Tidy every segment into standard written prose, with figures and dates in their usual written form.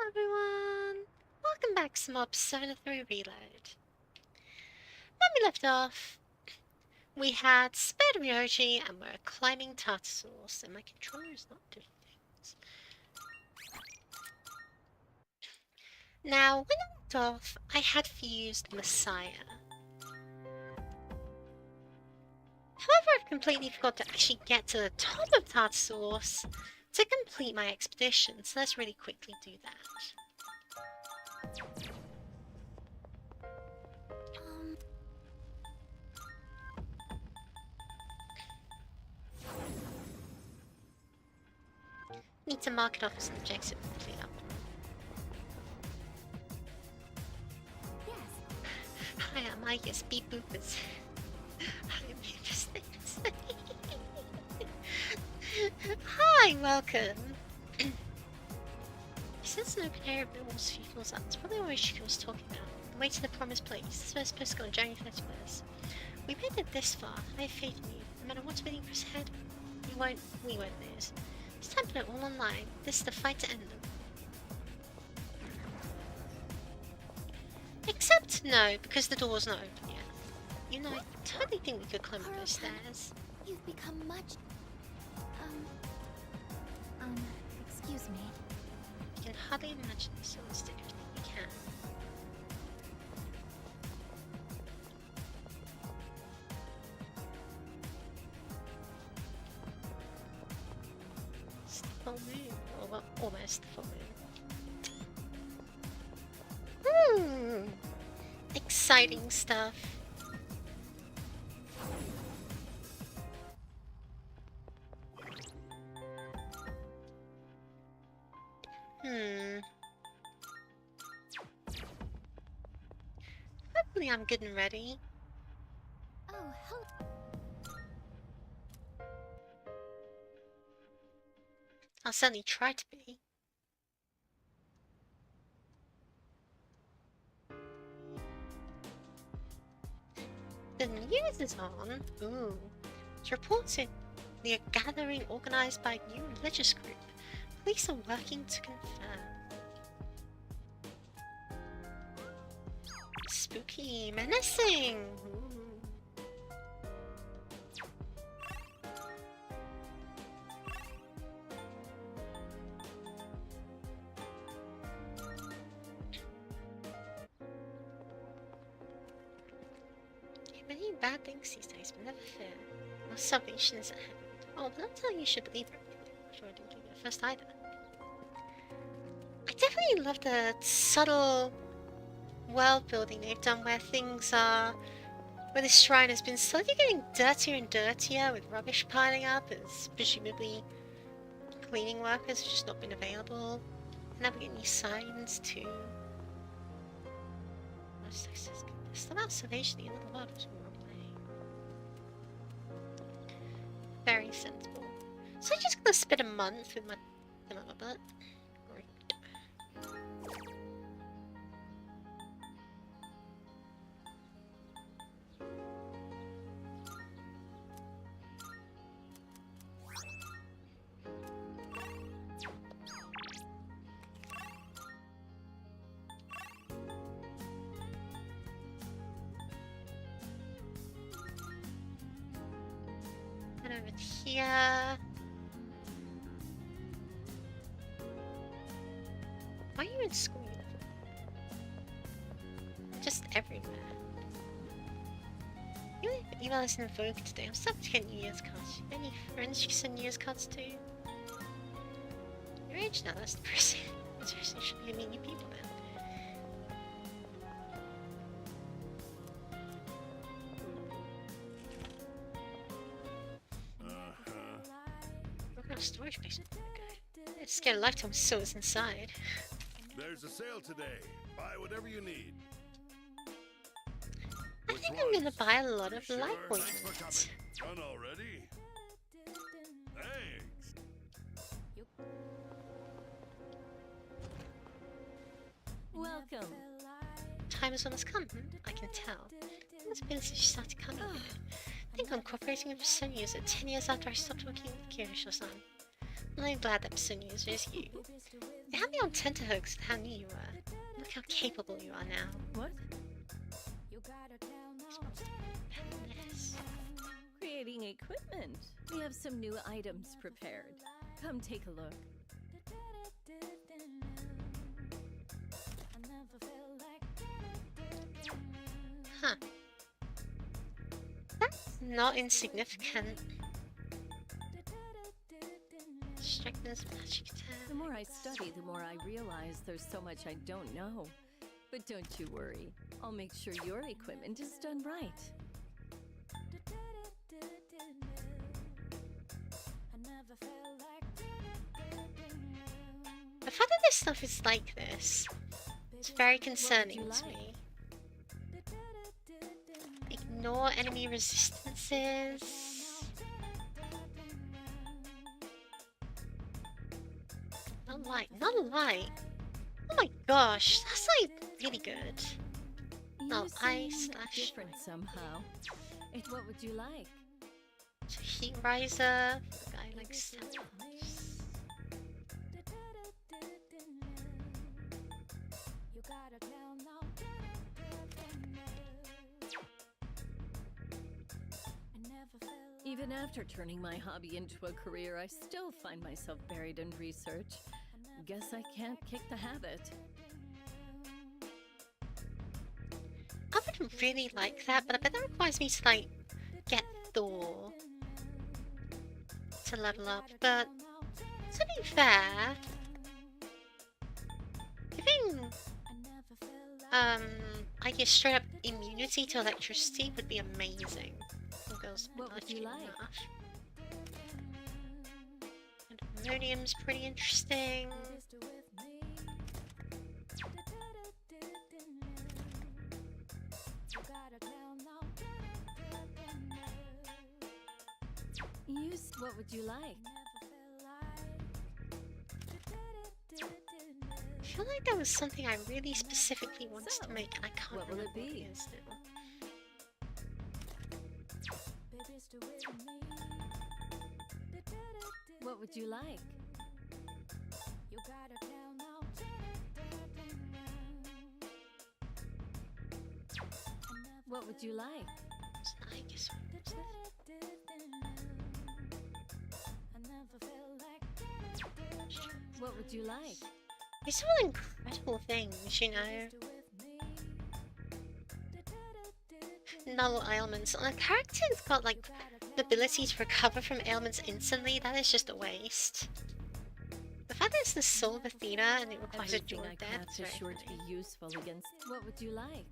everyone! Welcome back to Mob 703 Reload. When we left off, we had spared Ryoji and we're climbing Tartarsaurus, and my controller is not doing things. Now, when I left off, I had fused Messiah. However, I've completely forgot to actually get to the top of Tartarsaurus to complete my expedition, so let's really quickly do that. Need to mark it off as an objective to clean up. Yes. Hi, I'm Aigis, beep boopers. Hi, welcome. Since an open area of walls she feels up, it's probably what she was talking about. The way to the promised place. This was supposed to go on January 31st. We made it this far. I have faith in you. No matter what's waiting for us ahead, we won't lose. It's time to put it all online. This is the fight to end them. Except no, because the door's not open yet. You know, I totally think we could climb up those stairs. You've become much... excuse me. You can hardly imagine this, so let's do everything we can. It's the full moon, or well, almost the full moon. Exciting stuff. Hopefully I'm good and ready. Oh, hello. I'll certainly try to be. The news is on. Ooh. It's reported they are gathering organized by a new religious group. Police are working to confirm. Spooky, menacing. Ooh. Many bad things these days, but never fear. Our salvation is at hand. Oh, but I'm telling you should believe everything. I'm sure I didn't give it at first either. I definitely love the subtle world building they've done where things are... where this shrine has been slowly getting dirtier and dirtier with rubbish piling up as presumably cleaning workers have just not been available. And now we're getting these signs too. Somehow salvation, the end of the world was the wrong way. Very sensible. So I'm just gonna spend a month with my butt. Great. Over here. Why are you in school uniform? Just everywhere. You email us in Vogue today. I'm starting to get New Year's cards. Any friends you send New Year's cards to? Your age now, that's depressing. Seriously, should be meeting new people then. Storage basement. Okay. It's scared a lifetime so it's inside. There's a sale today. Buy whatever you need. I think I'm gonna buy a lot of light points. Done already? Thanks. Welcome. Time has almost come. I can tell. It's been since you started coming here. I think I'm cooperating with Sonya 10 years after I stopped working with Kirishio-san. I'm glad that Sonya is you. They had me on tenterhooks with how new you were. Look how capable you are now. What? Yes. Creating equipment. We have some new items prepared. Come take a look. Huh. That's not insignificant. Strengthens magic The attack. more I study, the more I realize there's so much I don't know. But don't you worry. I'll make sure your equipment is done right. The fact that this stuff is like this, it's very concerning you to like? me. Ignore enemy resistances. Not light, not light. Oh my gosh, that's like really good. No, You I seem slash different somehow. What would you like? heat riser. The guy likes stealth. Even after turning my hobby into a career, I still find myself buried in research. Guess I can't kick the habit. I would really like that, but I bet that requires me to like get Thor to level up. But to be fair, giving I guess straight up immunity to electricity would be amazing. Because What would you like? And ammonium's pretty interesting. What would you like? I feel like there was something I really specifically wanted So, to make, and I can't what will it remember what be? it is now. What would you like? What would you like? It's an Aigis one, isn't it? What would you like? These are all incredible things, you know. Null ailments. And a character's got like the ability to recover from ailments instantly. That is just a waste. The fact that it's the soul of Athena and it requires a Everything dual I death craft is is very sure to funny. be useful against. What would you like?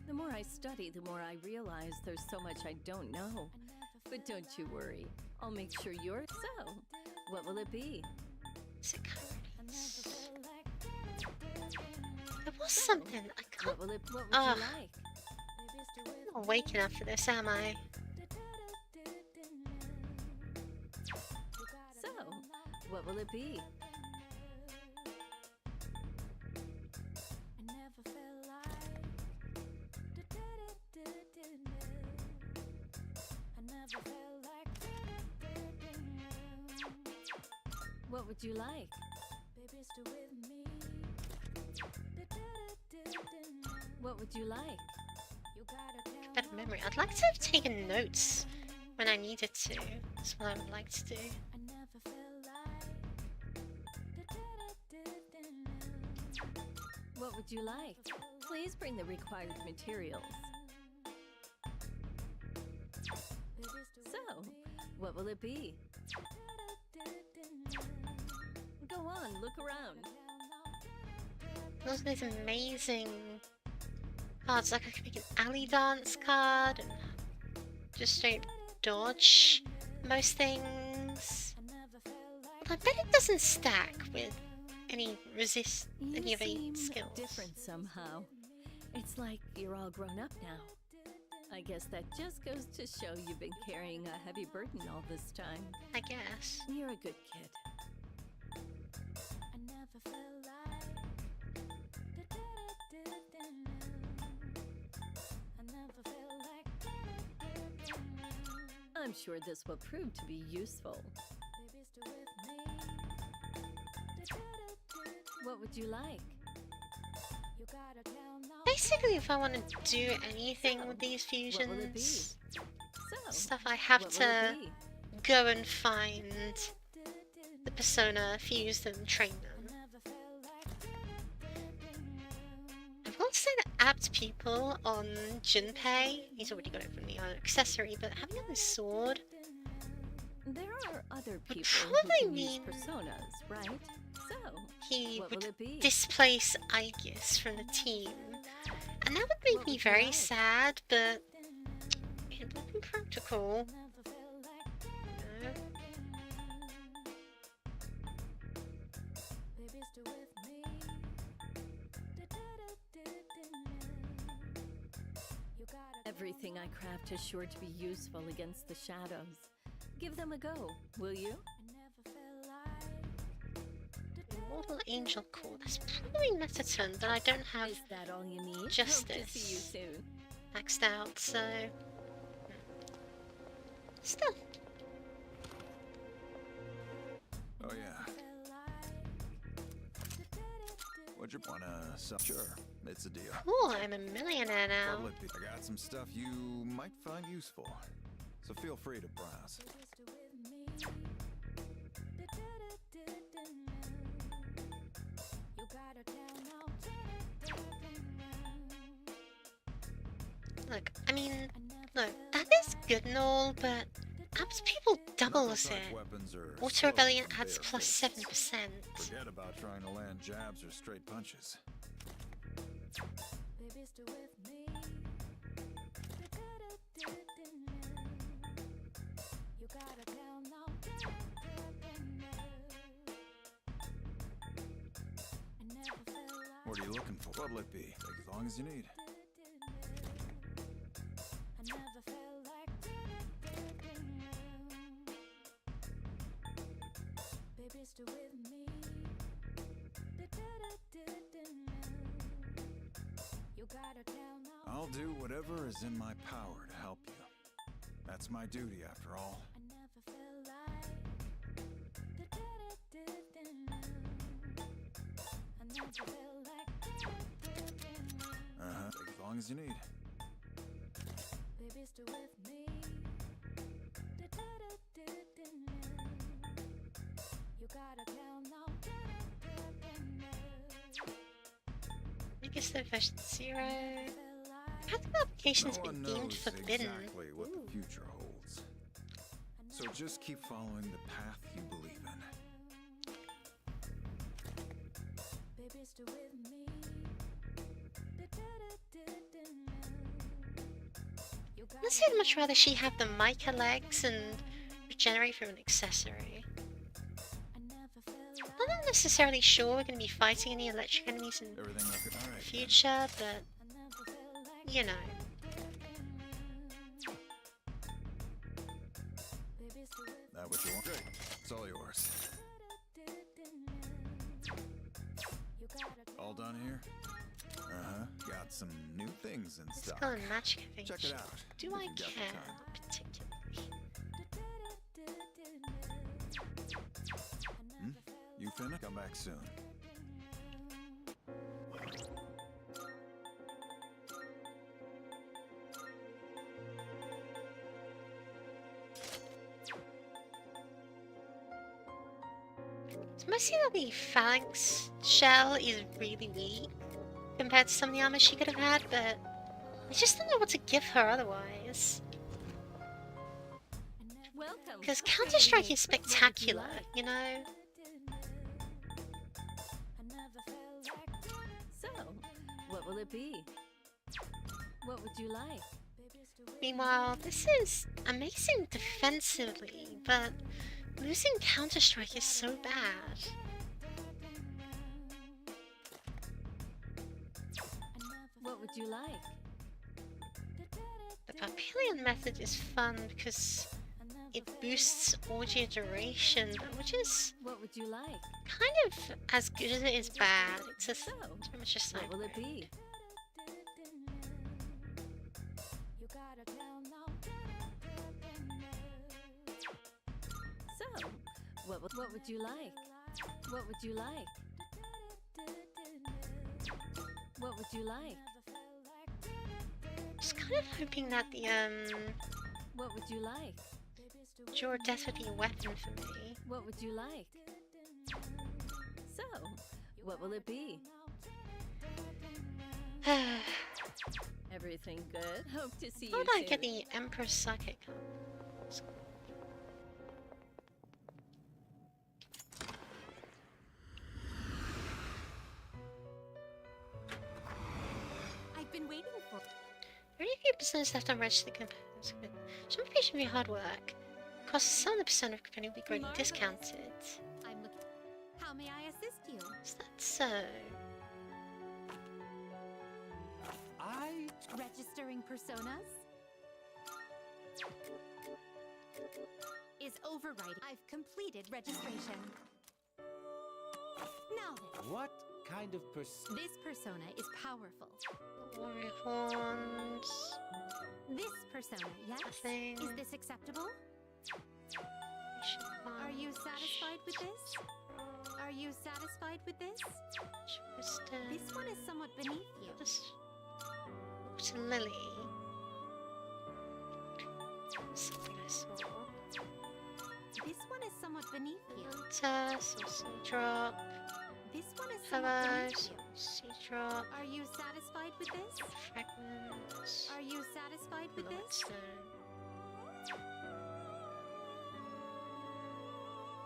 The more I study, the more I realize there's so much I don't know. But don't you worry. I'll make sure you're. So, what will it be? Is it cowardice? There was something. I can't. What would Ugh. you like? I'm not awake enough for this, am I? So, what will it be? What would you like? What would you like? Better memory. I'd like to have taken notes when I needed to. That's what I would like to do. What would you like? Please bring the required materials. So, what will it be? Go on, look around. Those are these amazing cards. Like I could make an alley dance card and just straight dodge most things. But I bet it doesn't stack with any any of You eight seem skills. different somehow. It's like you're all grown up now. I guess that just goes to show you've been carrying a heavy burden all this time. I guess. You're a good kid. I'm sure this will prove to be useful. What would you like? Basically, if I want to do anything with these What will it be? fusions So, stuff, I have what will to it be? go and find the persona, fuse them, train them. I will say that apt people on Junpei, he's already got it from the accessory, but having on this sword, There are other Would people who probably can use mean- personas, right? So, he what would will it be? displace Aigis from the team. And that would make What me would you very like? sad, but it would be practical. No. Everything I craft is sure to be useful against the shadows. Give them a go, will you? Immortal Angel Core. That's probably Metaton, but I don't have Is that all you need? Hope to Justice. see you soon. maxed out, so... Still. Oh yeah. What'd you wanna sell? Sure, it's a deal. Cool, I'm a millionaire now. Well, look, I got some stuff you might find useful, so feel free to browse. Look, I mean, look, that is good and all, but Abs people doubles Knuckle-type it. weapons are Auto slow Rebellion from adds bare plus fists. 7%. Forget about trying to land jabs or straight punches. What are you looking for? What'll it be? Take as long as you need. I'll do whatever is in my power to help you. That's my duty, after all. Take as long as you need. Biggest version 0. Path application's No been one deemed knows forbidden. exactly what the future holds. So just keep following the path you believe in. Honestly, I'd much rather she have the mica legs and regenerate from an accessory. I'm not necessarily sure we're going to be fighting any electric enemies in Everything looking the alright. future, but you know. That what you want? Great. It's all yours. All done here? Got some new things in stock. Skill and magic Check evasion. it out. Do if I you've got the care? time. Not particularly. You finna come back soon. It's mostly that the phalanx shell is really weak compared to some of the armor she could have had, but I just don't know what to give her otherwise. Welcome. Because Okay, Counter-Strike is what would you spectacular, like? you know? So, what will it be? What would you like? Meanwhile, this is amazing defensively, but losing Counter-Strike is so bad. What would you like? The Papillion method is fun because it boosts audio duration, which is What would you like? kind of as good as it is bad. It's just So, pretty much just what like will it be? So, what would you like? What would you like? What would you like? just kind of hoping that the What would you like? Draw Death would be a weapon for me. What would you like? So, what will it be? Everything good? Hope to see How you would I soon. get the Emperor's Psychic? I've been waiting for. Very few percent left unregistered components. Some patient for your hard work. Costs 70% of company will be greatly Marvelous. discounted. I'm looking. How may I assist you? Is that so? Registering personas is overriding. I've completed registration. Now then, What kind of this persona is powerful. Warrior Horns. This persona, yes? Nothing. Is this acceptable? Are you satisfied with this? Are you satisfied with this? This one is somewhat beneath you. To Lily. Something I saw. This one is somewhat beneath you. Hunter, Saucy Drop. This one is somewhat Hello, beneath you. Saucy Drop. Are you satisfied with this? Fragments. Are you satisfied with this? Lordstone.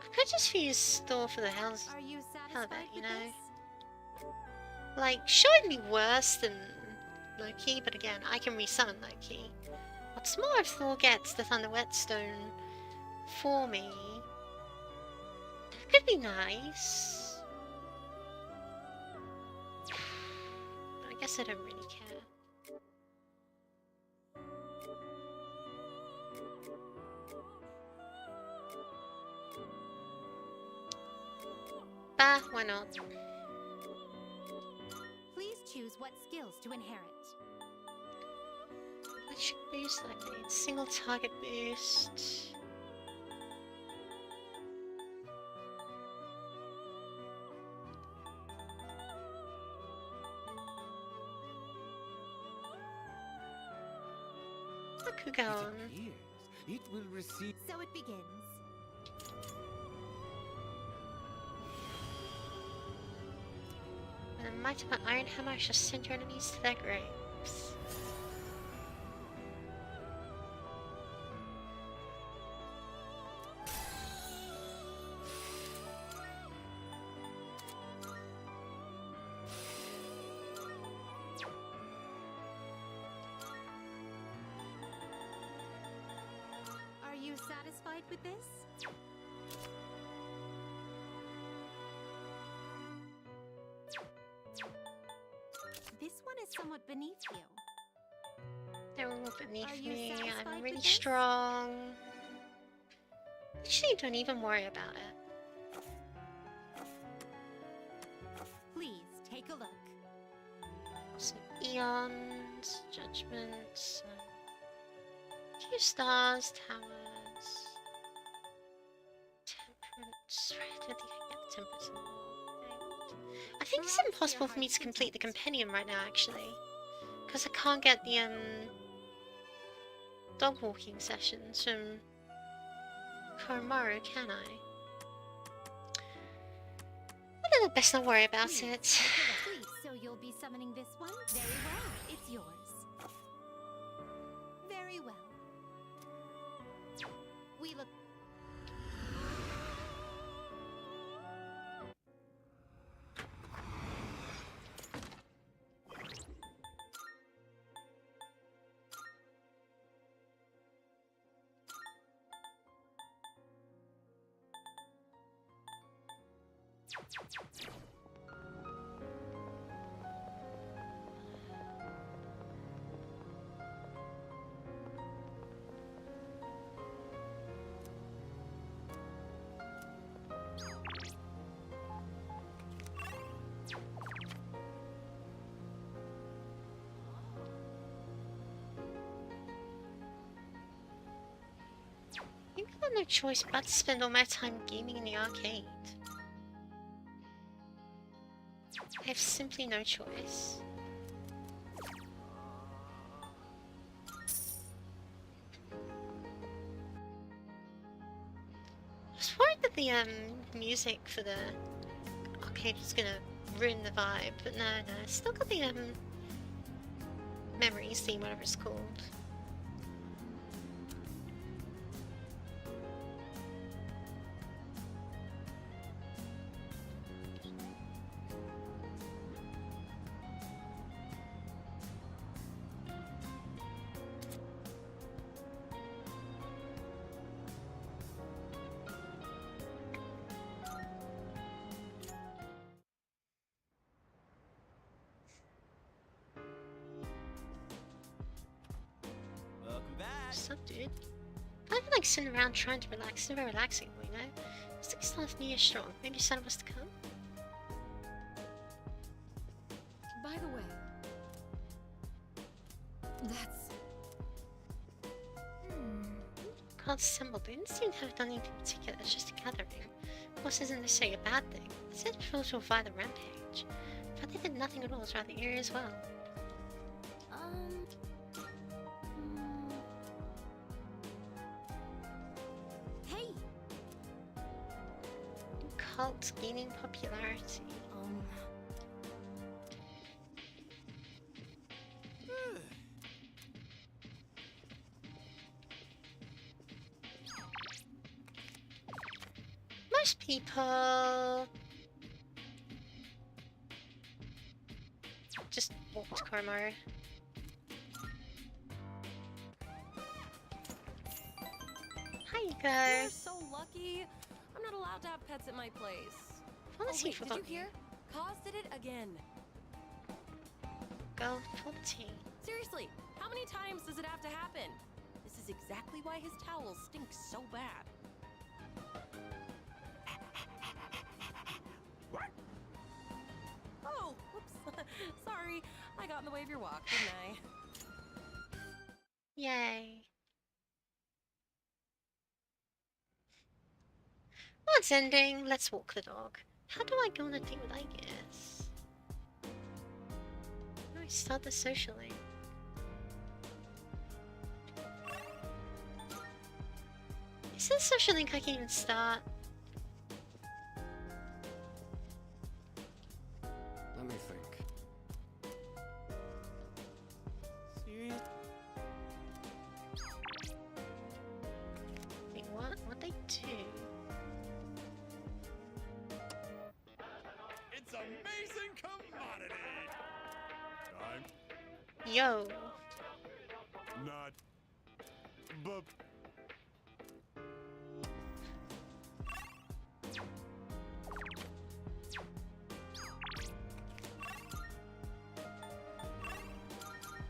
I could just use Store for the hells. Are you Hell of it, satisfied you with know. this? Like, sure, it'd be worse than Loki, but again, I can resummon Loki. What's more, if Thor gets the Thunder Whetstone for me, that could be nice. I guess I don't really care. Bah, why not? Please choose what skills to inherit. Which boost I need? Single target boost. That could go It on. appears it will receive. So it begins. With the might of my iron hammer, I shall send your enemies to their graves. Are you satisfied with this? This one is somewhat beneath you. They're all beneath Are you me. satisfied I'm with really this? strong. Actually, don't even worry about it. Please take a look. Some eons, judgments, few stars, towers, temperance. Right, I don't think I can get the temperance in the world. I think it's impossible for me to complete the compendium right now, actually, because I can't get the dog walking sessions from Koromaru, can I? I think I'd best not worry about Please it. take a look. Please, so you'll be summoning this one? Very well. It's yours. Very well. We look. got no choice but to spend all my time gaming in the arcade. I have simply no choice. I was worried that the music for the arcade was gonna ruin the vibe, but no, it's still got the memories theme, whatever it's called. What's up, dude? I feel like sitting around trying to relax. It's never relaxing, you know? It's like stuff New Year strong. Maybe Santa was to come? By the way, that's... Cards assembled. They didn't seem to have done anything particular. It's just a gathering. Of course, isn't necessarily a bad thing. It said before to avoid the rampage. But they did nothing at all. It's rather eerie as well. Hey! Cult gaining popularity. Most people just walk to Koromaro. Hi, you You're guys. so lucky. I'm not allowed to have pets at my place. Honestly, Wait, did you hear? Kaz did it again. Go for the tea. Seriously, how many times does it have to happen? This is exactly why his towels stink so bad. What? Oh, whoops. Sorry, I got in the way of your walk, didn't I? Yay. Well, it's ending. Let's walk the dog. How do I go on a date with Aigis? How do I start this socially? Is there a social link I can even start? Let me think. Serious? Wait, what? What'd they do? It's amazing commodity! Time. Yo. Not. But.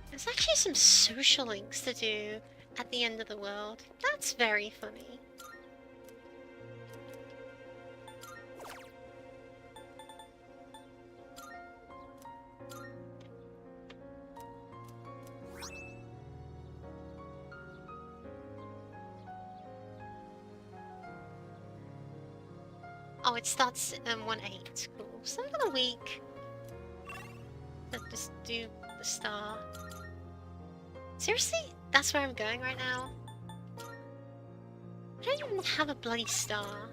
There's actually some social links to do at the end of the world. That's very funny. Oh, it starts 1/8. Cool. So I've got a week. Let's just do the star. Seriously? That's where I'm going right now? I don't even have a bloody star.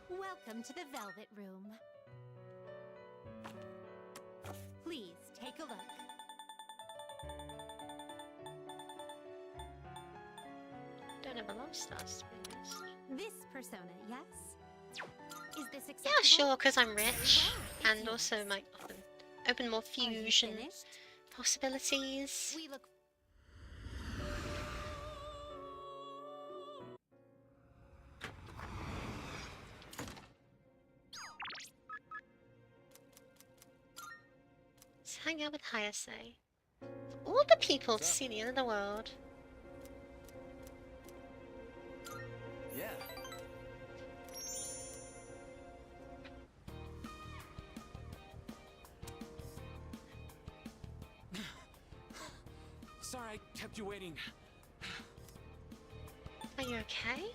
Welcome to the Velvet Room. Please take a look. Don't have a lot of stars to be honest. This persona, yes? Is this acceptable? Yeah, sure, because I'm rich. Well, And it's also yours. might open more Are you fusion finished? possibilities. We look Let's hang out with Hayase. All the people to see the end of the world. Yeah. I kept you waiting. Are you okay?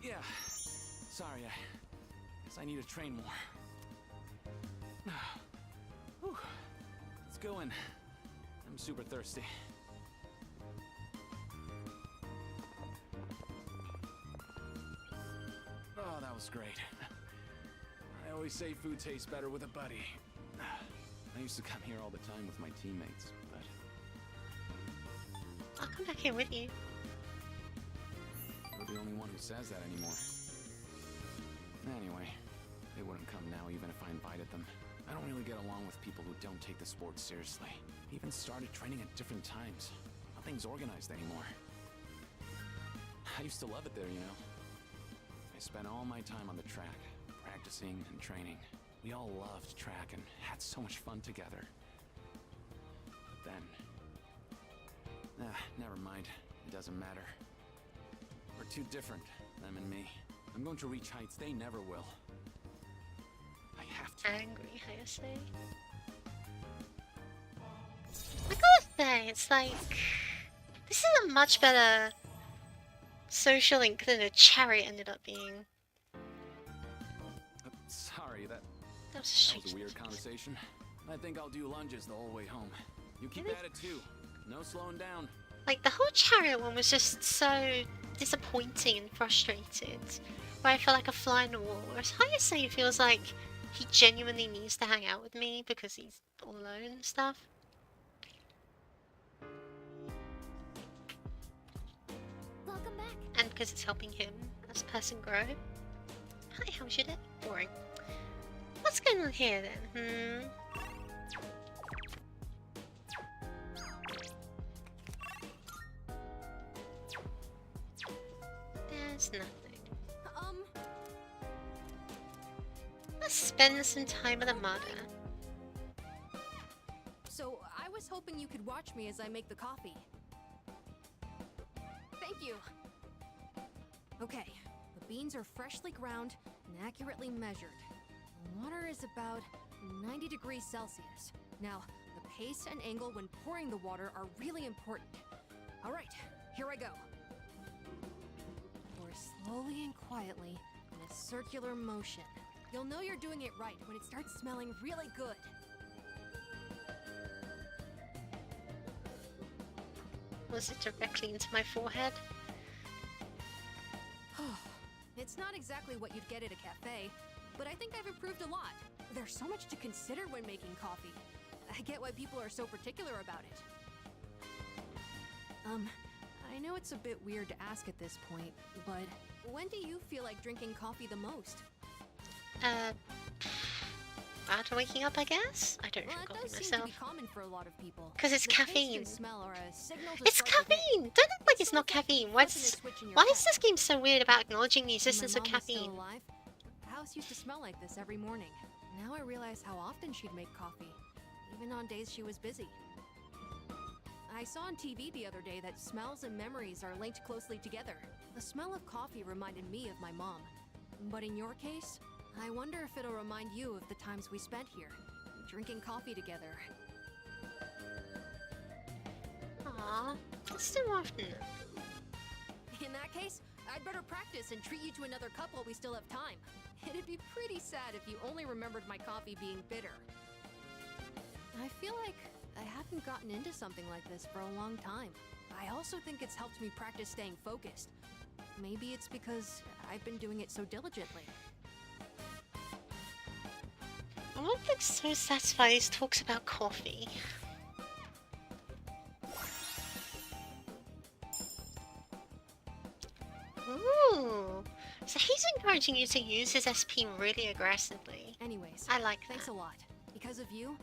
Yeah. Sorry, I guess I need to train more. Whew. Let's go in. I'm super thirsty. Oh, that was great. I always say food tastes better with a buddy. I used to come here all the time with my teammates, but... I'll come back here with you. You're the only one who says that anymore. Anyway, they wouldn't come now even if I invited them. I don't really get along with people who don't take the sport seriously. Even started training at different times. Nothing's organized anymore. I used to love it there, you know. I spent all my time on the track, practicing and training. We all loved track and had so much fun together. But then... never mind. It doesn't matter. We're too different, them and me. I'm going to reach heights they never will. I have to. Angry, I say. I gotta say, it's like... This is a much better social link than a chariot ended up being. Sorry, that That was a was strange a weird conversation. I think I'll do lunges the whole way home. You keep at it too. No slowing down. Like, the whole chariot one was just so disappointing and frustrated. Where I feel like a fly in the wall. Whereas Hayase feels like he genuinely needs to hang out with me because he's all alone and stuff. Welcome back. And because it's helping him as a person grow. Hi, how's your day? Boring. What's going on here then? There's nothing. Let's spend some time with Amada. So, I was hoping you could watch me as I make the coffee. Thank you. Okay, the beans are freshly ground and accurately measured. The water is about 90 degrees Celsius. Now, the pace and angle when pouring the water are really important. All right, here I go. Pour slowly and quietly in a circular motion. You'll know you're doing it right when it starts smelling really good. Was it directly into my forehead? It's not exactly what you'd get at a cafe, but I think I've improved a lot. There's so much to consider when making coffee. I get why people are so particular about it. I know it's a bit weird to ask at this point, but when do you feel like drinking coffee the most? After waking up, I guess? I don't drink Well, it coffee does seem to myself. be common for a lot of people. 'Cause it's The taste caffeine. and smell are a signal to It's start the day. caffeine! Don't act like it's not sort of like caffeine. flipping a switch in your Why head. is this game so weird about acknowledging the When existence my of mom was still caffeine? alive, the house used to smell like this every morning. Now I realize how often she'd make coffee, even on days she was busy. I saw on TV the other day that smells and memories are linked closely together. The smell of coffee reminded me of my mom. But in your case, I wonder if it'll remind you of the times we spent here, drinking coffee together. Aww, let's do often. In that case, I'd better practice and treat you to another cup while we still have time. It'd be pretty sad if you only remembered my coffee being bitter. I feel like I haven't gotten into something like this for a long time. I also think it's helped me practice staying focused. Maybe it's because I've been doing it so diligently. I don't think so satisfied he talks about coffee. Ooh, so he's encouraging you to use his SP really aggressively. Anyways, I like thanks that. a lot. Because of you,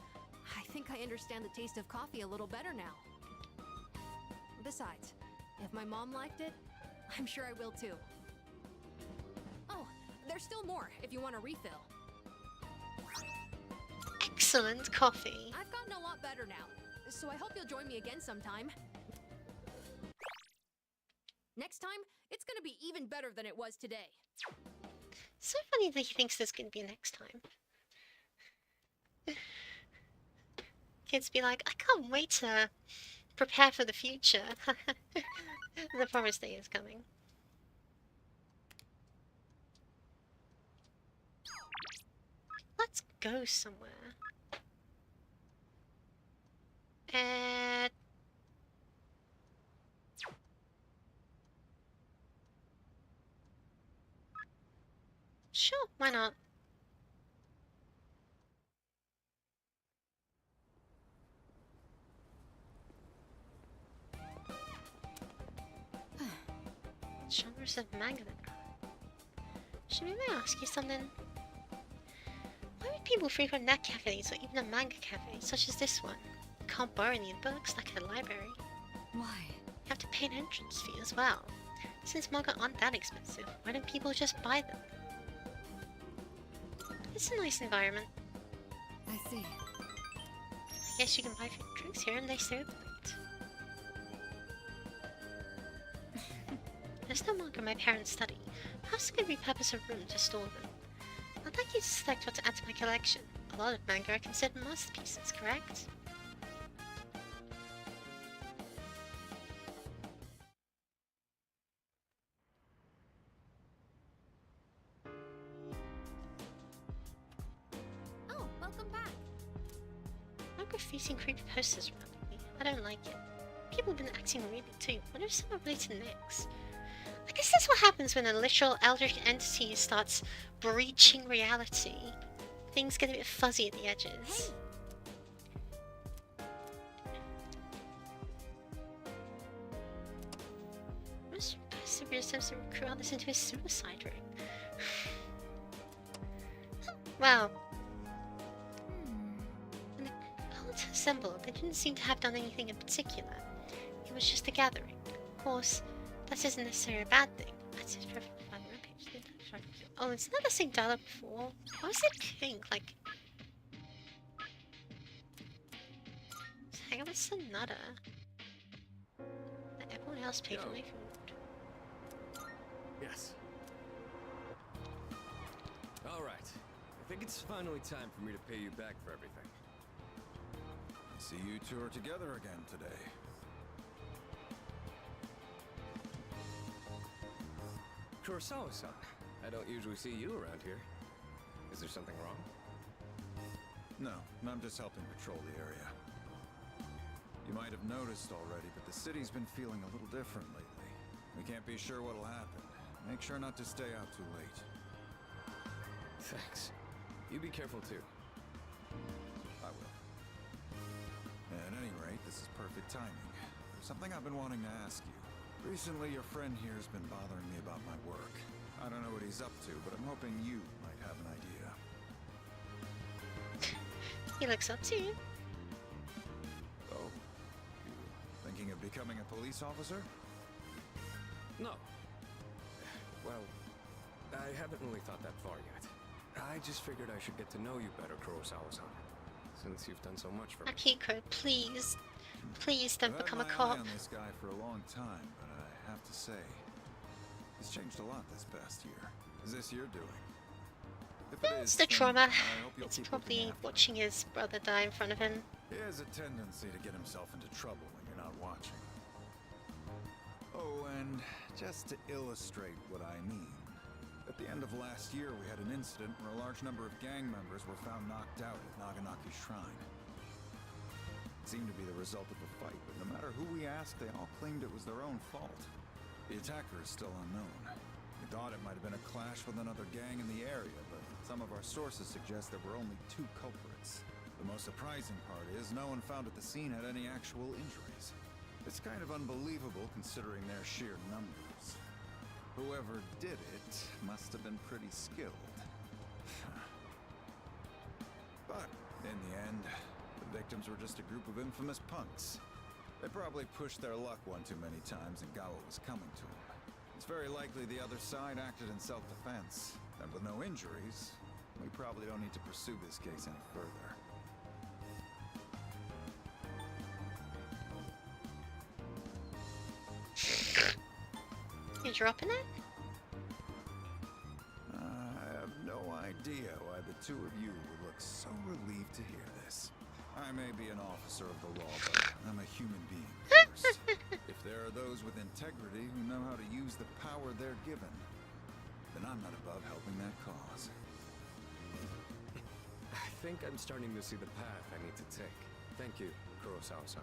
I think I understand the taste of coffee a little better now. Besides, if my mom liked it, I'm sure I will too. Oh, there's still more if you want a refill. Excellent coffee. I've gotten a lot better now, so I hope you'll join me again sometime. Next time, it's gonna be even better than it was today. So funny that he thinks there's going to be a next time. Kids be like, I can't wait to prepare for the future. The promised day is coming. Let's go somewhere. Sure, why not? Genres of manga. Should we ask you something? Why would people frequent net cafes or even a manga cafe such as this one? You can't borrow any books like at a library. Why? You have to pay an entrance fee as well. Since manga aren't that expensive, why don't people just buy them? It's a nice environment. I see. I guess you can buy food and drinks here and they serve them. There's no manga my parents study. Perhaps I could repurpose a room to store them. I'd like you to select what to add to my collection. A lot of manga are considered masterpieces, correct? Oh, welcome back. No graffiti and creepy posters around me. I don't like it. People have been acting weirdly too. Wonder if someone related to Nyx. I guess that's what happens when a literal eldritch entity starts breaching reality. Things get a bit fuzzy at the edges. Must persevere attempts to recruit others into a suicide ring. Wow. When the cult assembled, they didn't seem to have done anything in particular. It was just a gathering. Of course, that isn't necessarily a bad thing. That's just perfectly fine. Oh, it's not the same dialogue before. Why was it pink? Like, hang on, it's another. Let everyone else pay for my food. Yes. All right. I think it's finally time for me to pay you back for everything. I see you two are together again today. Kurosawa-san, I don't usually see you around here. Is there something wrong? No, I'm just helping patrol the area. You might have noticed already, but the city's been feeling a little different lately. We can't be sure what'll happen. Make sure not to stay out too late. Thanks. You be careful too. I will. At any rate, this is perfect timing. There's something I've been wanting to ask you. Recently, your friend here's been bothering me about my work. I don't know what he's up to, but I'm hoping you might have an idea. He looks up to you. Oh? You thinking of becoming a police officer? No. Well, I haven't really thought that far yet. I just figured I should get to know you better, Kurosawa-san, since you've done so much for me. Akiko, please. Please don't I've had become a my cop. eye on this guy for a long time, but I have to say, he's changed a lot this past year. Is this your doing? If it It's is, the then trauma. I hope you'll It's keep probably looking after him. watching his brother die in front of him. He has a tendency to get himself into trouble when you're not watching. Oh, and just to illustrate what I mean, at the end of last year we had an incident where a large number of gang members were found knocked out at Naganaki's shrine. It seemed to be the result of a fight, but no matter who we asked, they all claimed it was their own fault. The attacker is still unknown. We thought it might have been a clash with another gang in the area, but some of our sources suggest there were only 2 culprits. The most surprising part is no one found at the scene had any actual injuries. It's kind of unbelievable considering their sheer numbers. Whoever did it must have been pretty skilled. But in the end, the victims were just a group of infamous punks. They probably pushed their luck one too many times and got what was coming to them. It's very likely the other side acted in self-defense. And with no injuries, we probably don't need to pursue this case any further. You dropping it? I have no idea why the two of you would look so relieved to hear this. I may be an officer of the law, but I'm a human being first. If there are those with integrity who know how to use the power they're given, then I'm not above helping that cause. I think I'm starting to see the path I need to take. Thank you, Kurosawa-san.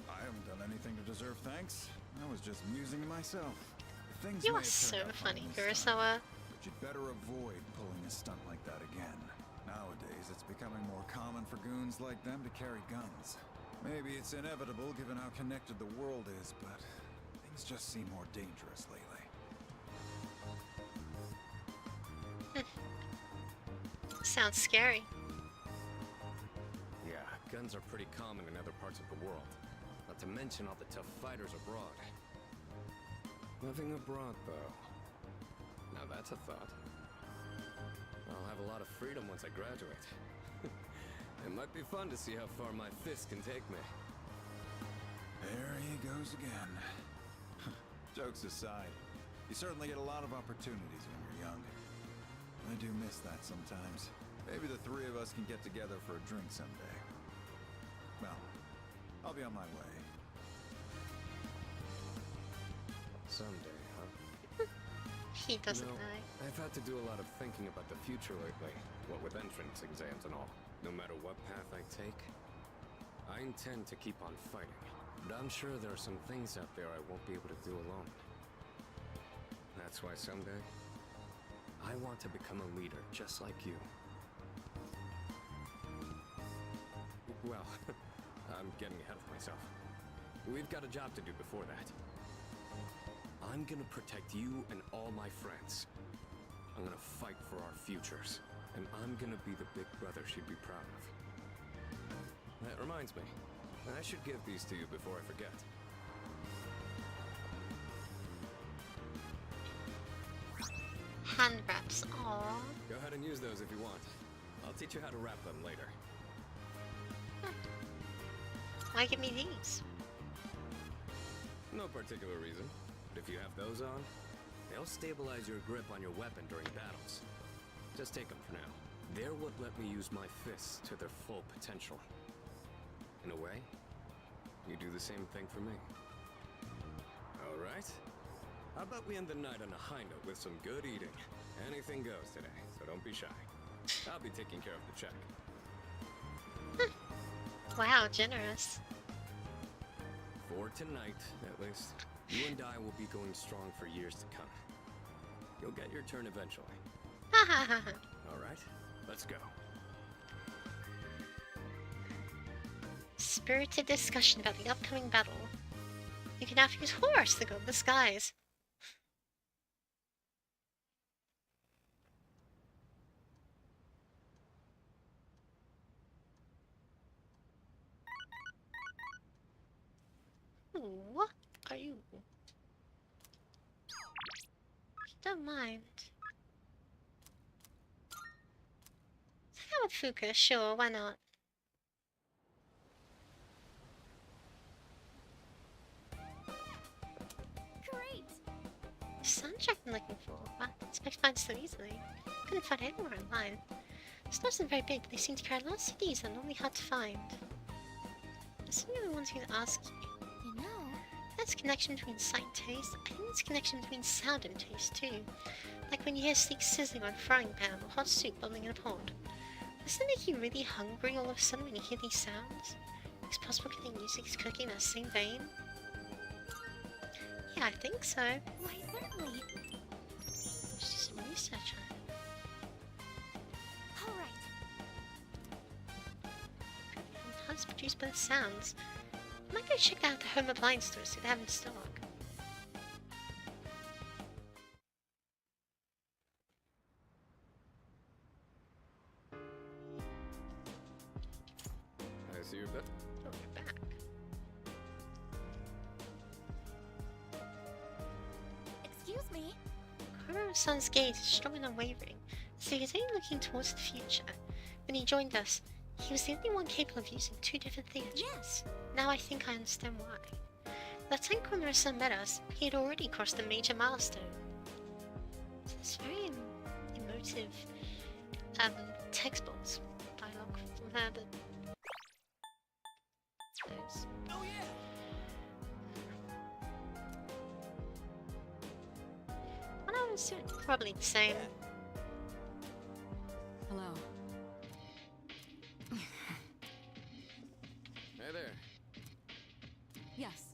I haven't done anything to deserve thanks. I was just musing to myself. Things You may are have so turned out fine funny, this time, Kurosawa. but you'd better avoid pulling a stunt like that again. Nowadays, it's becoming more common for goons like them to carry guns. Maybe it's inevitable given how connected the world is, but things just seem more dangerous lately. Sounds scary. Yeah, guns are pretty common in other parts of the world. Not to mention all the tough fighters abroad. Living abroad, though. Now that's a thought. I'll have a lot of freedom once I graduate. It might be fun to see how far my fist can take me. There he goes again. Jokes aside, you certainly get a lot of opportunities when you're young. I do miss that sometimes. Maybe the three of us can get together for a drink someday. Well, I'll be on my way. Someday, huh? He doesn't You know, know. I've had to do a lot of thinking about the future lately. What with entrance exams and all. No matter what path I take, I intend to keep on fighting. But I'm sure there are some things out there I won't be able to do alone. That's why someday, I want to become a leader just like you. Well, I'm getting ahead of myself. We've got a job to do before that. I'm gonna protect you and all my friends. I'm gonna fight for our futures. And I'm gonna be the big brother she'd be proud of. That reminds me, I should give these to you before I forget. Hand wraps. Aww. Go ahead and use those if you want. I'll teach you how to wrap them later. Why give me these? No particular reason, but if you have those on, they'll stabilize your grip on your weapon during battles. Just take them for now. They're what let me use my fists to their full potential. In a way, you do the same thing for me. All right? How about we end the night on a high note with some good eating? Anything goes today, so don't be shy. I'll be taking care of the check. Wow, generous. For tonight, at least, you and I will be going strong for years to come. You'll get your turn eventually. Ha ha ha ha. All right, let's go. Spirited discussion about the upcoming battle. You can now use horse to go in the skies. What are you? Don't mind. Hang out with Fuka, sure, why not? Great! Soundtrack I'm looking for. Wow, I expect to find so easily. Couldn't find it anywhere online. The store isn't very big, but they seem to carry a lot of CDs that are normally hard to find. There's something I wanted to ask you. You know, There's a connection between sight and taste. I think there's a connection between sound and taste too. Like when you hear steak sizzling on a frying pan or hot soup bubbling in a pot. Doesn't it make you really hungry all of a sudden when you hear these sounds? Is it possible getting music is cooking in that same vein? Yeah, I think so. why certainly. Let's do some research on it. All right. How it's produced by the sounds. I might go check out the home appliance store, see what they have in stock. I see your bit. Oh, you're back. Excuse me. Kuro-san's gaze is strong and unwavering, so he was only looking towards the future. When he joined us, he was the only one capable of using two different theatres. Yes. Now I think I understand why. By the time Kuro-san met us, he had already crossed a major milestone. So it's very emotive textbooks dialogue from her that It's probably the same. Hello. Hey there. Yes.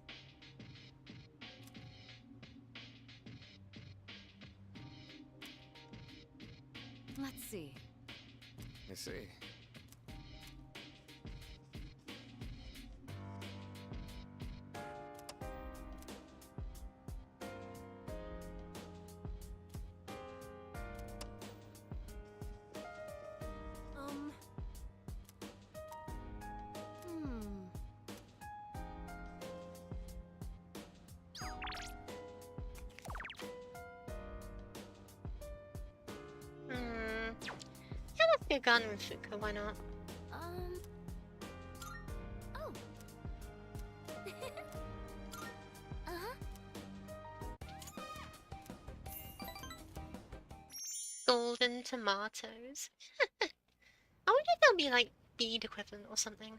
Let's see. I see. Hmm. Yeah, let's go gun with Fuka, why not? Oh. Uh-huh. Golden tomatoes. I wonder if there'll be like bead equivalent or something.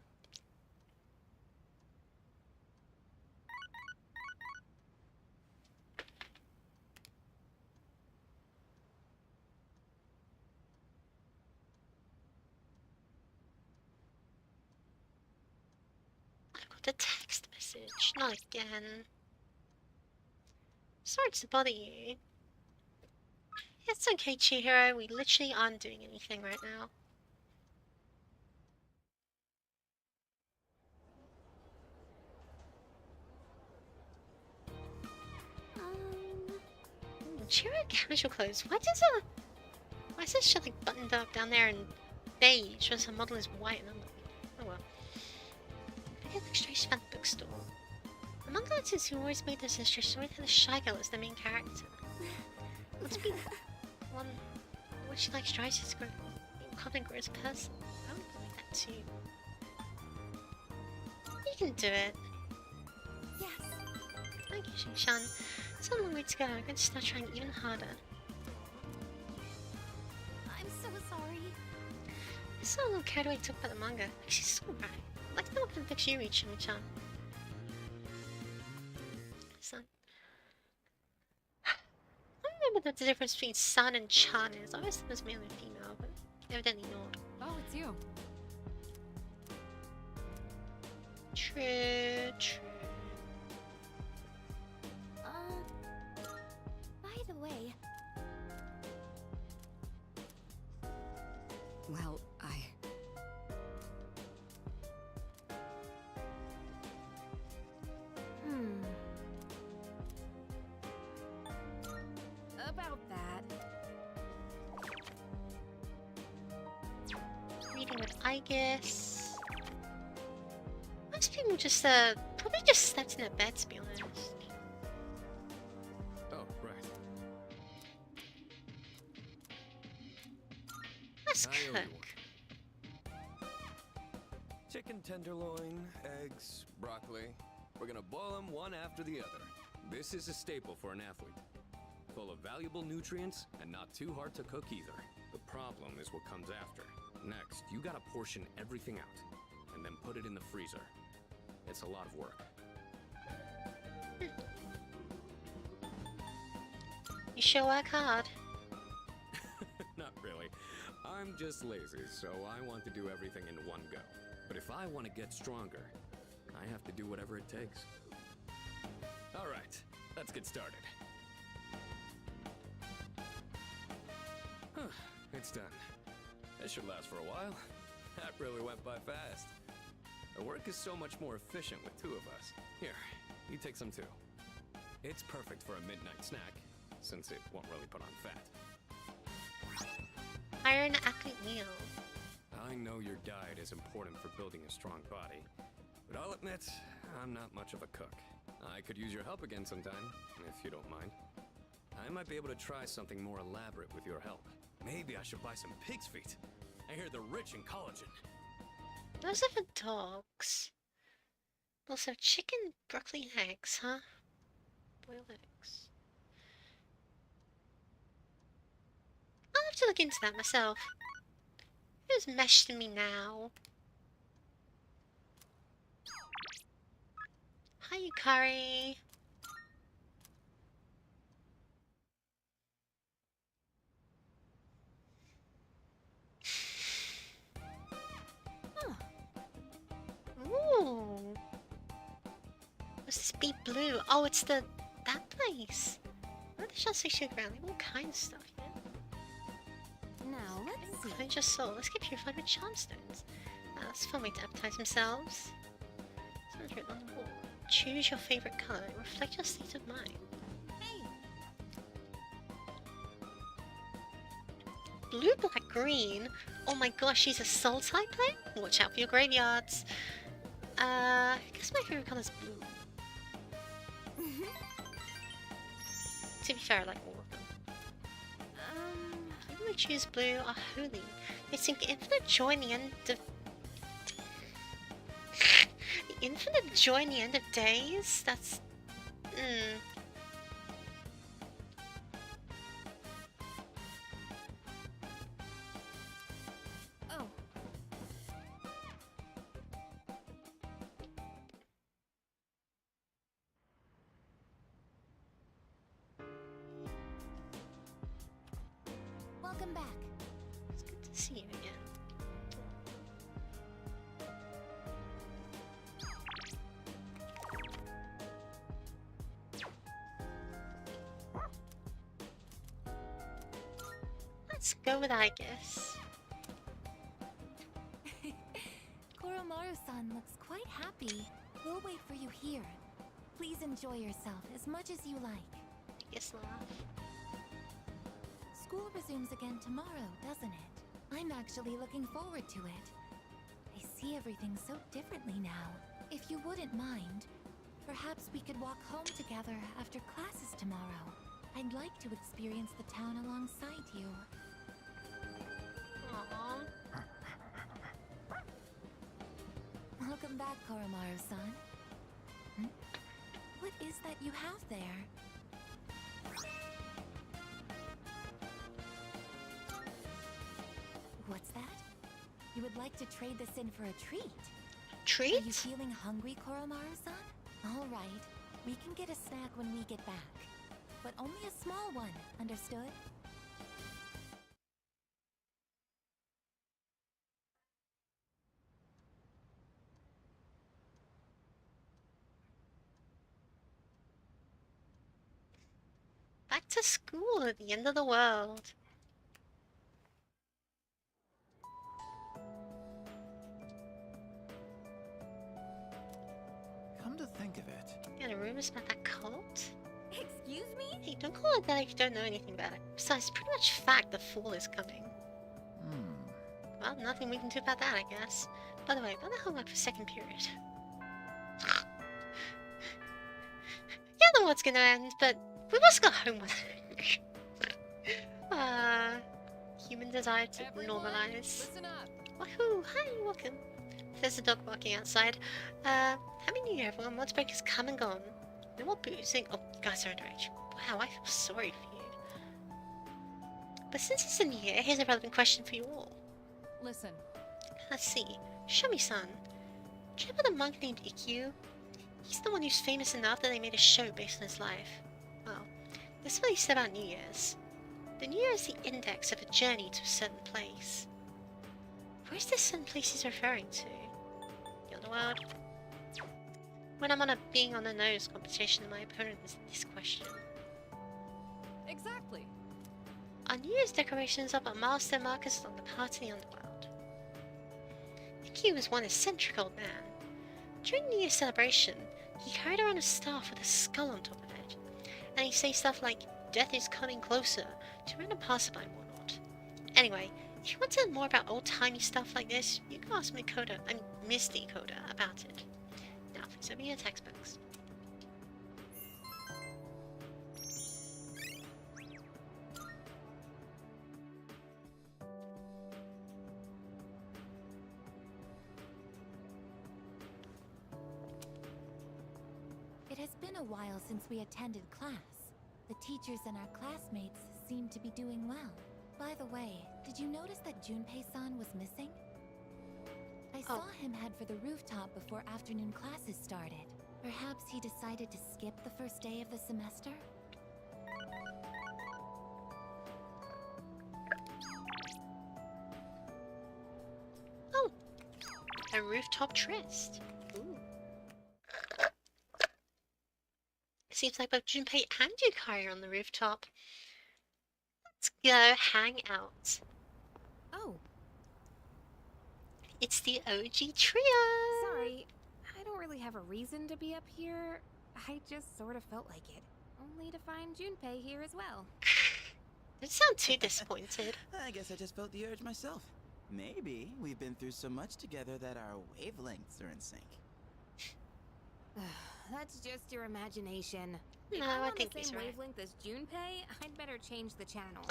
I've got a text message. Not again. Sorry to bother you. It's okay, Chihiro. We literally aren't doing anything right now. Chihiro casual clothes. Why is this shit like buttoned up down there in beige whereas her model is white and I'm like, oh well. I look straight from the bookstore. Among the artists who always made those illustrations, always had a shy girl as the main character. Must be one which she likes tries to grow confident grow as a person. I would like that too. You can do it. Yes. Thank you, Shin-chan. It's a long way to go. I'm going to start trying even harder. I'm so sorry. I saw a little carried away talk about the manga. She's so right. I'd like to know what kind of books you read, Shin-chan. Son. I don't remember what the difference between San and Chan is. I always thought it was male and female, but evidently not. Oh, it's you. True, true. By the way... Well, About that. Reading with Aigis. Most people just, probably just slept in their bed, to be honest. Oh, right. Let's I owe you cook. Chicken tenderloin, eggs, broccoli. We're gonna boil them one after the other. This is a staple for an athlete. Full of valuable nutrients and not too hard to cook either. The problem is what comes after. Next, you gotta portion everything out and then put it in the freezer. It's a lot of work. You sure work hard. Not really. I'm just lazy, so I want to do everything in one go. But if I want to get stronger, I have to do whatever it takes. All right, let's get started. It's done. This should last for a while. That really went by fast. The work is so much more efficient with two of us. Here, you take some too. It's perfect for a midnight snack, since it won't really put on fat. Iron athlete meal. I know your diet is important for building a strong body, but I'll admit, I'm not much of a cook. I could use your help again sometime, if you don't mind. I might be able to try something more elaborate with your help. Maybe I should buy some pig's feet. I hear they're rich in collagen. Those are for dogs. Also, chicken, broccoli, and eggs, huh? Boiled eggs. I'll have to look into that myself. Who's meshing me now? Hi, Yukari. What's this Be Blue? Oh, it's that place. Where the shall station ground? They have all kinds of stuff, yeah. Now, let's see. Cleanse your soul. Let's get purified with charm stones. That's a fun way to advertise themselves. Someone's written on the wall. Choose your favorite color. Reflect your state of mind. Hey, Blue, black, green. Oh my gosh, she's a soul type player? Watch out for your graveyards. I guess my favorite color is blue. To be fair, I like all of them. People who choose blue are holy. They seek infinite joy in the end of... the infinite joy in the end of days? That's... oh, welcome back. It's good to see you again. Let's go with Aigis. Koromaru-san looks quite happy. We'll wait for you here. Please enjoy yourself as much as you like. Aigis laugh. School resumes again tomorrow, doesn't it? I'm actually looking forward to it. I see everything so differently now. If you wouldn't mind, perhaps we could walk home together after classes tomorrow. I'd like to experience the town alongside you. Aww. Welcome back, Koromaru-san. What is that you have there? What's that? You would like to trade this in for a treat? Are you Treat? feeling hungry, Koromaru-san? All right, we can get a snack when we get back. But only a small one, understood? Back to school at the end of the world. Come to think of it, Yeah, the rumors about that cult? Excuse me? Hey, don't call it that if you don't know anything about it. Besides, it's pretty much fact the fall is coming. Well, nothing we can do about that, I guess. By the way, what the hell am I for second period? Yeah, the world's gonna end, but we must go home with it. Human desire to normalize. Listen up. Woohoo! Hi, welcome. There's a dog barking outside. Happy New Year, everyone. Lunch break has come and gone. No more boozing. Oh, you guys are underage. Wow, I feel sorry for you. But since it's the new year, here's a relevant question for you all. Listen, Let's see. Show me, son. Do you know about a monk named Ikkyu? He's the one who's famous enough that they made a show based on his life. Well, this is what he said about New Year's. The New Year is the index of a journey to a certain place. Where's this certain place he's referring to? The underworld? When I'm on a being on the nose competition and my opponent is this question. exactly. Our New Year's decorations are but milestone markers along the path to the underworld. Ikkyu was one eccentric old man. During New Year's celebration, he carried around a staff with a skull on top of it, and he'd say stuff like, "Death is coming closer," to random passerby and whatnot. Anyway, if you want to learn more about old-timey stuff like this, you can ask Miss Dakota about it. Now, please open your textbooks. It has been a while since we attended class. The teachers and our classmates seem to be doing well. By the way, did you notice that Junpei-san was missing? I saw him head for the rooftop before afternoon classes started. Perhaps he decided to skip the first day of the semester? Oh, a rooftop tryst. Ooh. Seems like both Junpei and Yukari are on the rooftop. Let's go hang out. Oh, It's the OG trio! sorry. I don't really have a reason to be up here. I just sort of felt like it. Only to find Junpei here as well. Don't sound too disappointed. I guess I just felt the urge myself. Maybe we've been through so much together that our wavelengths are in sync. That's just your imagination. If No, I'm I on think the he's same right. wavelength as Junpei, I'd better change the channel.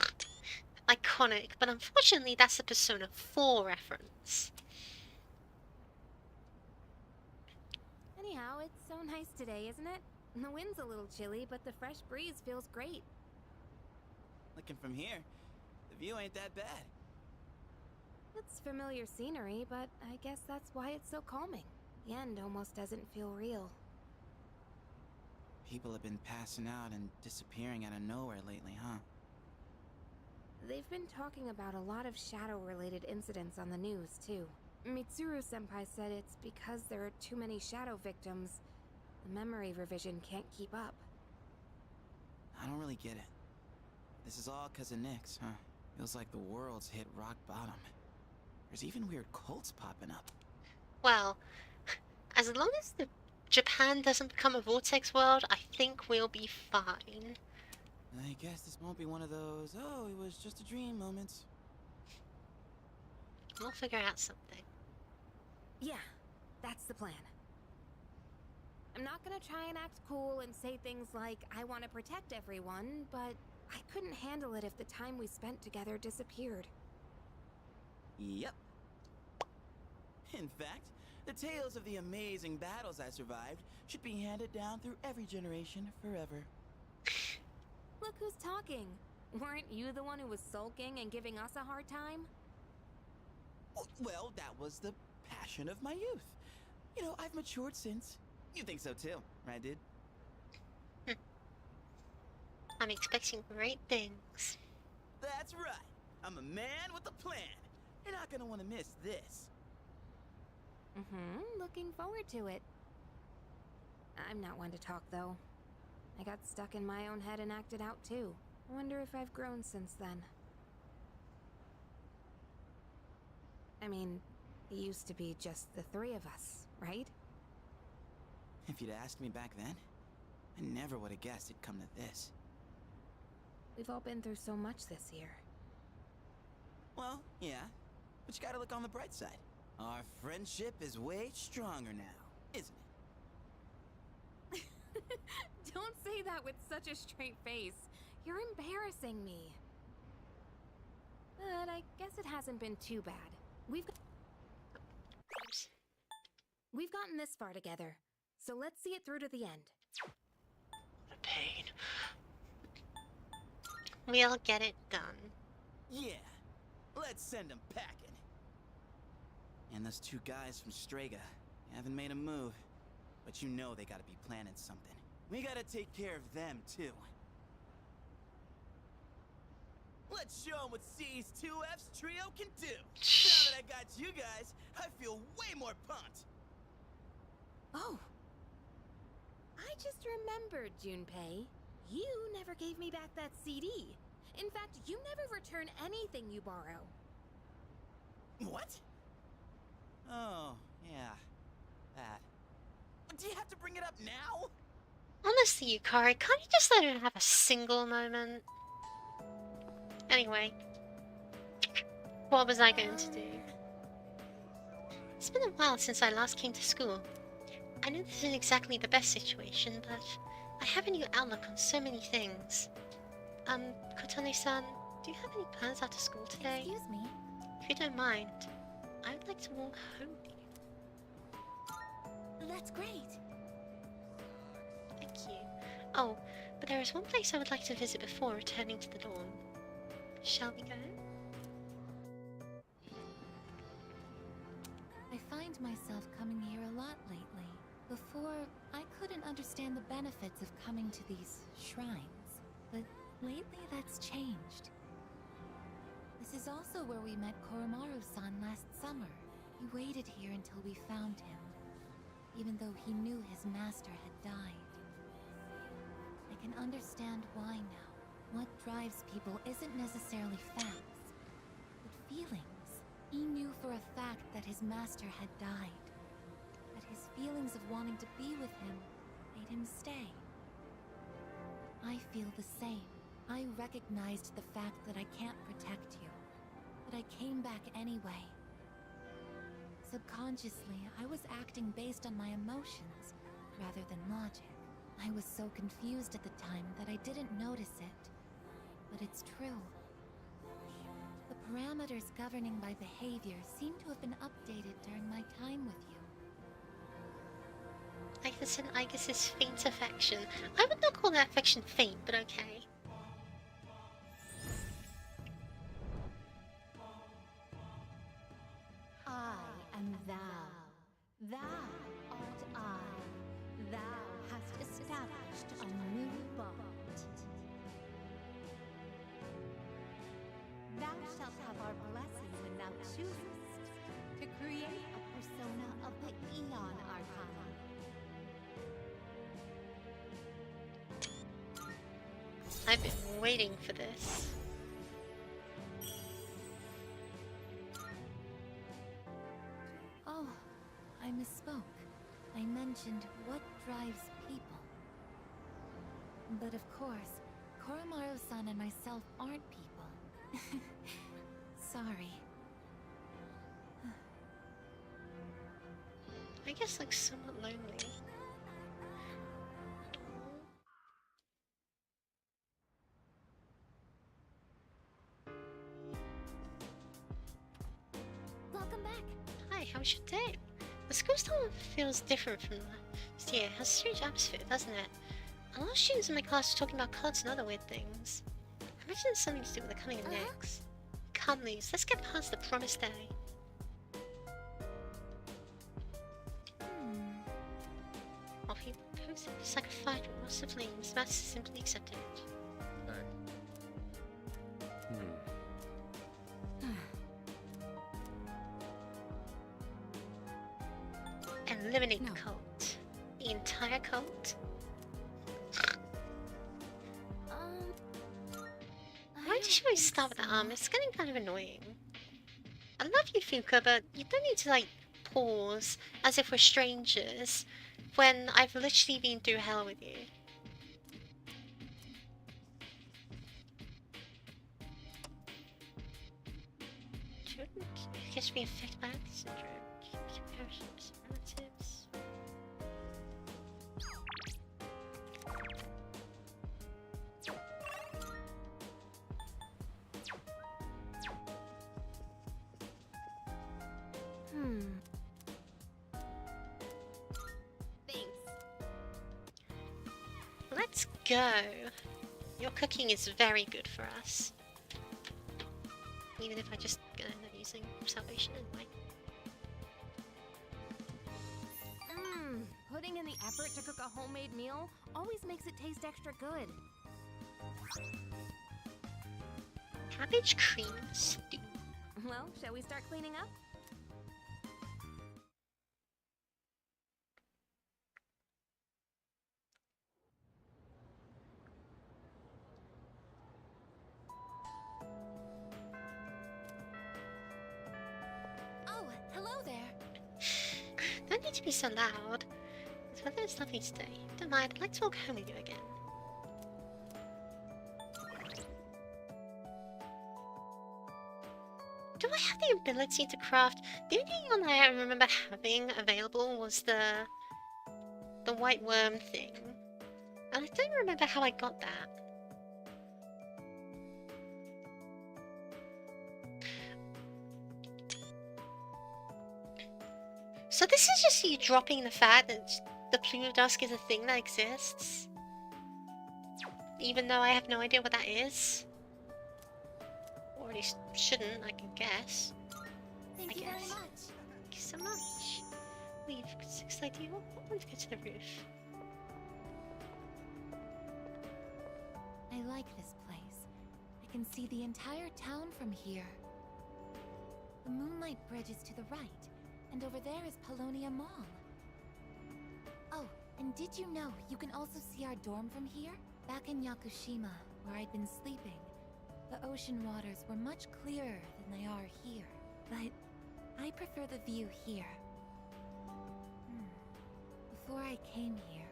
Iconic, but unfortunately that's a Persona 4 reference. Anyhow, it's so nice today, isn't it? The wind's a little chilly, but the fresh breeze feels great. Looking from here, the view ain't that bad. It's familiar scenery, but I guess that's why it's so calming. The end almost doesn't feel real. People have been passing out and disappearing out of nowhere lately, huh? They've been talking about a lot of shadow-related incidents on the news, too. Mitsuru-senpai said it's because there are too many shadow victims. The memory revision can't keep up. I don't really get it. This is all 'cause of Nyx, huh? Feels like the world's hit rock bottom. There's even weird cults popping up. Well, as long as Japan doesn't become a vortex world, I think we'll be fine. I guess this won't be one of those, oh, it was just a dream moments. We'll figure out something. Yeah, that's the plan. I'm not gonna try and act cool and say things like, I want to protect everyone, but I couldn't handle it if the time we spent together disappeared. Yep. In fact, the tales of the amazing battles I survived should be handed down through every generation forever. Look who's talking. Weren't you the one who was sulking and giving us a hard time? Well, that was the passion of my youth. You know, I've matured since. You think so too, right, dude? I'm expecting great things. That's right. I'm a man with a plan. You're not gonna want to miss this. Looking forward to it. I'm not one to talk, though. I got stuck in my own head and acted out, too. I wonder if I've grown since then. I mean, it used to be just the three of us, right? If you'd asked me back then, I never would have guessed it'd come to this. We've all been through so much this year. Well, yeah, but you gotta look on the bright side. Our friendship is way stronger now, isn't it? Don't say that with such a straight face. You're embarrassing me. But I guess it hasn't been too bad. We've gotten this far together, so let's see it through to the end. What a pain. We'll get it done. Yeah, let's send them packing. And those two guys from Strega haven't made a move, but you know they gotta be planning something. We gotta take care of them, too. Let's show them what C's 2F's trio can do. Now that I got you guys, I feel way more pumped. Oh. I just remembered, Junpei. You never gave me back that CD. In fact, you never return anything you borrow. What? Oh, yeah. That. Do you have to bring it up now? Honestly, Yukari, can't you just let her have a single moment? Anyway, what was I going to do? It's been a while since I last came to school. I know this isn't exactly the best situation, but I have a new outlook on so many things. Kotane-san, do you have any plans after school today? Excuse me. If you don't mind, I would like to walk home with you. That's great. Thank you. Oh, but there is one place I would like to visit before returning to the dorm. Shall we go? I find myself coming here a lot lately. Before, I couldn't understand the benefits of coming to these shrines, but lately that's changed. This is also where we met Koromaru-san last summer. He waited here until we found him, even though he knew his master had died. can understand why now. What drives people isn't necessarily facts, but feelings. He knew for a fact that his master had died. But his feelings of wanting to be with him made him stay. I feel the same. I recognized the fact that I can't protect you, but I came back anyway. Subconsciously, I was acting based on my emotions rather than logic. I was so confused at the time that I didn't notice it, but it's true. The parameters governing my behavior seem to have been updated during my time with you. I consider Aigis' faint affection. I would not call that affection faint, but okay. I am thou. Thou art I. Thou hast established a new bond. Thou shalt have our blessing when thou choosest to create a persona of the Eon Arcana. I've been waiting for this. Oh, I misspoke. I mentioned what drives people. But of course, Koromaru-san and myself aren't people. Sorry. I guess like somewhat lonely. Welcome back. Hi, how was your day? The school still feels different from last year. It has a strange atmosphere, doesn't it? A lot of students in my class are talking about cults and other weird things. I imagine it's something to do with the coming of Nyx. Can't lose. Let's get past the promised day. While he posted it's like a fight with lots of flames, Master simply accepted it. Eliminate the cult. The entire cult? Why did you always start with the arm? It's getting kind of annoying. I love you, Fuka, but you don't need to, like, pause as if we're strangers when I've literally been through hell with you. Children appears to be affected by this syndrome. Comparisons, relatives. Thanks. Let's go. Your cooking is very good for us. Even if I just end up using salvation anyway. Putting in the effort to cook a homemade meal always makes it taste extra good. Cabbage cream stew. Well, shall we start cleaning up? Oh, hello there. Don't need to be so loud. The weather is lovely today. Don't mind, I'd like to walk home with you again. Do I have the ability to craft? The only one I remember having available was the white worm thing. And I don't remember how I got that. So this is just you dropping the fact that the plume of dusk is a thing that exists? Even though I have no idea what that is? Or at least shouldn't, I can guess. Thank you very much. Thank you so much. Leave. It's exciting. I want to get to the roof. I like this place. I can see the entire town from here. The Moonlight Bridge is to the right, and over there is Polonia Mall. Oh, and did you know you can also see our dorm from here? Back in Yakushima, where I'd been sleeping, the ocean waters were much clearer than they are here. But I prefer the view here. Before I came here,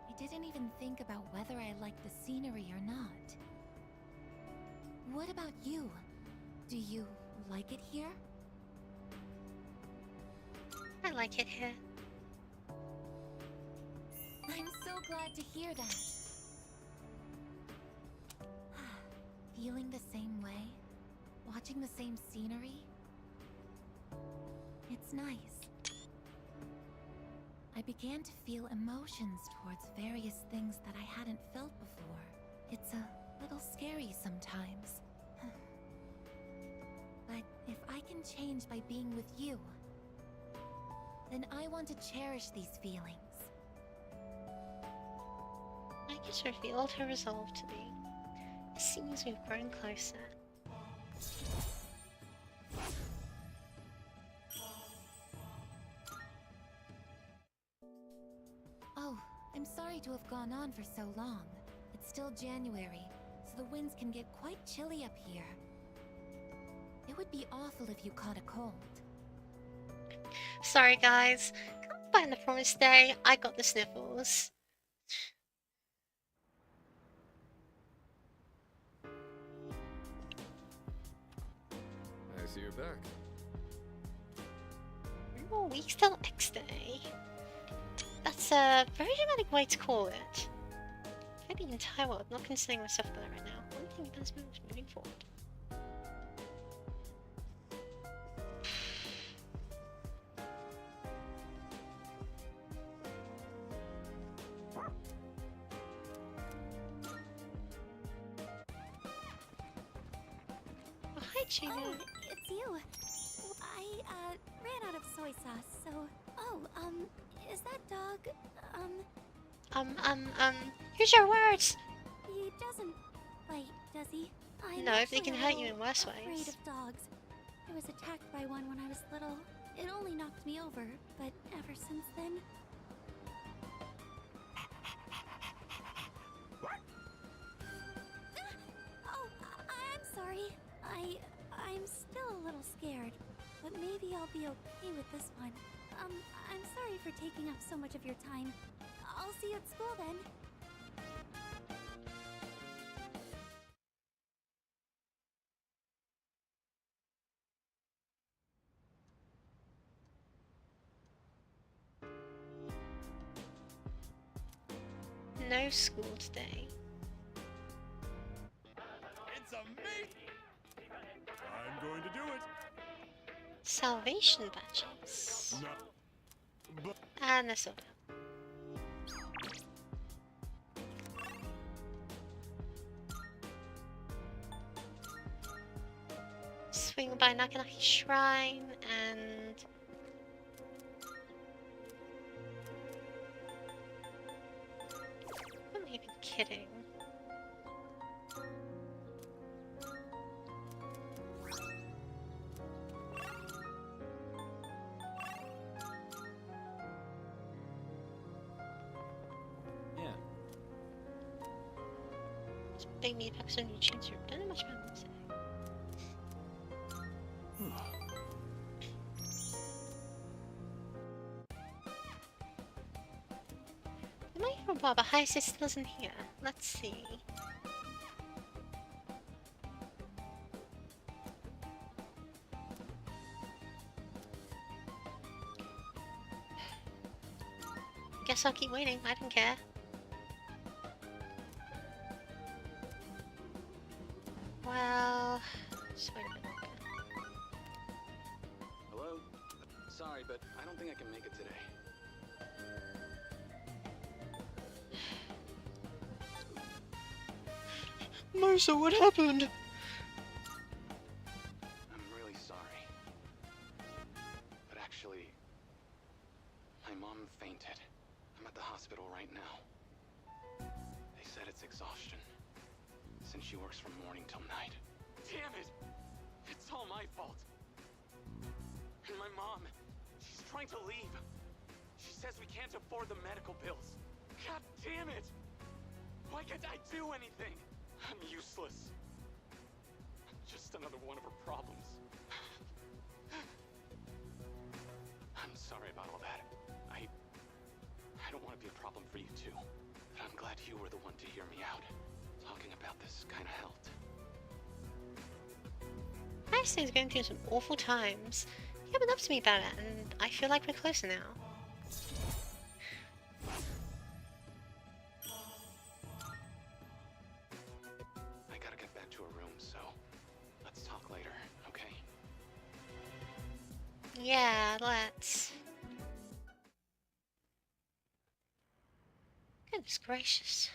I didn't even think about whether I liked the scenery or not. What about you? Do you like it here? I like it here. I'm so glad to hear that. Feeling the same way? Watching the same scenery? It's nice. I began to feel emotions towards various things that I hadn't felt before. It's a little scary sometimes. But if I can change by being with you, then I want to cherish these feelings. Aigis revealed her resolve to me. It seems we've grown closer. Oh, I'm sorry to have gone on for so long. It's still January, so the winds can get quite chilly up here. It would be awful if you caught a cold. Sorry guys, come by on the promised day, I got the sniffles. I see you're back. 3 more weeks till X Day. That's a very dramatic way to call it. For the entire world, not considering myself for that right now. One thing that's moving forward. Oh, hi, Gina. Oh, it's you. I ran out of soy sauce, so... Oh, is that dog, Here's your words! he doesn't bite, does he? I'm No, they actually can a hurt you little in worse afraid ways. of dogs. I was attacked by one when I was little. It only knocked me over, but ever since then... Oh, I'm sorry. I'm still a little scared, but maybe I'll be okay with this one. I'm sorry for taking up so much of your time. I'll see you at school then. No school today. It's a me! I'm going to do it! Salvation badges. No. But And a soda. Swing by Nakanaki Shrine and... I'm not even kidding. Yeah. Big meat packs on YouTube, so don't have much more to say. The micro barber high sister isn't here. Let's see. Guess I'll keep waiting. I don't care. Well, just wait a bit longer. Hello? Sorry, but I don't think I can make it today. Marcia, what happened? I'm really sorry. But actually, my mom fainted. I'm at the hospital right now. They said it's exhaustion, since she works from morning till night. Damn it! It's all my fault. And my mom, she's trying to leave. She says we can't afford the medical bills. God damn it! Why can't I do anything? I'm useless. I'm just another one of her problems. I'm sorry about all that. I don't want to be a problem for you two. But I'm glad you were the one to hear me out. Talking about this kind of helped. Iris is going through some awful times. He opened up to me about it, and I feel like we're closer now. I gotta get back to her room, so let's talk later, okay? Yeah, let's. Goodness gracious.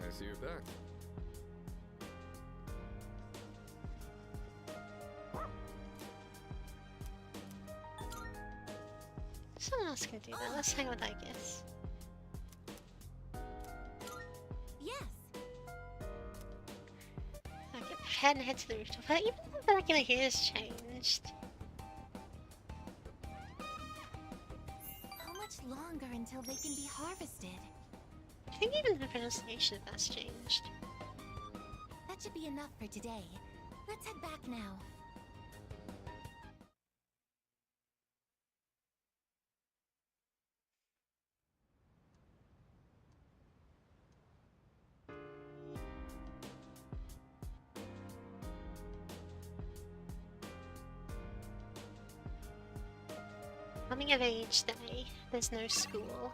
I see you're back. Someone else can do that. Let's hang with Aigis. Yes. I get prepared and head to the rooftop. But even the vernacular here has changed. How much longer until they can be harvested? I think even the pronunciation of that's changed. That should be enough for today. Let's head back now. Coming of age day. There's no school.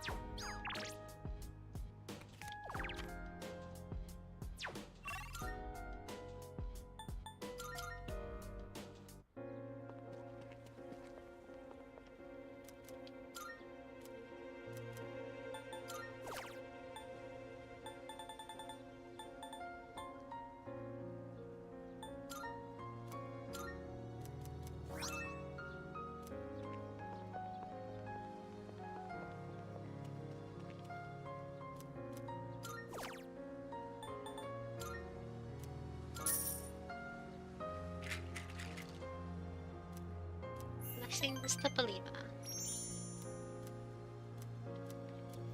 Blessing the believer.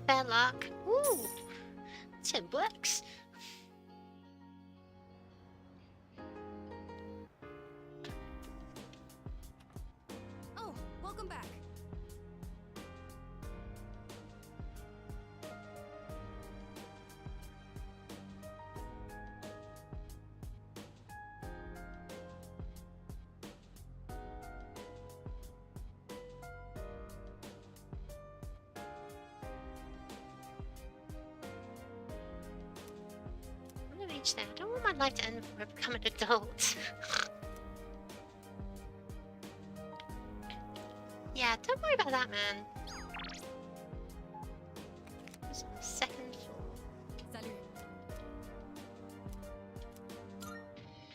Fair luck. Ooh! 10 bucks. Oh, welcome back. I'm gonna age there. I don't want my life to end before I become an adult. Yeah, don't worry about that, man. It's on the second floor. Salut.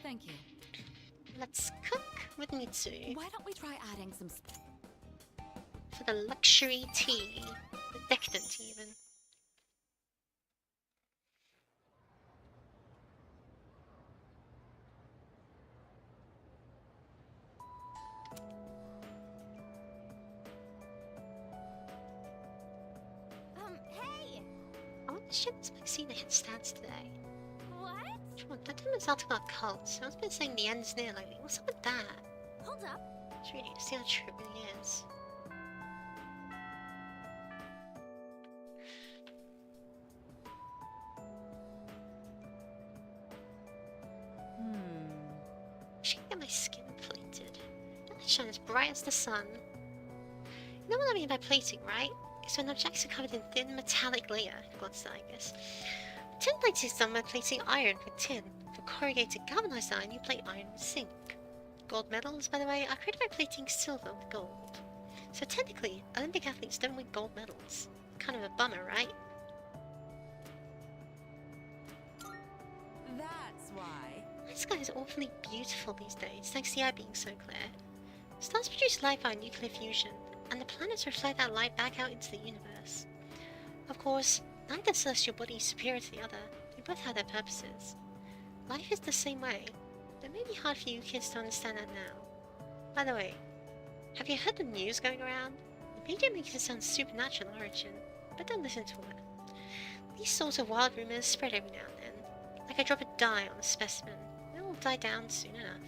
Thank you. Let's cook with Mitsu Why don't we try adding some for the luxury tea. The decadent tea, even. Hey! I want to ship this magazine that hit stands today. What? Which one? That time it's article about cults. Someone's been saying the end's near lately. What's up with that? Hold up. It's really see how true it really is. I should get my skin plated. Let it shine as bright as the sun. You know what I mean by plating, right? It's when objects are covered in thin metallic layer. Glanced at Aigis. Tin plating is done by plating iron with tin. For corrugated galvanized iron, you plate iron with zinc. Gold medals, by the way, are created by plating silver with gold. So technically, Olympic athletes don't win gold medals. Kind of a bummer, right? That's why. The sky is awfully beautiful these days, thanks to the air being so clear. Stars produce light by nuclear fusion, and the planets reflect that light back out into the universe. Of course, neither celestial body is superior to the other. They both have their purposes. Life is the same way. It may be hard for you kids to understand that now. By the way, have you heard the news going around? The media makes it sound supernatural origin. but don't listen to it. These sorts of wild rumors spread every now and then. Like I drop a dye on a specimen, it'll die down soon enough.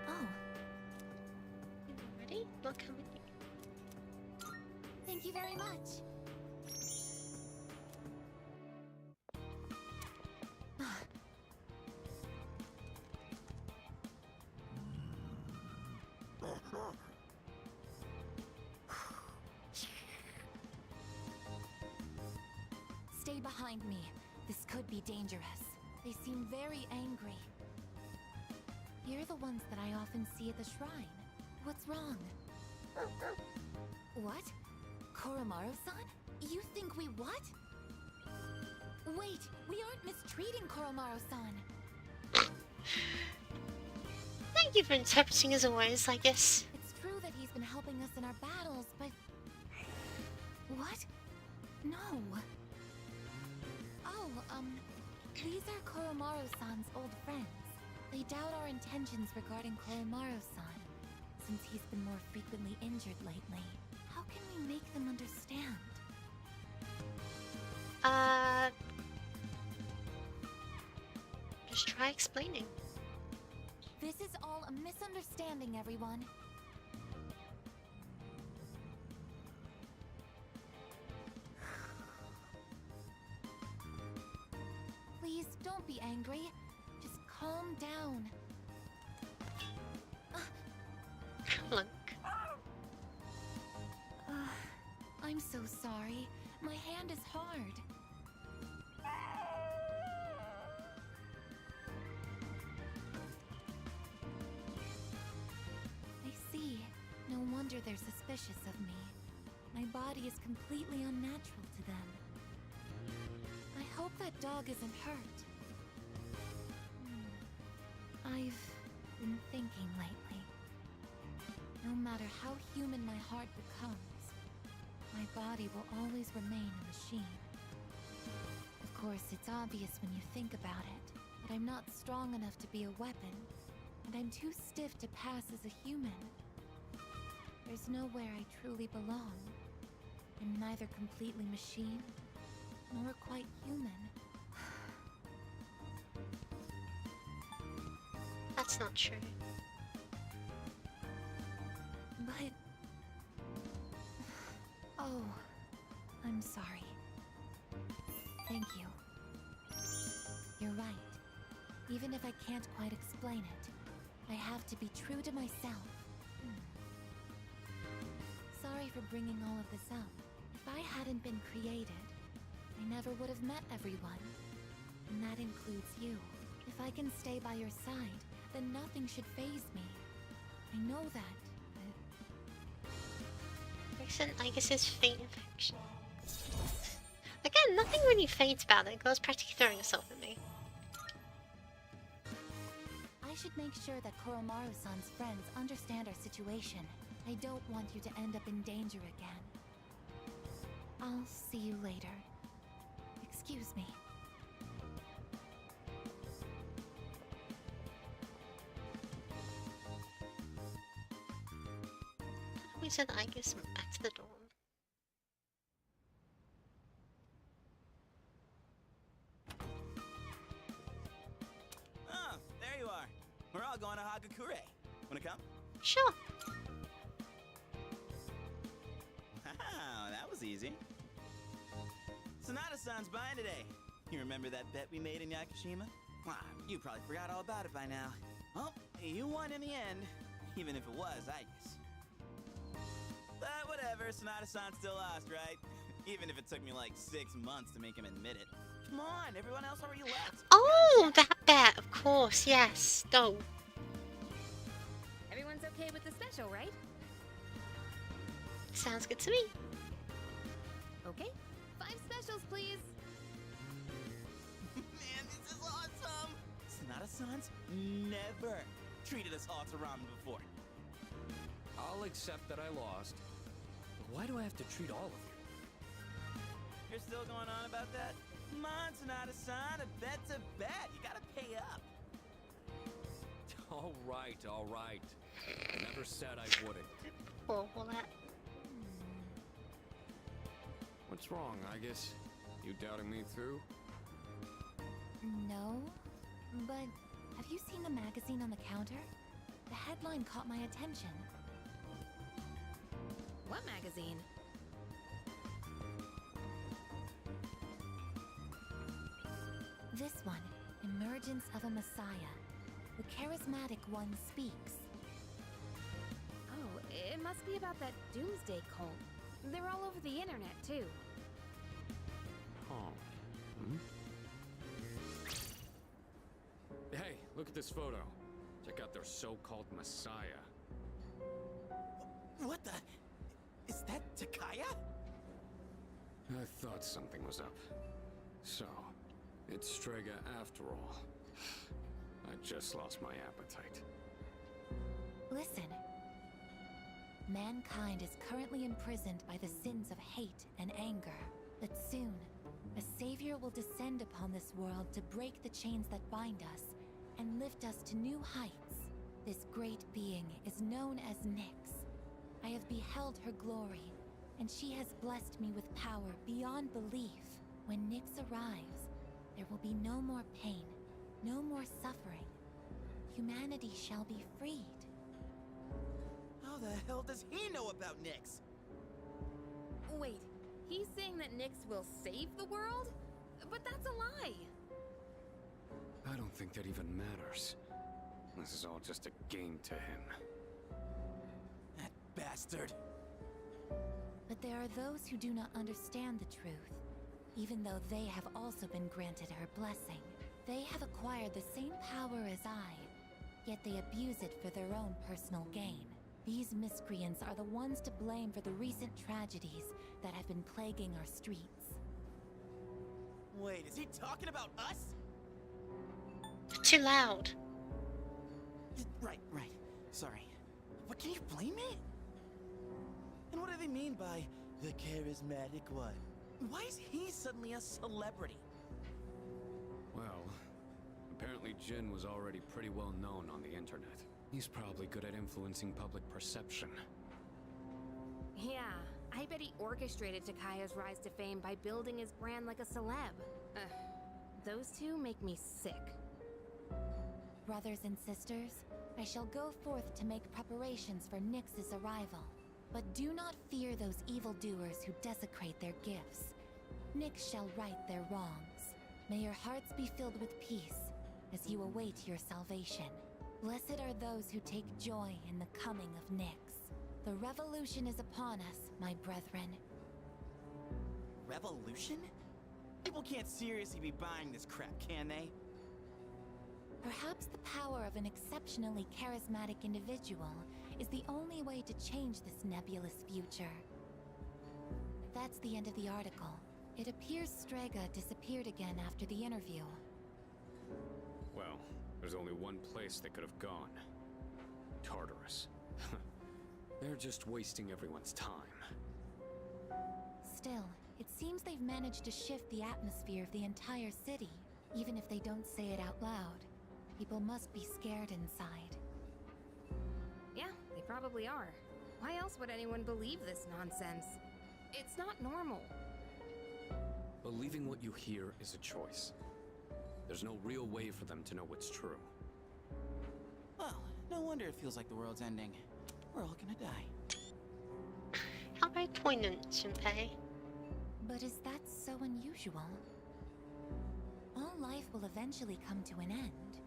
Oh, Ready? I'll come with you. thank you very much. Stay behind me. This could be dangerous. They seem very angry. You're the ones that I often see at the shrine. What's wrong? What? Koromaru-san? You think we what? Wait, we aren't mistreating Koromaru-san. Thank you for interpreting as always, I guess. It's true that he's been helping us in our battles, but... What? No. Oh, these are Koromaru-san's old friends. They doubt our intentions regarding Koromaru-san, since he's been more frequently injured lately. How can we make them understand? Just try explaining. This is all a misunderstanding, everyone. Please, don't be angry. Just calm down. Clunk. I'm so sorry. My hand is hard. I see. No wonder they're suspicious of me. My body is completely unnatural to them. I hope that dog isn't hurt. I've been thinking lately. No matter how human my heart becomes, my body will always remain a machine. Of course, it's obvious when you think about it, but I'm not strong enough to be a weapon, and I'm too stiff to pass as a human. There's nowhere I truly belong. I'm neither completely machine, nor quite human. That's not true. But... Oh, I'm sorry. Thank you. You're right. Even if I can't quite explain it, I have to be true to myself. Sorry for bringing all of this up. If I hadn't been created, I never would have met everyone. And that includes you. If I can stay by your side, then nothing should faze me. I know that, but... Recent Aigis' faint infection. Again, nothing really faint about it. Girl's practically throwing herself at me. I should make sure that Koromaru-san's friends understand our situation. I don't want you to end up in danger again. I'll see you later. Excuse me. We sent Aigis back to the dorm. Oh, there you are. We're all going to Hagakure. Wanna come? Sure. Wow, that was easy. Sonata-san's buying today. You remember that bet we made in Yakushima? Wow, you probably forgot all about it by now. Well, you won in the end, even if it was Aigis. But whatever, Sonata-san still lost, right? Even if it took me like 6 months to make him admit it. Come on, everyone else already left. Oh, that bet, of course, yes. Go. Everyone's okay with the special, right? Sounds good to me. Okay. 5 specials, please. Man, this is awesome! Sonata-san's never treated us all to ramen before. I'll accept that I lost. But why do I have to treat all of you? You're still going on about that? Mine's not a sign, a bet's a bet. You gotta pay up. All right, all right. Never said I wouldn't. Poor Wallet. What's wrong, Aigis? You doubting me too? No, but have you seen the magazine on the counter? The headline caught my attention. What magazine? This one, Emergence of a Messiah. The charismatic one speaks. Oh, it must be about that doomsday cult. They're all over the internet, too. Oh. Hmm? Hey, look at this photo. Check out their so-called messiah. What the? Is that Takaya? I thought something was up. So, it's Strega after all. I just lost my appetite. Listen. Mankind is currently imprisoned by the sins of hate and anger. But soon, a savior will descend upon this world to break the chains that bind us and lift us to new heights. This great being is known as Nyx. I have beheld her glory, and she has blessed me with power beyond belief. When Nyx arrives, there will be no more pain, no more suffering. Humanity shall be freed. How the hell does he know about Nyx? Wait, he's saying that Nyx will save the world? But that's a lie! I don't think that even matters. This is all just a game to him. That bastard. But there are those who do not understand the truth. Even though they have also been granted her blessing. They have acquired the same power as I, yet they abuse it for their own personal gain. These miscreants are the ones to blame for the recent tragedies that have been plaguing our streets. Wait, is he talking about us? Too loud. Right. Sorry. But can you blame me? And what do they mean by the charismatic one? Why is he suddenly a celebrity? Well, apparently Jin was already pretty well known on the internet. He's probably good at influencing public perception. Yeah, I bet he orchestrated Takaya's rise to fame by building his brand like a celeb. Those two make me sick. Brothers and sisters, I shall go forth to make preparations for Nyx's arrival. But do not fear those evildoers who desecrate their gifts. Nyx shall right their wrongs. May your hearts be filled with peace as you await your salvation. Blessed are those who take joy in the coming of Nyx. The revolution is upon us, my brethren. Revolution? People can't seriously be buying this crap, can they? Perhaps the power of an exceptionally charismatic individual is the only way to change this nebulous future. That's the end of the article. It appears Strega disappeared again after the interview. Well, there's only one place they could have gone. Tartarus. They're just wasting everyone's time. Still, it seems they've managed to shift the atmosphere of the entire city. Even if they don't say it out loud, people must be scared inside. Yeah, they probably are. Why else would anyone believe this nonsense? It's not normal. Believing what you hear is a choice. There's no real way for them to know what's true. Well, no wonder it feels like the world's ending. We're all gonna die. How very poignant, Junpei. But is that so unusual? All life will eventually come to an end.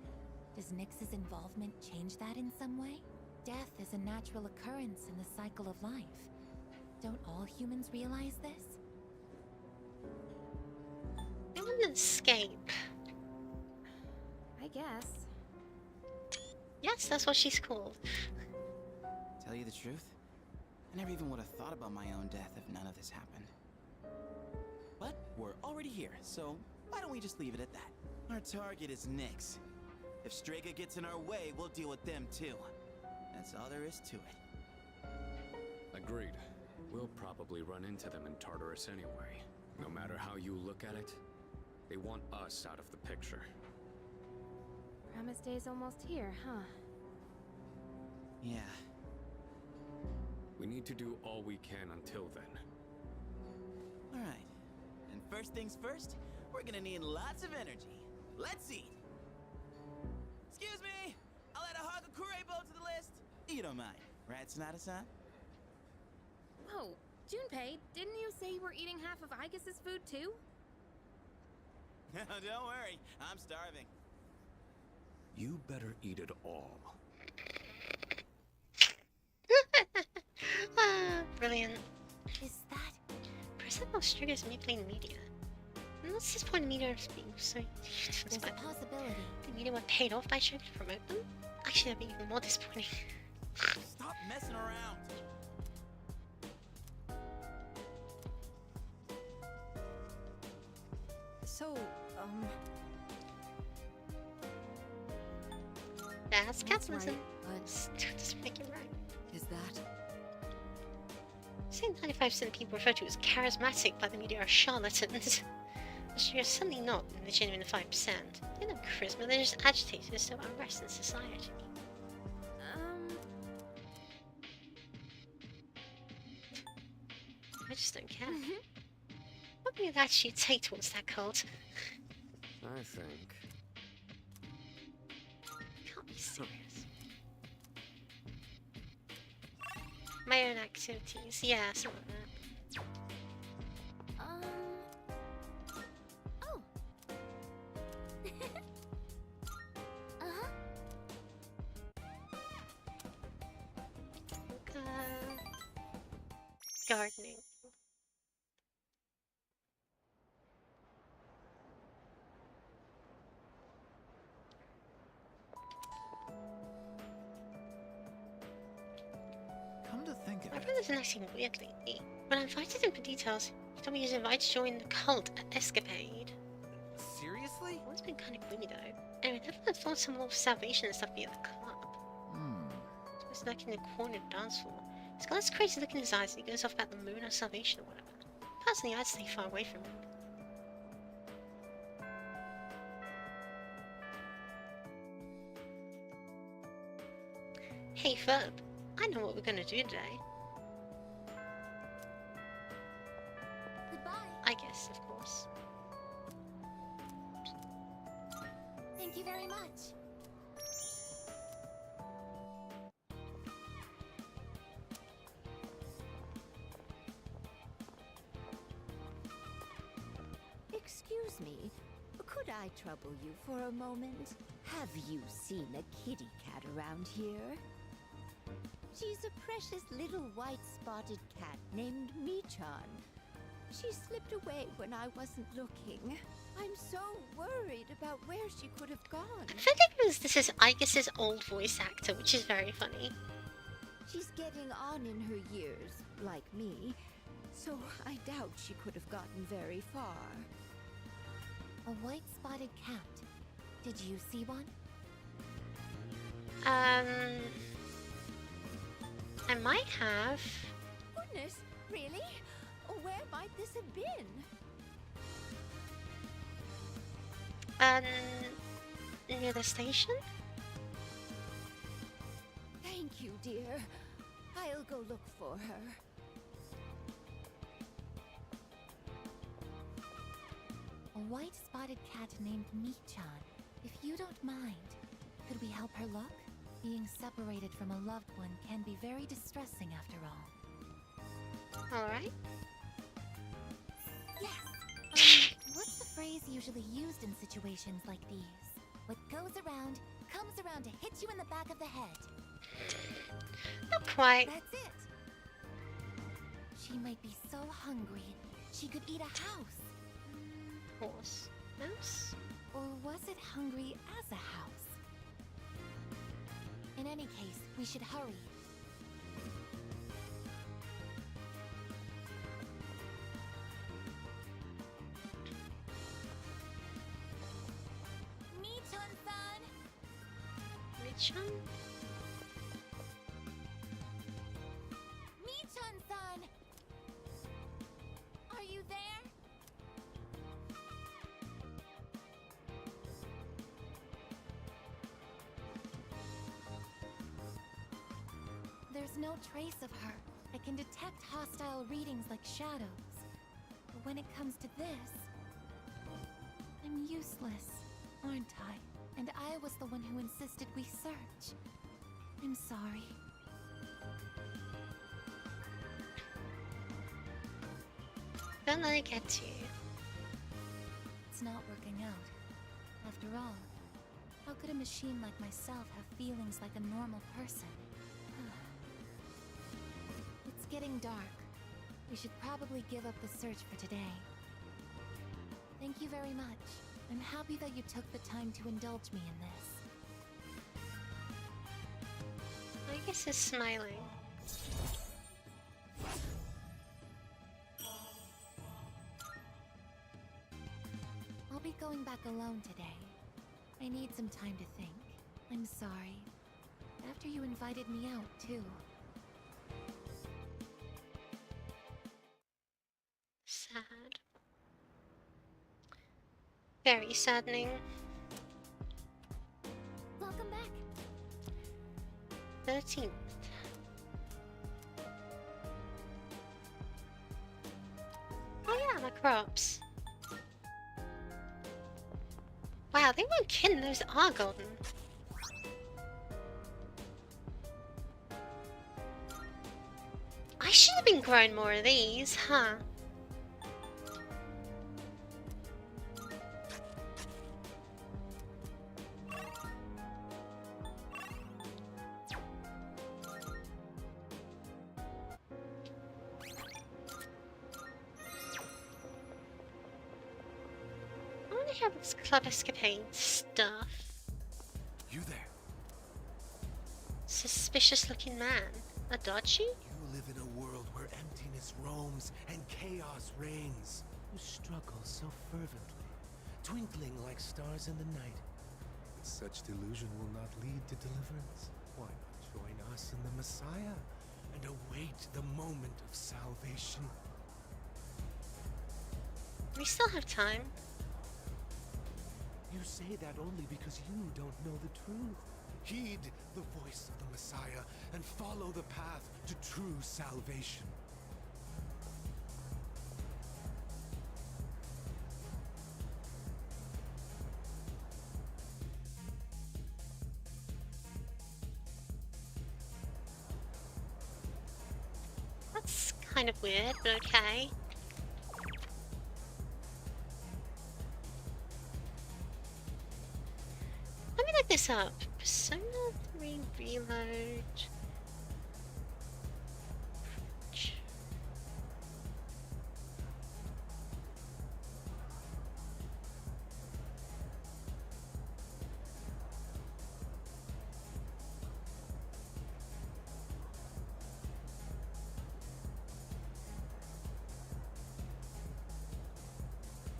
Does Nyx's involvement change that in some way? Death is a natural occurrence in the cycle of life. Don't all humans realize this? They want to escape. I guess. Yes, that's what she's called. Tell you the truth, I never even would have thought about my own death if none of this happened. But we're already here, so why don't we just leave it at that? Our target is Nyx. If Strega gets in our way, we'll deal with them too. That's all there is to it. Agreed. We'll probably run into them in Tartarus anyway. No matter how you look at it, they want us out of the picture. Promise Day's almost here, huh? Yeah. We need to do all we can until then. Alright. And first things first, we're gonna need lots of energy. Let's eat! Excuse me! I'll add a Hagakure bow to the list. You don't mind, right, Sonata-san? Whoa, Junpei, didn't you say you were eating half of Aigis' food too? Don't worry, I'm starving. You better eat it all. Brilliant. Is that... President most triggers me playing media. And what's this point media being so There's a possibility. the media were paid off by Sugar to promote them? Actually, that'd be even more disappointing. Stop messing around! So, That's capitalism. Right, Doesn't make it right. is that... Saying 95% of people referred to as charismatic by the media are charlatans. Which you're certainly not in the genuine 5%. They don't have charisma, they're just agitators so unrest in society. I just don't care. What would that actually take towards that cult? I think. Can't be serious. My own activities, yeah, something like that. Oh. Uh-huh. Gardening. Come to think of My it, brother's been acting weird lately. When I invited him for details, he told me he was invited to join the cult at Escapade. Seriously? It's been kind of gloomy though. Anyway, I never thought some more salvation and stuff via the club. So he's lurking in the corner of the dance floor. He's got this crazy look in his eyes and he goes off about the moon or salvation or whatever. Personally, I'd stay far away from him. Hey Ferb, I know what we're gonna do today. Goodbye. I guess, of course. Thank you very much. Excuse me, could I trouble you for a moment? Have you seen a kitty cat around here? She's a precious little white-spotted cat named Michan. She slipped away when I wasn't looking. I'm so worried about where she could have gone. I feel like this is Aigis' old voice actor, which is very funny. She's getting on in her years, like me, so I doubt she could have gotten very far. A white-spotted cat. Did you see one? I might have. Goodness, really? Where might this have been? Near the station? Thank you, dear. I'll go look for her. A white-spotted cat named Michan. If you don't mind, could we help her look? Being separated from a loved one can be very distressing after all. Alright. Yes! What's the phrase usually used in situations like these? What goes around, comes around to hit you in the back of the head. Not quite. That's it! She might be so hungry, she could eat a house. Horse. Mouse? Or was it hungry as a house? In any case, we should hurry. Michan-san! Michan? Michan-san! Are you there? There's no trace of her. I can detect hostile readings like shadows. But when it comes to this, I'm useless, aren't I? And I was the one who insisted we search. I'm sorry. Don't let it get to you. It's not working out. After all, how could a machine like myself have feelings like a normal person? It's getting dark. We should probably give up the search for today. Thank you very much. I'm happy that you took the time to indulge me in this. Aigis is smiling. I'll be going back alone today. I need some time to think. I'm sorry. After you invited me out, too. Sad. Very saddening. Welcome back. 13th. Oh yeah, my crops. Wow, they weren't kidding, those are golden. I should have been growing more of these, huh? I wonder how this club escapade stuff. You there? Suspicious looking man. A dodgy? You live in a world where emptiness roams and chaos reigns. You struggle so fervently, twinkling like stars in the night. But such delusion will not lead to deliverance. Why not join us in the Messiah and await the moment of salvation? We still have time. You say that only because you don't know the truth. Heed the voice of the Messiah and follow the path to true salvation. That's kind of weird, but okay. Let me look this up. Persona 3 Reload.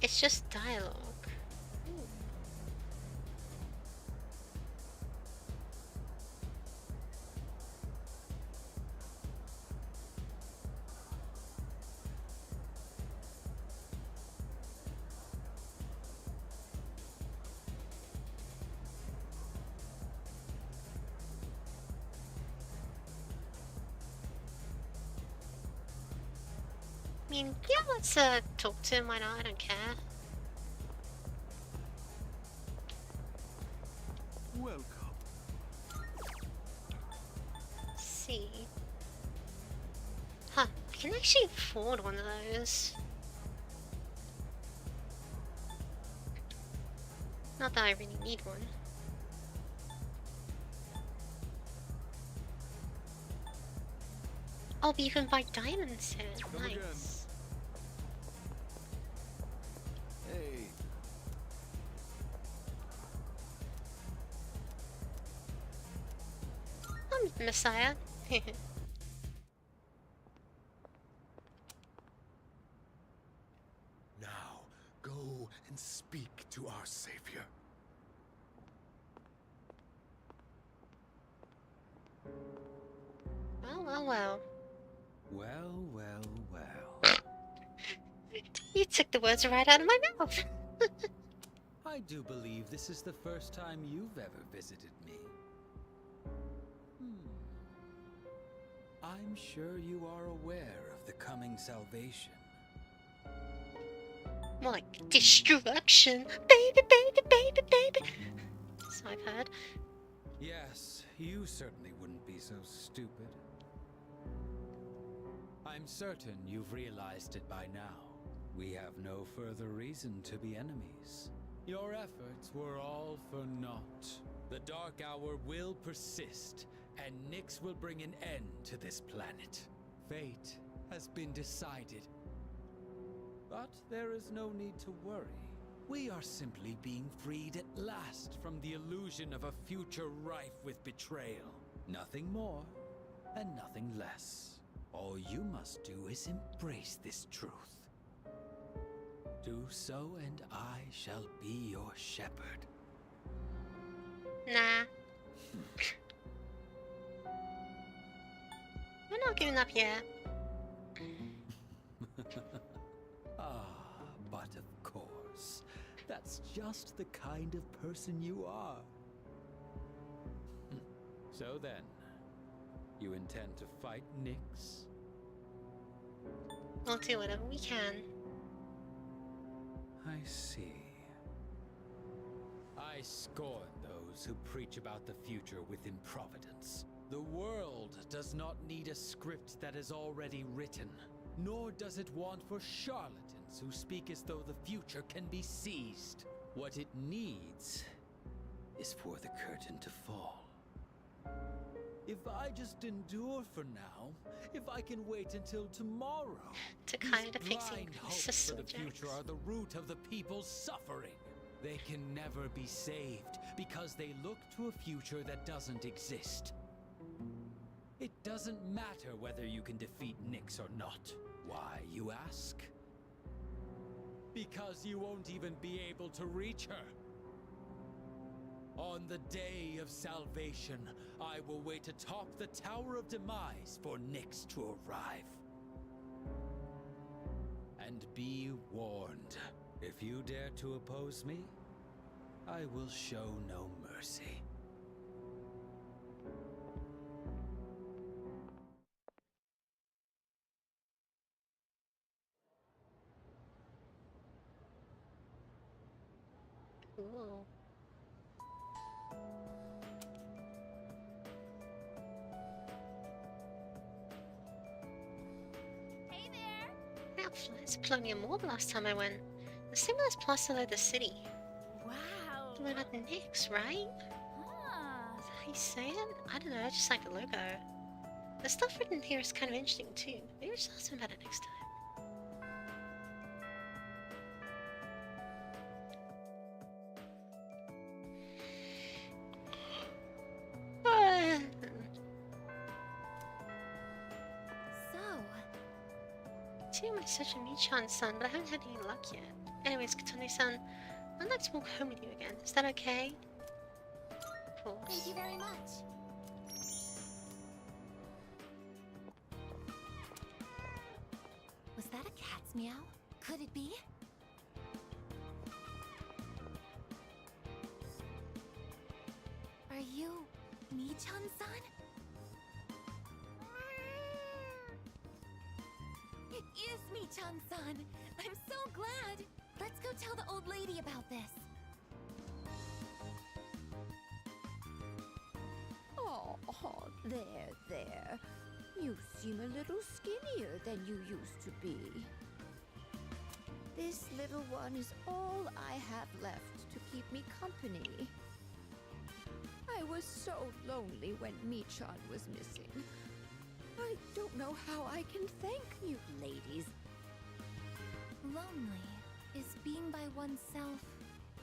It's just dialogue. Ooh. I mean, yeah, let's talk to him, why not? I don't care. Welcome. Let's see. Huh, I can actually afford one of those. Not that I really need one. Oh, but you can buy diamonds here. Come Nice. again. Hey, I'm the Messiah. Now, go and speak to our Savior. Well, well, well. Well, well, well. You took the words right out of my mouth. I do believe this is the first time you've ever visited me. I'm sure you are aware of the coming salvation. More like destruction. Baby, baby, baby, baby. So I've heard. Yes, you certainly wouldn't be so stupid. I'm certain you've realized it by now. We have no further reason to be enemies. Your efforts were all for naught. The Dark Hour will persist, and Nyx will bring an end to this planet. Fate has been decided. But there is no need to worry. We are simply being freed at last from the illusion of a future rife with betrayal. Nothing more, and nothing less. All you must do is embrace this truth. Do so, and I shall be your shepherd. Nah. We're not giving up yet. But of course, that's just the kind of person you are. So then, you intend to fight Nyx? We'll do whatever we can. I see. I scorn those who preach about the future with improvidence. The world does not need a script that is already written, nor does it want for charlatans who speak as though the future can be seized. What it needs is for the curtain to fall. If I just endure for now, if I can wait until tomorrow, to kind of fix blind hopes for the future are the root of the people's suffering. They can never be saved because they look to a future that doesn't exist. It doesn't matter whether you can defeat Nyx or not. Why, you ask? Because you won't even be able to reach her. On the day of salvation, I will wait atop the Tower of Demise for Nyx to arrive. And be warned, if you dare to oppose me, I will show no mercy. Cool. Hey there! Now, there's plenty of more the last time I went. The similar's plastered over the city. Wow! The one at the Nyx, right? Ah. Is that how you say it? I don't know, I just like the logo. The stuff written here is kind of interesting too. Maybe we should ask him about it next time. Too much such a Michan-san, but I haven't had any luck yet. Anyways, Katane-san, I'd like to walk home with you again. Is that okay? Of course. Thank you very much. Was that a cat's meow? Could it be? Are you Michan-san? It is Michan-san! I'm so glad! Let's go tell the old lady about this. Oh, there. You seem a little skinnier than you used to be. This little one is all I have left to keep me company. I was so lonely when Michan was missing. I don't know how I can thank you ladies. Lonely? Is being by oneself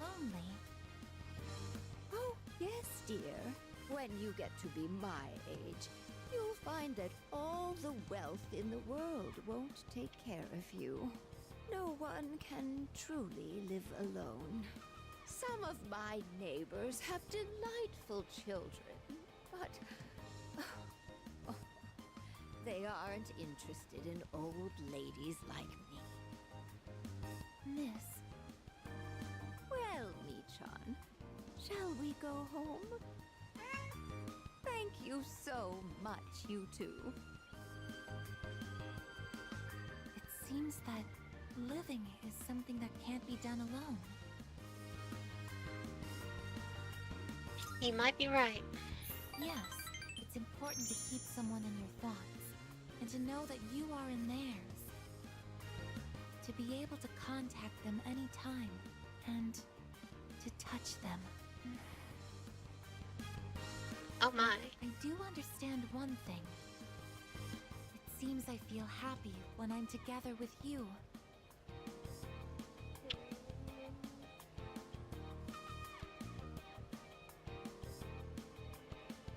lonely? Oh, yes, dear. When you get to be my age, you'll find that all the wealth in the world won't take care of you. No one can truly live alone. Some of my neighbors have delightful children, but they aren't interested in old ladies like me. Miss. Well, Michan, shall we go home? Thank you so much, you two. seems that living is something that can't be done alone. You might be right. Yes, it's important to keep someone in your thoughts, and to know that you are in theirs. To be able to contact them anytime, and to touch them. Oh my. I do understand one thing. It seems I feel happy when I'm together with you.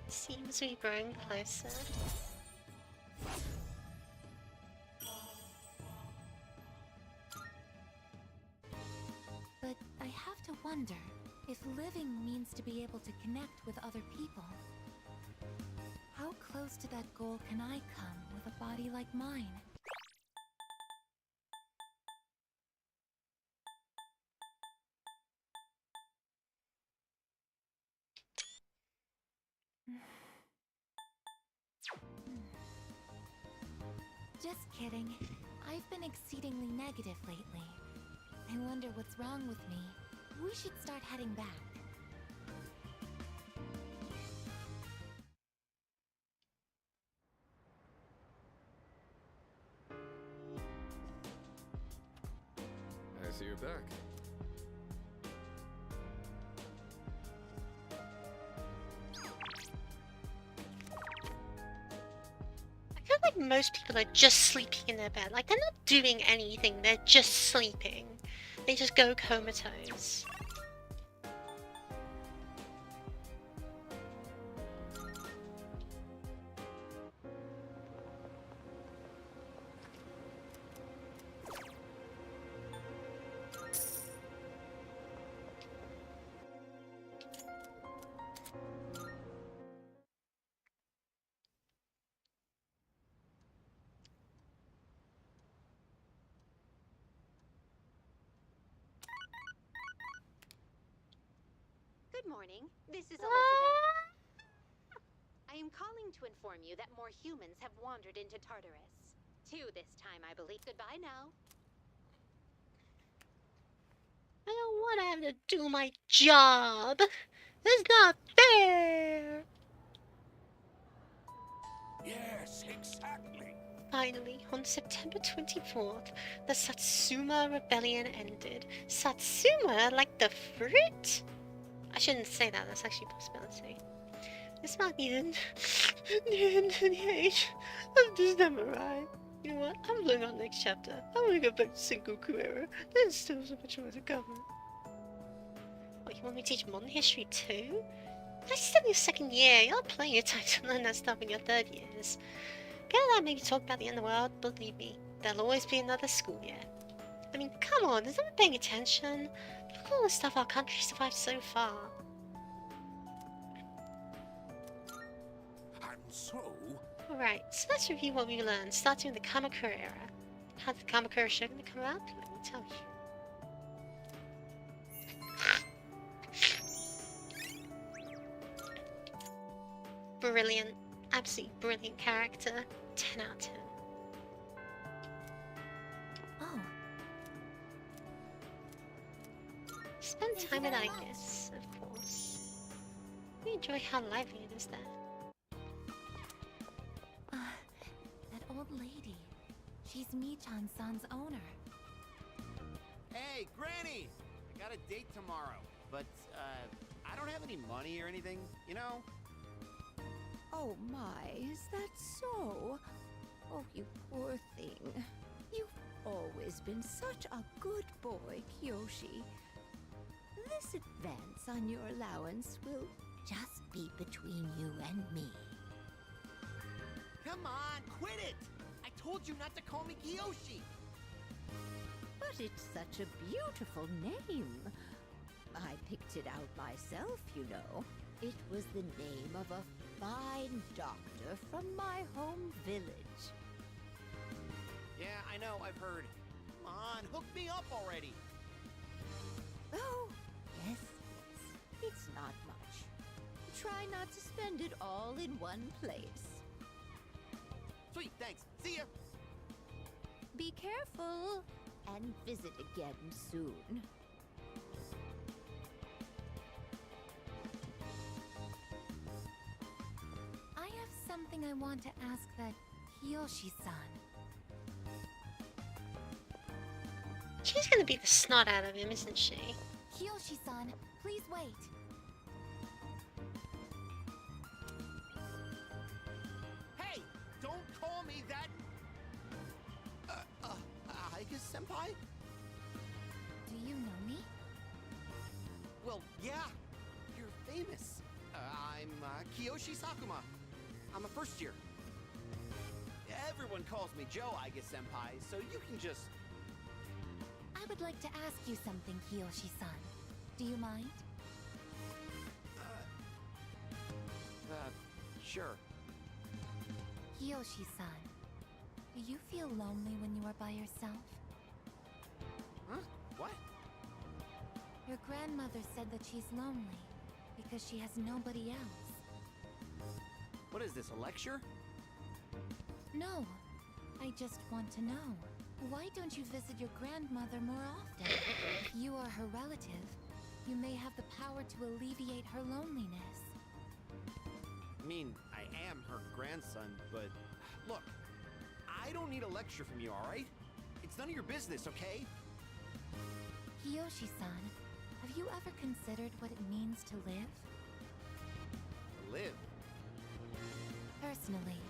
Seems we're growing closer. But I have to wonder if living means to be able to connect with other people. How close to that goal can I come with a body like mine? Just kidding. I've been exceedingly negative lately. I wonder what's wrong with me. We should start heading back. I see you're back. I feel like most people are just sleeping in their bed. Like, they're not doing anything, they're just sleeping. They just go comatose. Good morning. This is Elizabeth. I am calling to inform you that more humans have wandered into Tartarus. 2 this time, I believe. Goodbye now. I don't want to have to do my job. That's not fair. Yes, exactly. Finally, on September 24th, the Satsuma Rebellion ended. Satsuma, like the fruit? I shouldn't say that, that's actually a possibility. This might be the end of the age of the samurai. You know what? I'm going on next chapter. I want to go back to Sengoku era. There's still so much more to cover. What, you want me to teach modern history too? That's still your 2nd year. You're not plenty of time to learn that stuff in your 3rd years. Get that maybe talk about the end of the world, believe me, there'll always be another school year. I mean, come on, is anyone paying attention? Look at all the stuff our country survived so far. And so... Alright, so let's review what we learned, starting with the Kamakura era. How did the Kamakura Shogun come about? Let me tell you. Brilliant. Absolutely brilliant character. 10 out of 10. Oh. Spend time at Aigis, of course. We enjoy how lively it is there. That old lady. She's Michan-san's owner. Hey, Granny! I got a date tomorrow, but, I don't have any money or anything, you know? Oh my, is that so? Oh, you poor thing. You've always been such a good boy, Kyoshi. This advance on your allowance will just be between you and me. Come on, quit it! I told you not to call me Kiyoshi! But it's such a beautiful name. I picked it out myself, you know. It was the name of a fine doctor from my home village. Yeah, I know, I've heard. Come on, hook me up already! Oh, yes, yes. It's not much. Try not to spend it all in one place. Sweet, thanks. See ya! Be careful and visit again soon. I have something I want to ask that Kiyoshi-san. She's gonna beat the snot out of him, isn't she? Kiyoshi-san, please wait. Hey! Don't call me that! Aigis senpai? Do you know me? Well, yeah. You're famous. I'm Kiyoshi Sakuma. I'm a first year. Everyone calls me Joe, Aigis senpai, so you can just... I would like to ask you something, Kiyoshi-san. Do you mind? Sure. Kiyoshi-san, do you feel lonely when you are by yourself? Huh? What? Your grandmother said that she's lonely because she has nobody else. What is this, a lecture? No, I just want to know. Why don't you visit your grandmother more often? If you are her relative, you may have the power to alleviate her loneliness. I mean, I am her grandson, but... Look, I don't need a lecture from you, alright? It's none of your business, okay? Kiyoshi-san, have you ever considered what it means to live? Live? Personally,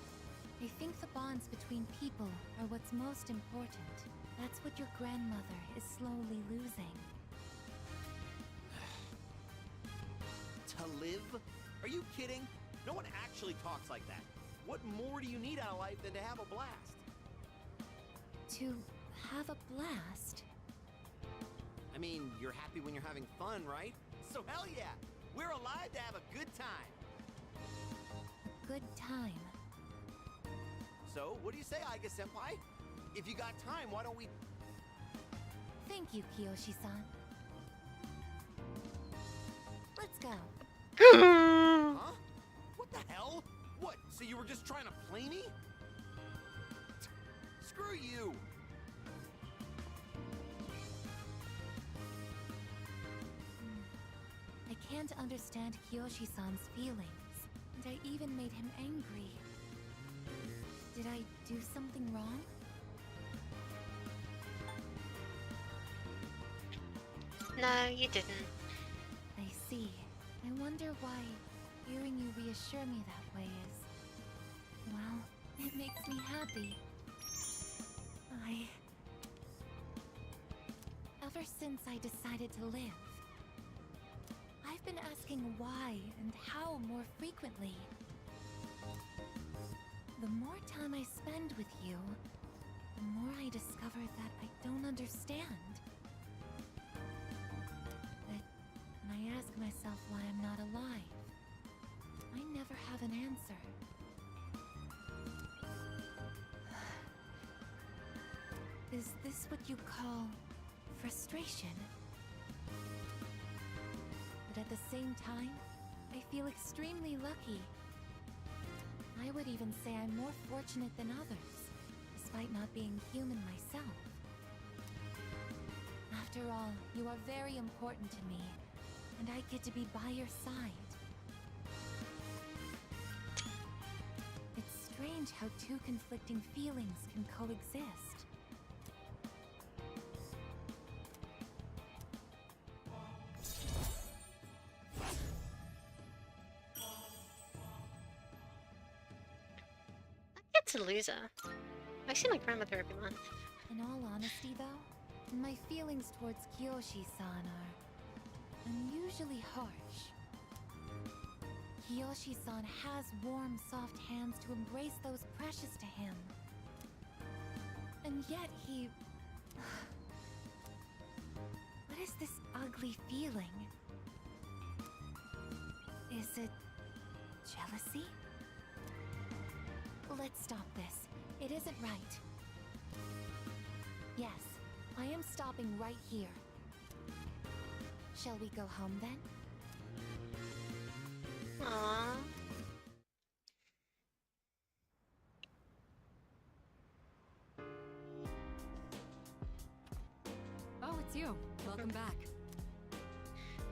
I think the bonds between people are what's most important. That's what your grandmother is slowly losing. To live? Are you kidding? No one actually talks like that. What more do you need out of life than to have a blast? To have a blast? I mean, you're happy when you're having fun, right? So hell yeah! We're alive to have a good time! A good time. So, what do you say, Aigis senpai? If you got time, why don't we... Thank you, Kiyoshi-san. Let's go. Huh? What the hell? What, so you were just trying to play me? Screw you! I can't understand Kiyoshi-san's feelings, and I even made him angry. Did I do something wrong? No, you didn't. I see. I wonder why hearing you reassure me that way is... well, it makes me happy. Ever since I decided to live, I've been asking why and how more frequently. The more time I spend with you, the more I discover that I don't understand. That when I ask myself why I'm not alive, I never have an answer. Is this what you call frustration? But at the same time, I feel extremely lucky. I would even say I'm more fortunate than others, despite not being human myself. After all, you are very important to me, and I get to be by your side. It's strange how two conflicting feelings can coexist. It's a loser. I see my grandmother every month. In all honesty, though, my feelings towards Kiyoshi-san are unusually harsh. Kiyoshi-san has warm, soft hands to embrace those precious to him. And yet he... What is this ugly feeling? Is it... jealousy? Let's stop this. It isn't right. Yes, I am stopping right here. Shall we go home then? Aww. Welcome back.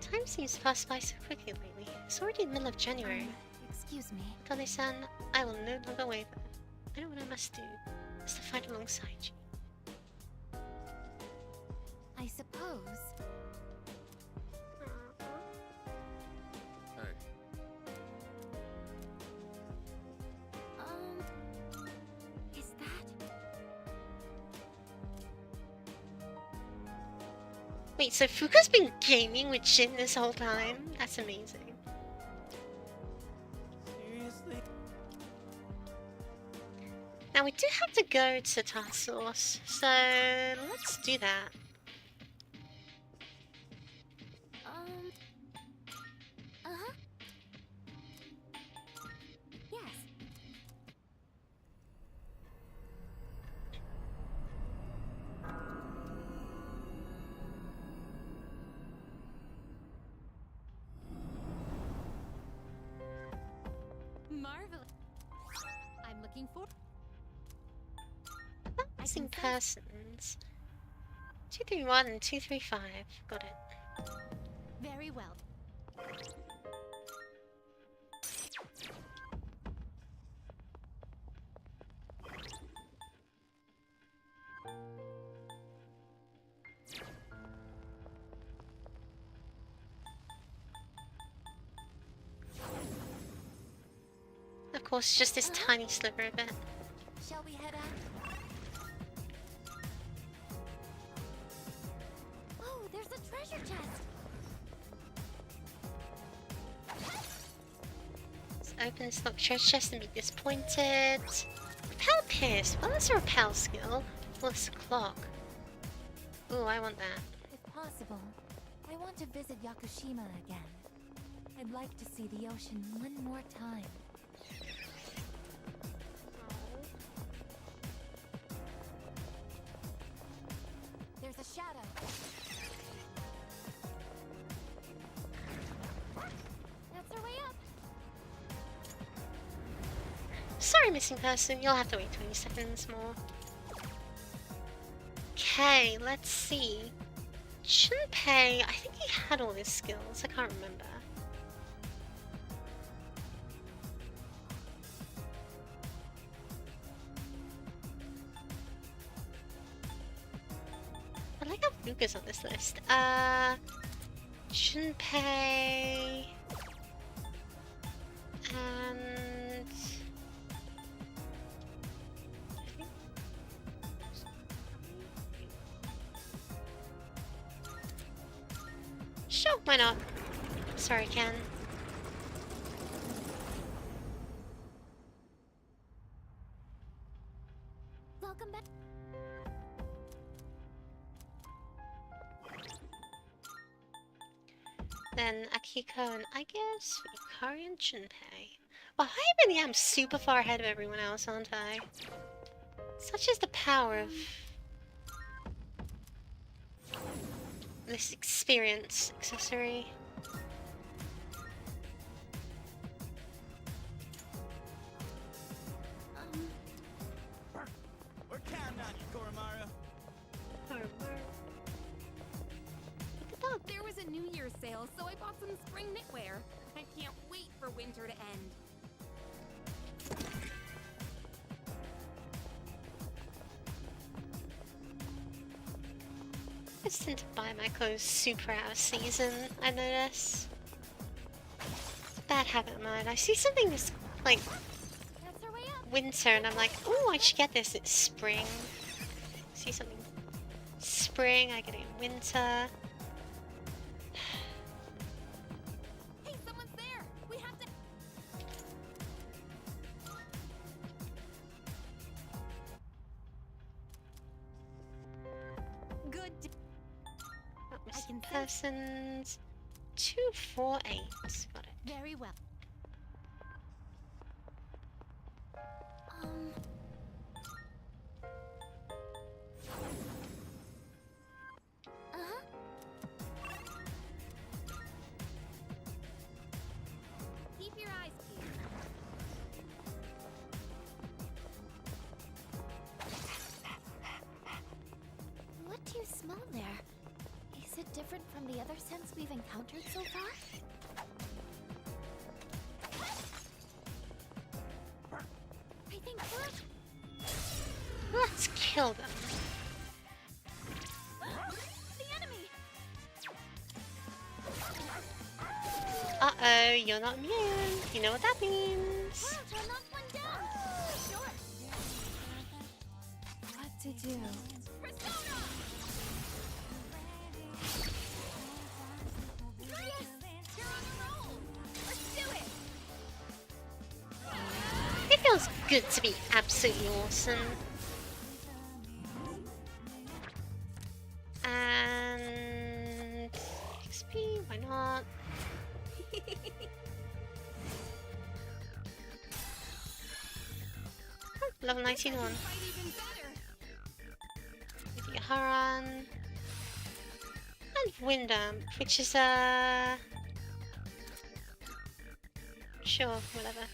Time seems to pass by so quickly lately. It's already the middle of January. Excuse me. Akane-san, I will no longer waver. I know what I must do. Is to fight alongside you. I suppose. Hey, Is that? Wait, so Fuka's been gaming with Jin this whole time? That's amazing. Seriously? Now we do have to go to task source, so let's do that. Uh-huh. Yes. Marvelous. I'm looking for. Missing persons. 231 and 235. Got it. Very well. Of course, just this tiny sliver of it. Shall we head out? Oh, there's a treasure chest. Let's open this locked treasure chest and be disappointed. Repel pierce. Well, that's a repel skill. Well, it's a clock. Ooh, I want that. If possible, I want to visit Yakushima again. I'd like to see the ocean one more time. There's a shadow. That's our way up. Sorry, missing person. You'll have to wait 20 seconds more. Okay, let's see. Junpei, I think he had all his skills. I can't remember. I like how Fuka's on this list. Junpei... And... Sure, why not? Sorry, Ken. Welcome back. Then Akiko and Aigis, Ikari and Junpei. Well, I really am super far ahead of everyone else, aren't I? Such is the power of this experience accessory. We're counting on you, Koromaru. There was a New Year's sale, so I bought some spring knitwear. I can't wait for winter to end. I just tend to buy my clothes super out of season, I notice. It's a bad habit of mine. I see something that's like winter and I'm like, oh, I should get this. It's spring. See something spring, I get it in winter. Hey, someone's there! We have to... Good. Missing persons. 248. Got it. Very well. Keep your eyes peeled. What do you smell there? Is it different from the other scents we've encountered so far? I think we're... Let's kill them. The enemy! Uh-oh, you're not immune. You know what that means. Wow, I knocked one down! Sure. What to do? Persona! Yes! You're on a roll! Let's do it! It feels good to be absolutely awesome. And XP, why not? Oh, level 91. We get Haran. And Windamp, which is sure, whatever.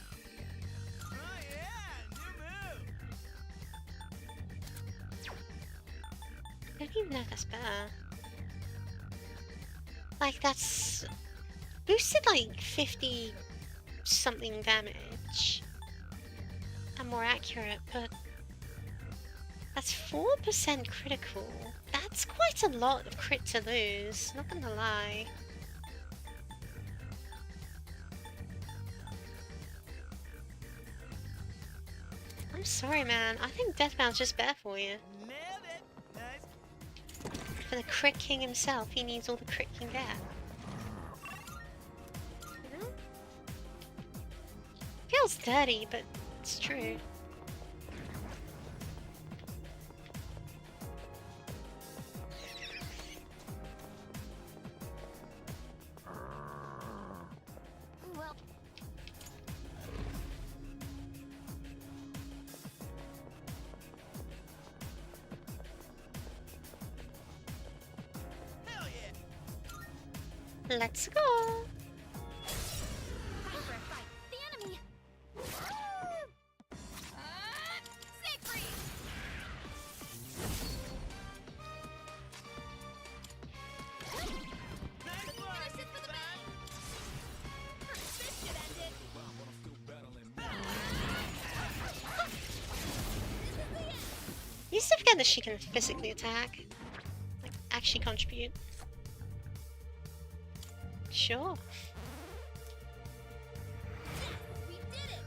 I don't even know if that's better. Like, that's boosted like 50 something damage and more accurate, but that's 4% critical. That's quite a lot of crit to lose, not gonna lie. I'm sorry, man. I think Deathbound's just better for you. For the Crit King himself, he needs all the crit he can get. You know? Feels dirty, but it's true. Well, Let's go! Time for a fight. The enemy! Siegfried! Finish it for the man! This should end it! You still forget that she can physically attack. Like, actually contribute. Sure. We did it!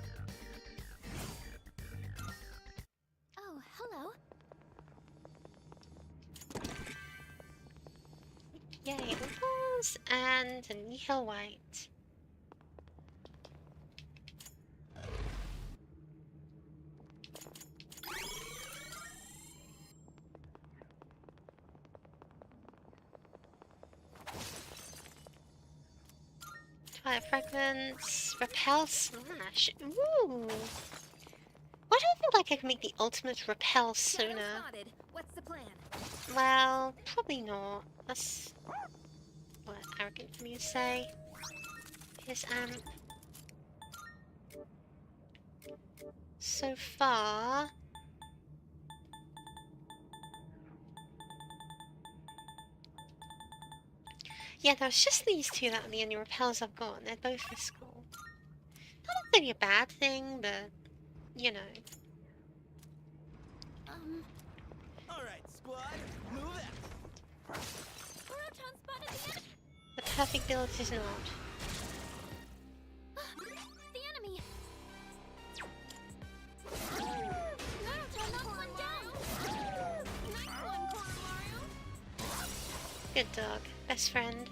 Oh, hello. Yay, Opals and Nihil White. Fire fragments, repel slash. Ooh. Why do I feel like I can make the ultimate repel sooner? What's the plan? Well, probably not. That's what arrogant for me to say. Here's Amp. So far. Yeah, there's just these two that are the only repels I've got, and they're both physical. Not really a bad thing, but you know. Alright, squad, move out. Proton spotted the enemy! The perfect build is not. The enemy! Proton knocked one down! Nice one, Mario! Good dog. Best friend.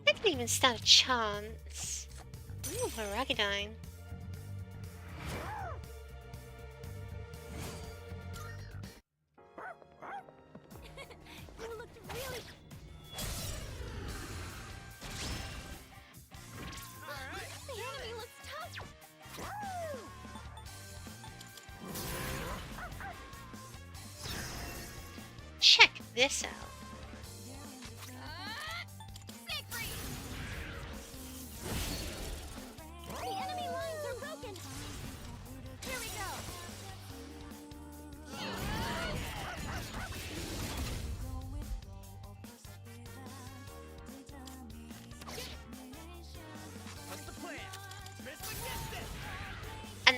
I didn't even stand a chance. Ooh, a Raggedine. You looked really... The enemy looks tough! Check this out. Siegfried! The enemy lines are broken! Here we go!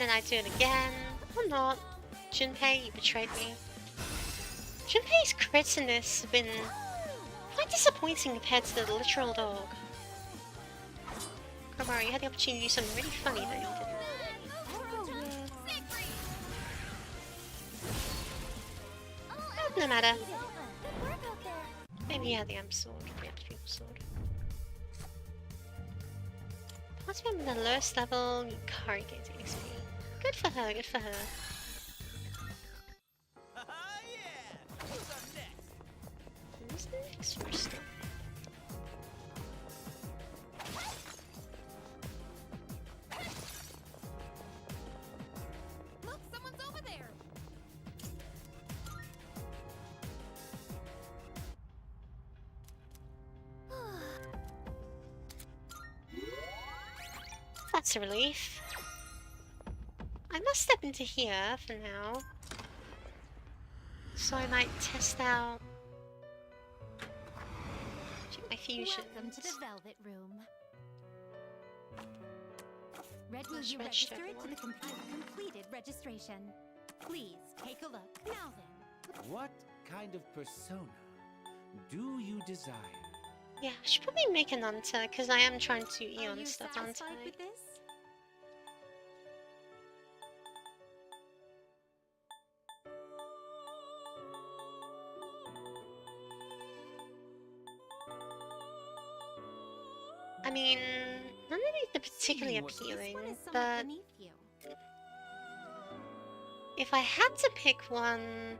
then I do it again. Or not. Junpei, you betrayed me. Junpei's crits in this have been quite disappointing compared to the literal dog. Komari, you had the opportunity to do something really funny but you didn't. No matter. Maybe you had the amp sword, the amp people sword. Once we're on the lowest level, you can't get to XP. Good for her, good for her. Who's next first? Look, someone's over there. That's a relief. I must step into here for now. So I might test out... check my fusions. Welcome to the Velvet Room. Red, will you register register it to the everyone. completed registration? Please take a look. Now then. What kind of persona do you desire? Yeah, I should probably make an Anta, because I am trying to Are Eon you stuff, aren't satisfied I? with this? I mean, none of these are particularly appealing, but You. if I had to pick one...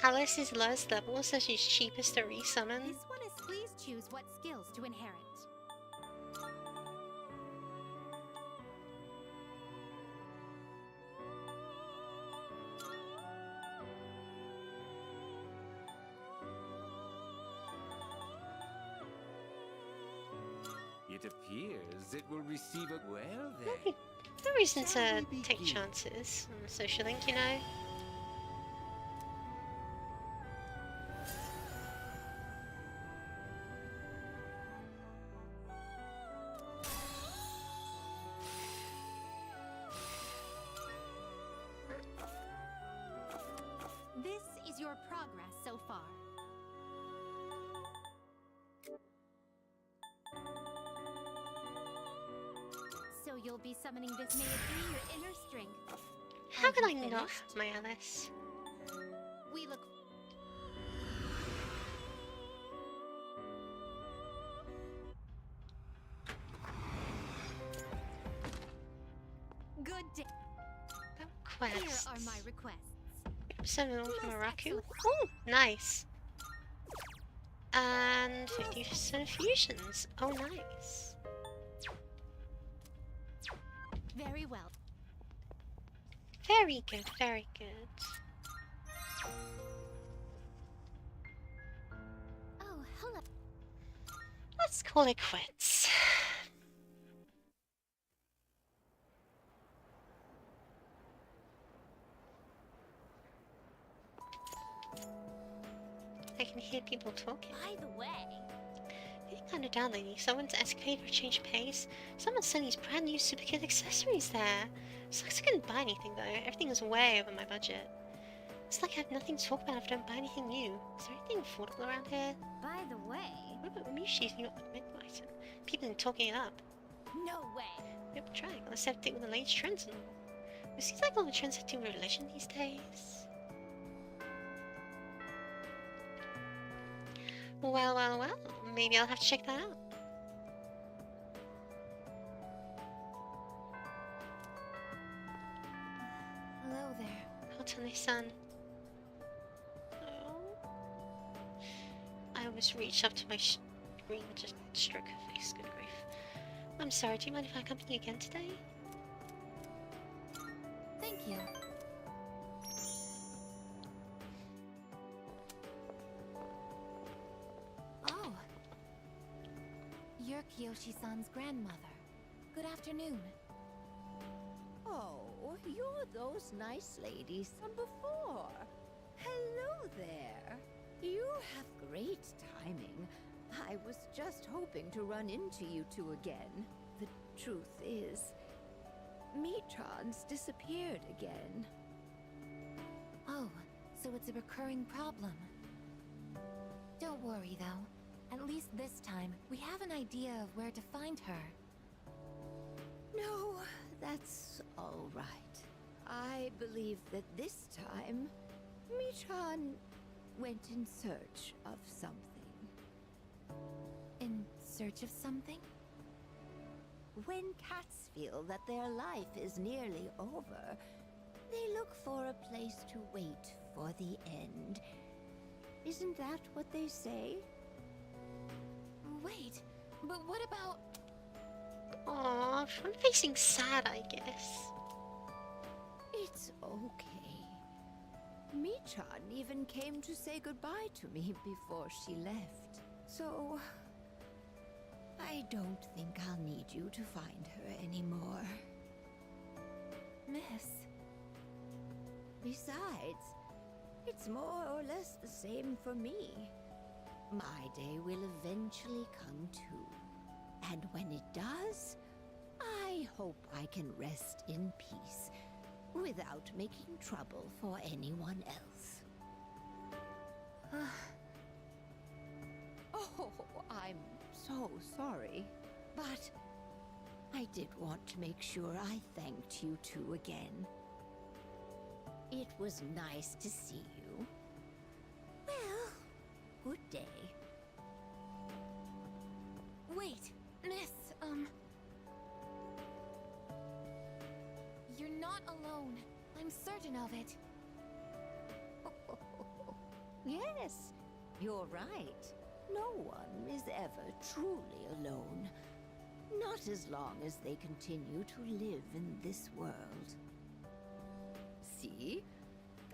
Alice is lowest level, so she's cheapest to resummon. This one is please choose what skills to inherit. It appears it will receive a well then. No reason Shall to we take begin? chances on the social link, you know? This is your progress so far. So you'll be summoning this. May it be your inner strength. How Are could I you not finished? have my Alice? We look. Good day. Here Quests. are my requests. 7 from Most Araku. excellent. Oh, nice. And 50% fusions. Oh, nice. Very well. Very good, very good. Oh, hello. Let's call it quits. I can hear people talking. By the way, Feeling kind of down lately. Someone's escalated for a change of pace. Someone's selling these brand new super cute accessories there. Sucks I couldn't buy anything though. Everything was way over my budget. It's like I have nothing to talk about if I don't buy anything new. Is there anything affordable around here? by the way, What about Mushi's new mid item? People are talking it up. no way. Yep, trying. Let's have to take with the latest trends and all. It seems like all the trends have to do with religion these days. Well, well, well. Maybe I'll have to check that out. Hello there. Otani-san. Oh. I almost reached up to my screen and just struck her face. Good grief. I'm sorry, do you mind if I accompany you again today? Thank you. Oh. You're Kiyoshi-san's grandmother. Good afternoon. Oh, you're those nice ladies from before. Hello there. You have great timing. I was just hoping to run into you two again. The truth is, Metron's disappeared again. Oh, so it's a recurring problem. Don't worry, though. At least this time, we have an idea of where to find her. No, that's all right. I believe that this time, Metron went in search of something. In search of something? When cats feel that their life is nearly over, they look for a place to wait for the end. Isn't that what they say? Wait, but what about... Aww, I'm facing sad, I guess. It's okay. Michan even came to say goodbye to me before she left. So, I don't think I'll need you to find her anymore. Miss. Besides, it's more or less the same for me. My day will eventually come too. And when it does, I hope I can rest in peace without making trouble for anyone else. Oh, I'm so sorry. But I did want to make sure I thanked you two again. It was nice to see you. Well, good day. Wait, Miss, You're not alone. I'm certain of it. Yes, you're right. No one is ever truly alone. Not as long as they continue to live in this world. See?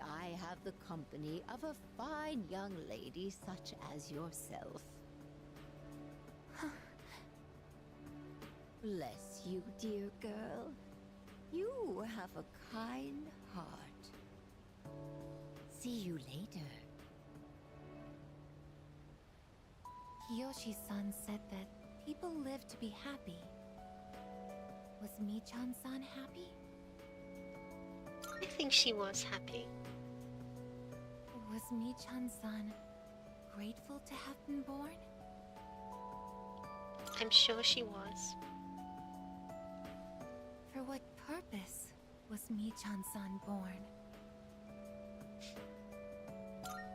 I have the company of a fine young lady such as yourself. Bless you, dear girl. You have a kind heart. See you later. Kiyoshi-san said that people live to be happy. Was Michan-san happy? I think she was happy. Was Michan-san grateful to have been born? I'm sure she was. For what purpose was Michan-san born?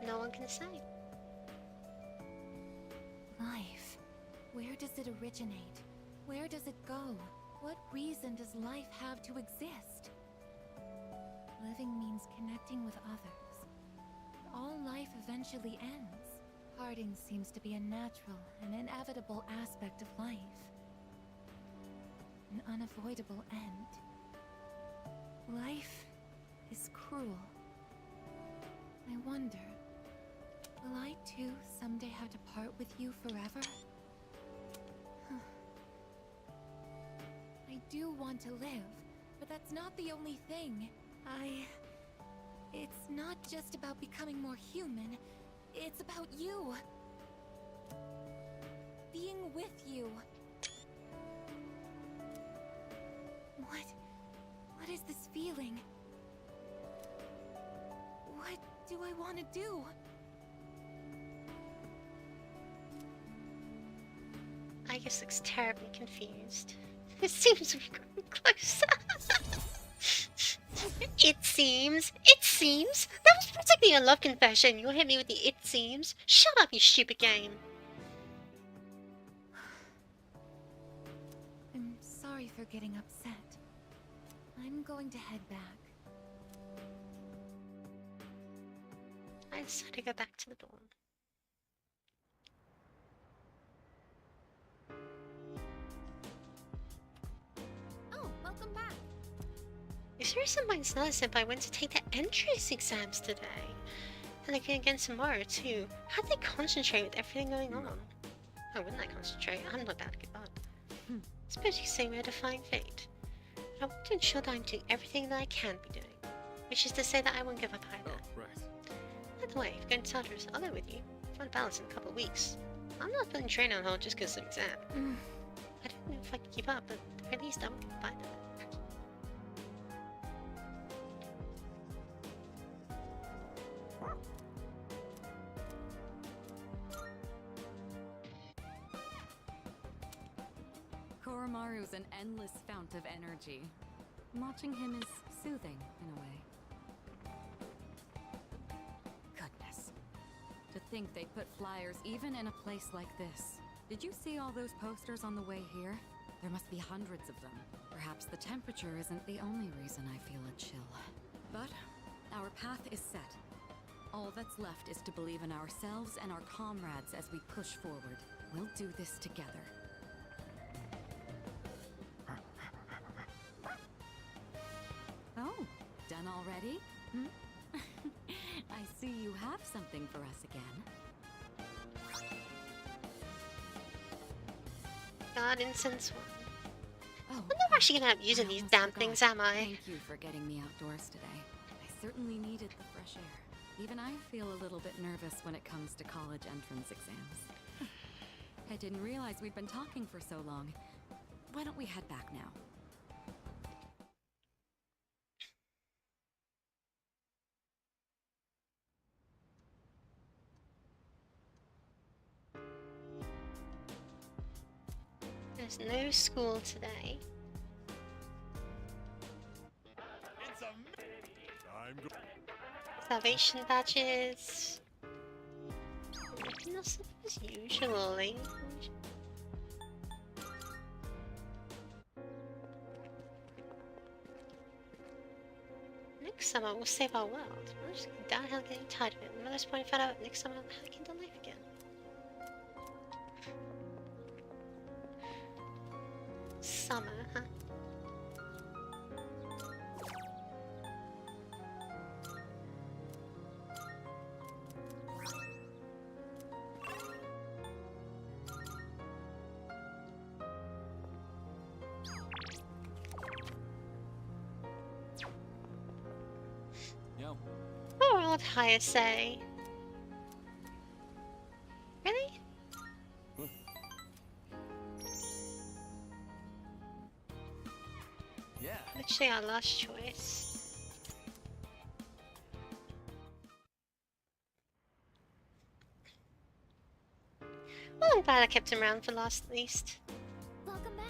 No one can say. Life. Where does it originate? Where does it go? What reason does life have to exist? Living means connecting with others. All life eventually ends. Parting seems to be a natural and inevitable aspect of life. An unavoidable end. Life is cruel. I wonder, will I too someday have to part with you forever? I do want to live, but that's not the only thing. It's not just about becoming more human, it's about you. Being with you. What is this feeling? What do I want to do? Aigis looks terribly confused. It seems we've gotten closer. It seems. That was practically a love confession. You'll hit me with the it seems. Shut up, you stupid game. I'm sorry for getting upset. I'm going to head back. I decided to go back to the dorm. Oh, welcome back. Is there some point another senpai went to take the entrance exams today? And again tomorrow too. How do they concentrate with everything going on? Why wouldn't I concentrate? I'm not about to give up. Suppose you say we're defying fate. I want to ensure that I'm doing everything that I can be doing. Which is to say that I won't give up either. Oh, right. By the way, if going to Tartarus, I'll go with you. Find a balance in a couple of weeks. I'm not putting training on hold just because of an exam. I don't know if I can keep up, but at least I won't get by them. Oromaru's an endless fount of energy. Watching him is soothing, in a way. Goodness. To think they put flyers even in a place like this. Did you see all those posters on the way here? There must be hundreds of them. Perhaps the temperature isn't the only reason I feel a chill. But our path is set. All that's left is to believe in ourselves and our comrades as we push forward. We'll do this together. Oh, done already? Hmm? I see you have something for us again. God, incense one. Oh, I'm not actually gonna end up using these damn things, am I? Thank you for getting me outdoors today. I certainly needed the fresh air. Even I feel a little bit nervous when it comes to college entrance exams. I didn't realize we'd been talking for so long. Why don't we head back now? There's no school today. Salvation badges. Not as usually. Next summer we'll save our world. I'm just downhill getting tired of it. At this point I found out next summer I'm hacking the life again. Summer, huh? Yo. Poor old Hayase. Really? Yeah. Literally our last choice. Well, I'm glad I kept him around for last at least. Welcome back.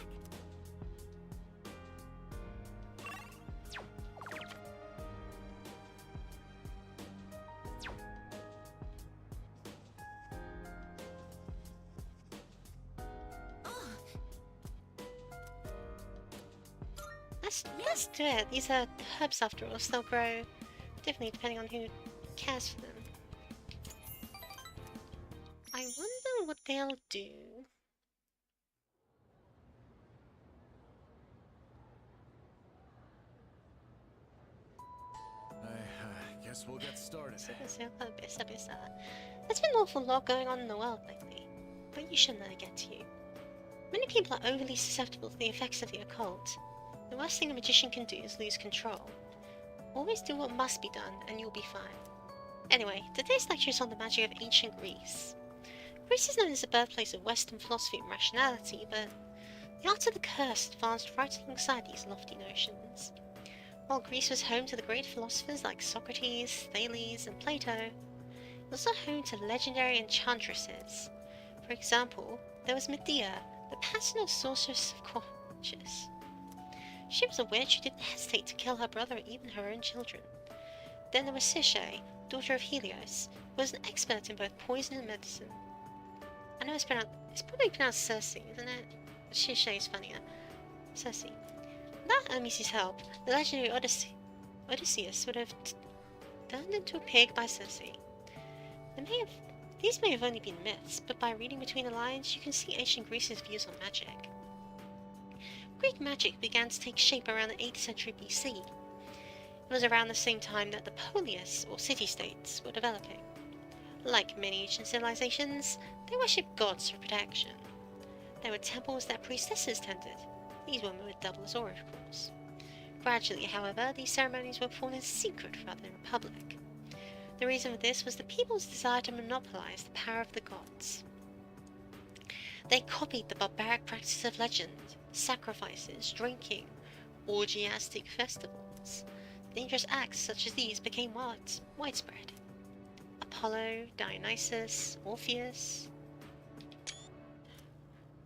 Let's do it. These are herbs after all, so they'll grow differently depending on who cares for them. I wonder what they'll do. I guess we'll get started. There's been an awful lot going on in the world lately, but you shouldn't let it get to you. Many people are overly susceptible to the effects of the occult. The worst thing a magician can do is lose control. Always do what must be done, and you'll be fine. Anyway, today's lecture is on the magic of ancient Greece. Greece is known as the birthplace of Western philosophy and rationality, but the art of the curse advanced right alongside these lofty notions. While Greece was home to the great philosophers like Socrates, Thales, and Plato, it was also home to legendary enchantresses. For example, there was Medea, the paternal sorceress of Colchis. She was a witch who didn't hesitate to kill her brother and even her own children. Then there was Circe, daughter of Helios, who was an expert in both poison and medicine. I know it's probably pronounced Circe, isn't it? Circe is funnier. Circe. Without Hermes' help, the legendary Odysseus would have turned into a pig by Circe. These may have only been myths, but by reading between the lines, you can see ancient Greece's views on magic. Greek magic began to take shape around the 8th century BC. It was around the same time that the polis, or city-states, were developing. Like many ancient civilizations, they worshipped gods for protection. There were temples that priestesses tended. These women would double as oracles. Gradually, however, these ceremonies were performed in secret rather than in public. The reason for this was the people's desire to monopolize the power of the gods. They copied the barbaric practices of legend, sacrifices, drinking, orgiastic festivals. Dangerous acts such as these became widespread. Apollo, Dionysus, Orpheus.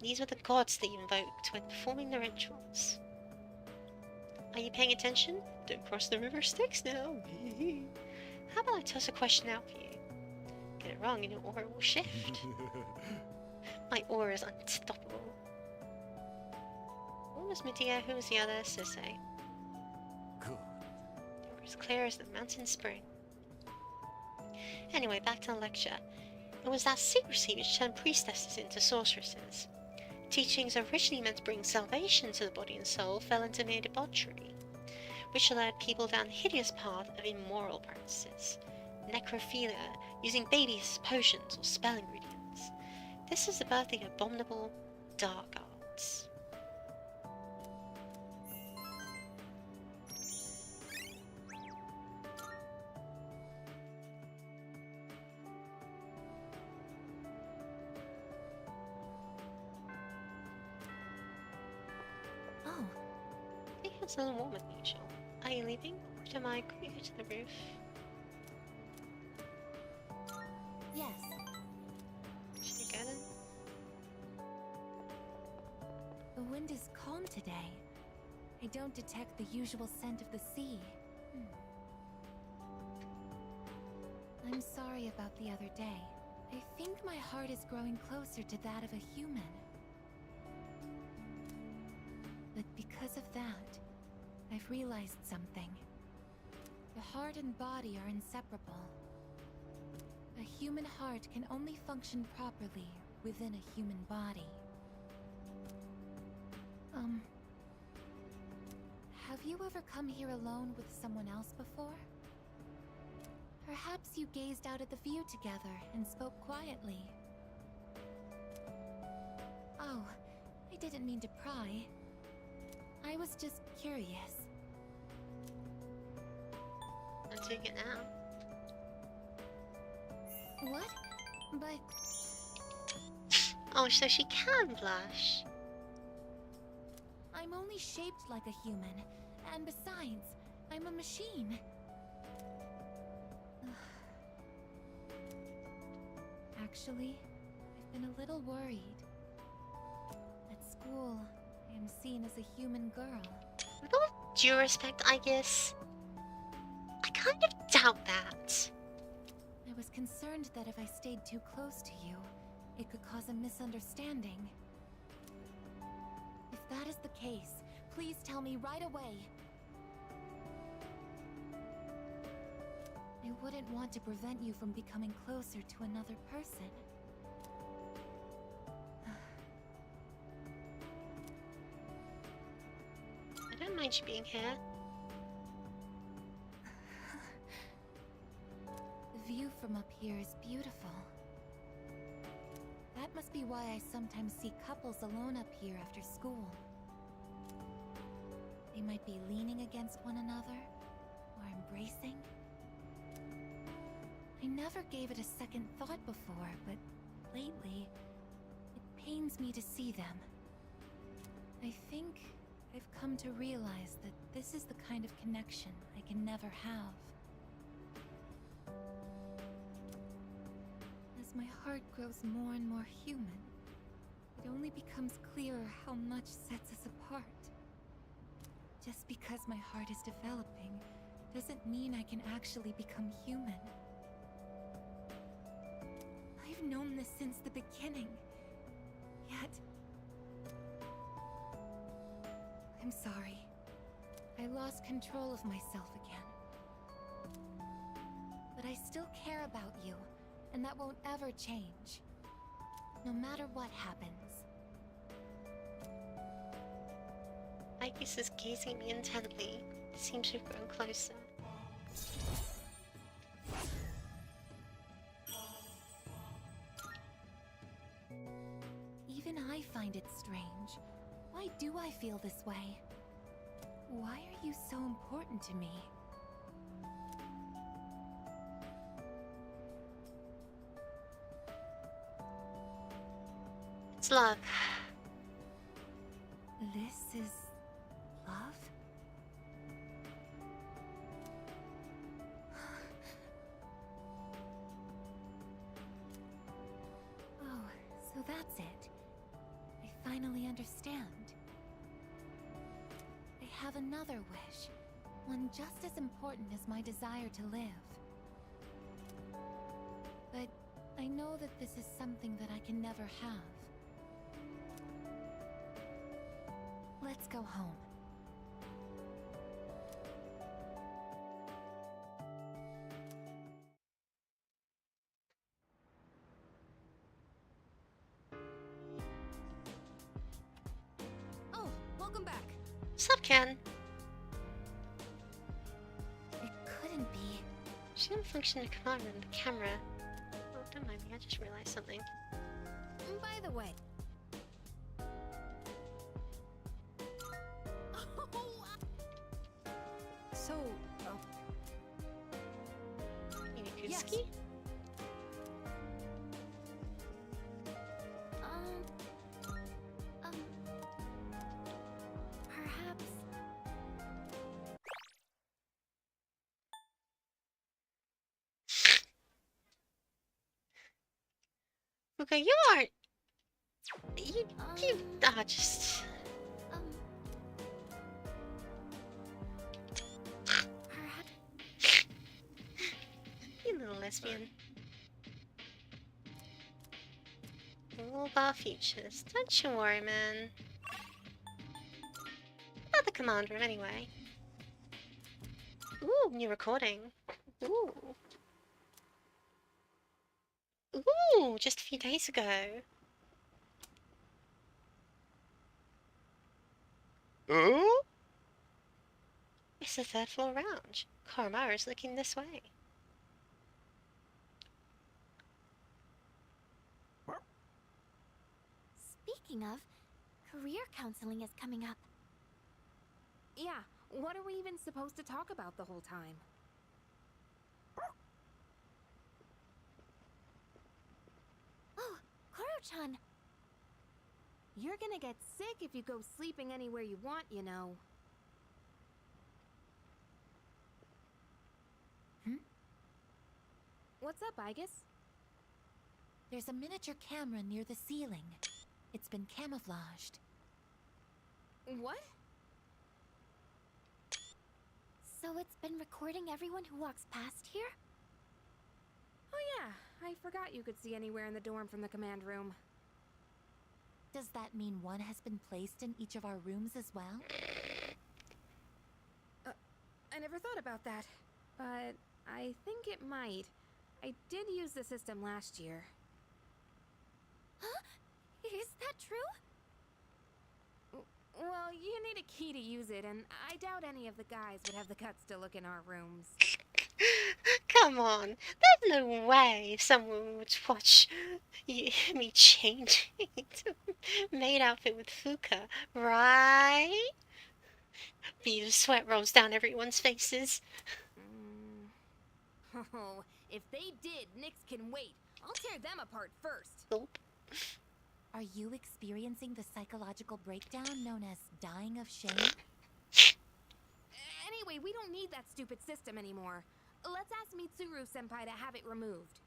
These were the gods they invoked when performing the rituals. Are you paying attention? Don't cross the river Styx now. How about I toss a question out for you? Get it wrong and your aura will shift. My aura is unstoppable. What was Medea? Who was the other? Circe. Good. They were as clear as the mountain spring. Anyway, back to the lecture. It was that secrecy which turned priestesses into sorceresses. Teachings originally meant to bring salvation to the body and soul fell into mere debauchery, which led people down the hideous path of immoral practices. Necrophilia, using babies as potions or spell ingredients. This is the birth of the abominable dark arts. Oh, I think it's a little warmer than usual. Are you leaving? Or am I going to go to the roof? yes. Should I go then? The wind is calm today. I don't detect the usual scent of the sea. I'm sorry about the other day. I think my heart is growing closer to that of a human. But because of that, I've realized something. The heart and body are inseparable. A human heart can only function properly within a human body. Have you ever come here alone with someone else before? Perhaps you gazed out at the view together and spoke quietly. Oh, I didn't mean to pry. I was just curious. I'm doing it now. What? But Oh, so she can blush. I'm only shaped like a human, and besides, I'm a machine. Actually, I've been a little worried. At school, I am seen as a human girl. With all due respect, Aigis, I kind of doubt that. I was concerned that if I stayed too close to you, it could cause a misunderstanding. If that is the case, please tell me right away. I wouldn't want to prevent you from becoming closer to another person. I don't mind you being here. The view from up here is beautiful. That must be why I sometimes see couples alone up here after school. They might be leaning against one another, or embracing. I never gave it a second thought before, but lately, it pains me to see them. I think I've come to realize that this is the kind of connection I can never have. As my heart grows more and more human, it only becomes clearer how much sets us apart. Just because my heart is developing doesn't mean I can actually become human. I've known this since the beginning, yet... I'm sorry. I lost control of myself again. But I still care about you, and that won't ever change. No matter what happens. Aigis is gazing at me intently. It seems to have grown closer. Even I find it strange. Why do I feel this way? Why are you so important to me? It's love. This is... love? Oh, so that's it. I finally understand. I have another wish, one just as important as my desire to live. But I know that this is something that I can never have. Let's go home. Oh, welcome back. Sup, Ken? It couldn't be. She didn't function the command room, the camera. Oh, don't mind me, I just realized something. By the way. So, Minikuski? yes. Perhaps. Okay, you aren't. You just. You little lesbian. All of our futures. Don't you worry, man. About the command room, anyway. Ooh, new recording. Ooh. Ooh, just a few days ago. Ooh? It's the third floor lounge. Koromara's looking this way. Speaking of, career counseling is coming up. Yeah, what are we even supposed to talk about the whole time? Oh, Koro-chan! You're gonna get sick if you go sleeping anywhere you want, you know. What's up, Aigis? There's a miniature camera near the ceiling. It's been camouflaged. What? So it's been recording everyone who walks past here? Oh yeah, I forgot you could see anywhere in the dorm from the command room. Does that mean one has been placed in each of our rooms as well? I never thought about that, but I think it might. I did use the system last year. Huh? Is that true? Well, you need a key to use it, and I doubt any of the guys would have the guts to look in our rooms. Come on, there's no way someone would watch me changing to maid outfit with Fuka, right? The sweat rolls down everyone's faces. Oh, if they did, Nyx can wait. I'll tear them apart first. Nope. Are you experiencing the psychological breakdown known as dying of shame? Anyway, we don't need that stupid system anymore. Let's ask Mitsuru-senpai to have it removed.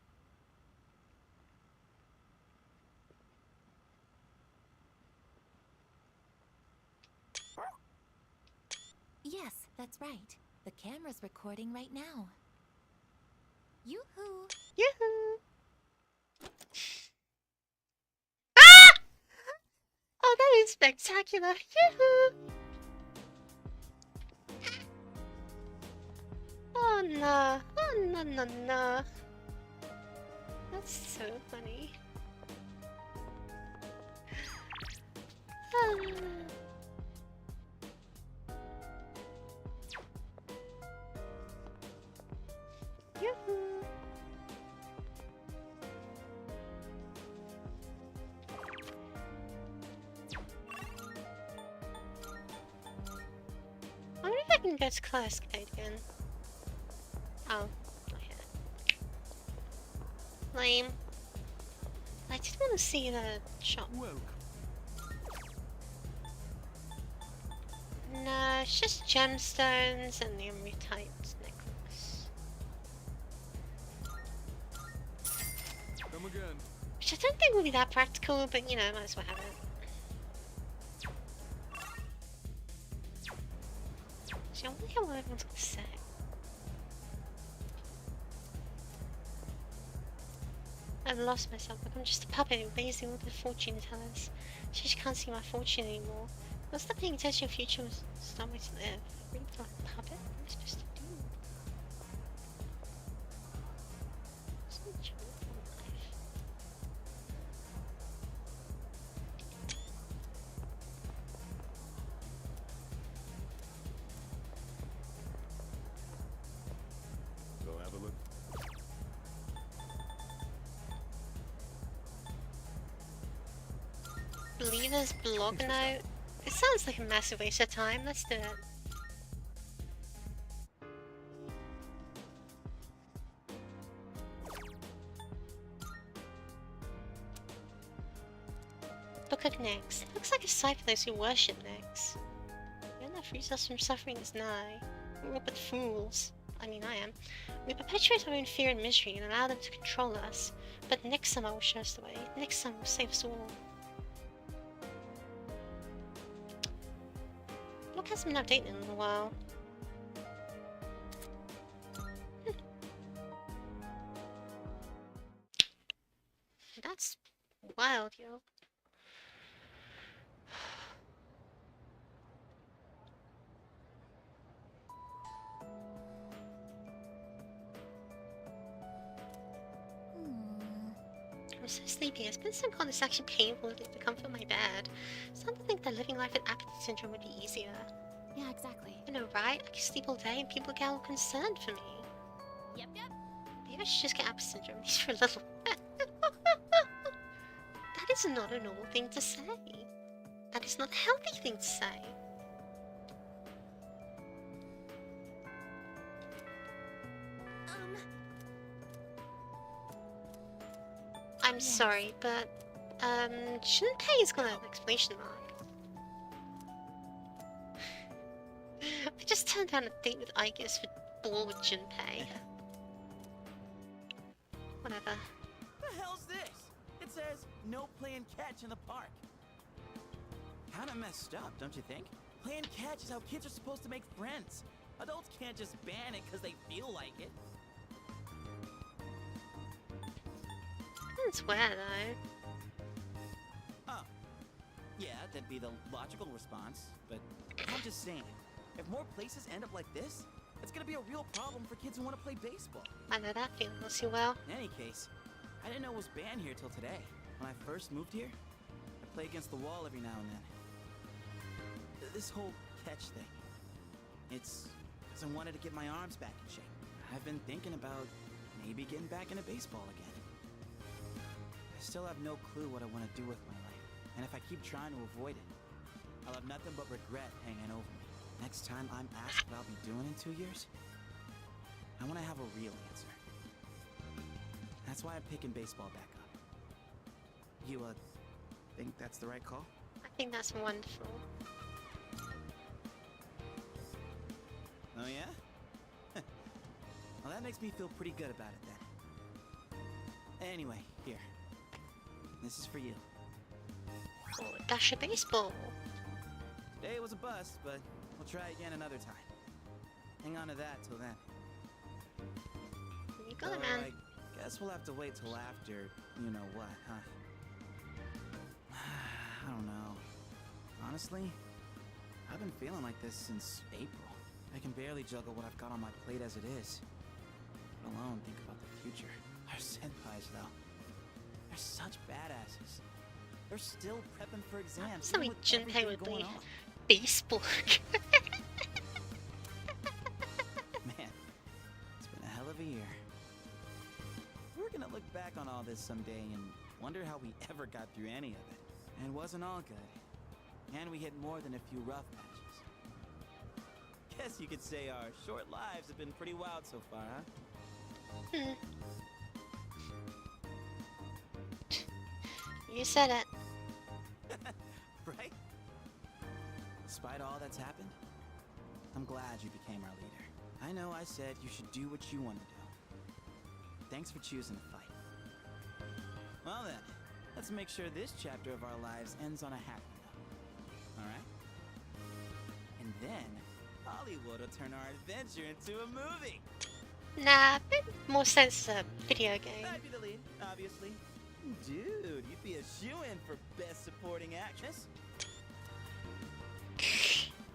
Yes, that's right. The camera's recording right now. Yoo-hoo! Yoo-hoo! Ah! Oh, that is spectacular! Yoo-hoo! Oh no! Oh no no no! That's so funny. Yoo-hoo! I wonder if I can go to class gate again. Oh, not here. Lame. I did want to see the shop. Welcome. No, it's just gemstones and the Amrutite necklace. Come again. Which I don't think will be that practical, but you know, might as well have it. I wonder what everyone's gonna say. I've lost myself. Like I'm just a puppet obeying all the fortune tellers. She just can't see my fortune anymore. What's the paying attention? Your future was somewhere to live. Really like a puppet? What am I supposed to do? What's the joy of life? Go have a look. Believers blog note. It sounds like a massive waste of time. Let's do it. Book of Nyx. Looks like a site for those who worship Nyx. When that frees us from suffering is nigh. We're all but fools. I mean, I am. We perpetuate our own fear and misery and allow them to control us. But next summer will show us the way. Next summer will save us all. Book hasn't been updated in a while. That's wild, yo. I'm so sleepy. It's been so cold it's actually painful to comfort my bed. Starting to think that living life with apathy syndrome would be easier. Yeah, exactly. You know, right? I can sleep all day and people get all concerned for me. Yep. Maybe I should just get apathy syndrome at least for a little. That is not a normal thing to say. That is not a healthy thing to say. I'm sorry, but Junpei is gonna have an exclamation mark. I just turned down a date with Aigis for ball with Junpei. Whatever. The hell's this? It says no playing catch in the park. Kinda messed up, don't you think? Playing catch is how kids are supposed to make friends. Adults can't just ban it because they feel like it. That's weird though. Oh. Yeah, that'd be the logical response, but I'm just saying, if more places end up like this, it's gonna be a real problem for kids who want to play baseball. I know that feeling all too well. In any case, I didn't know it was banned here till today. When I first moved here, I play against the wall every now and then. This whole catch thing, it's because I wanted to get my arms back in shape. I've been thinking about maybe getting back into baseball again. I still have no clue what I want to do with my life, and if I keep trying to avoid it, I'll have nothing but regret hanging over me. Next time I'm asked what I'll be doing in 2 years, I want to have a real answer. That's why I'm picking baseball back up. You, think that's the right call? I think that's wonderful. Oh yeah? Well, that makes me feel pretty good about it then. Anyway, here. This is for you. Oh, dash of baseball. Today was a bust, but we'll try again another time. Hang on to that till then. You got it, man. I guess we'll have to wait till after you know what, huh? I don't know. Honestly, I've been feeling like this since April. I can barely juggle what I've got on my plate as it is. Let alone think about the future. Our senpais, though. They're such badasses. They're still prepping for exams. Something Junpei would leave baseball. Man, it's been a hell of a year. We're gonna look back on all this someday and wonder how we ever got through any of it. And it wasn't all good. And we hit more than a few rough patches. Guess you could say our short lives have been pretty wild so far, huh? You said it. Right? Despite all that's happened, I'm glad you became our leader. I know I said you should do what you want to do. Thanks for choosing to fight. Well then, let's make sure this chapter of our lives ends on a happy note. Alright? And then, I'll Hollywood will turn our adventure into a movie. Nah, bit more sense as a video game. I'd be the lead, obviously. Dude, you'd be a shoo-in for Best Supporting Actress.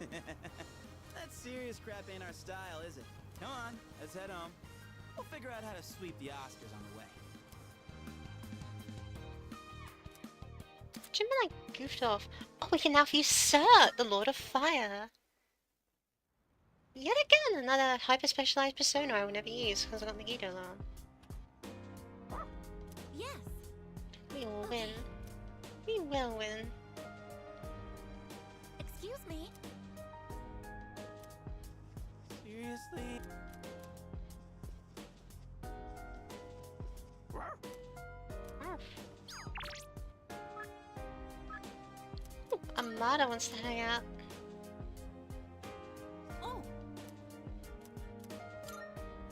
That serious crap ain't our style, is it? Come on, let's head home. We'll figure out how to sweep the Oscars on the way. Gemini goofed off. Oh, we can now view Sir, the Lord of Fire. Yet again, another hyper-specialized persona I will never use because I got Megiddo on. Yes. We will win. We will win. Excuse me. Seriously? Ooh, Amada wants to hang out. Oh.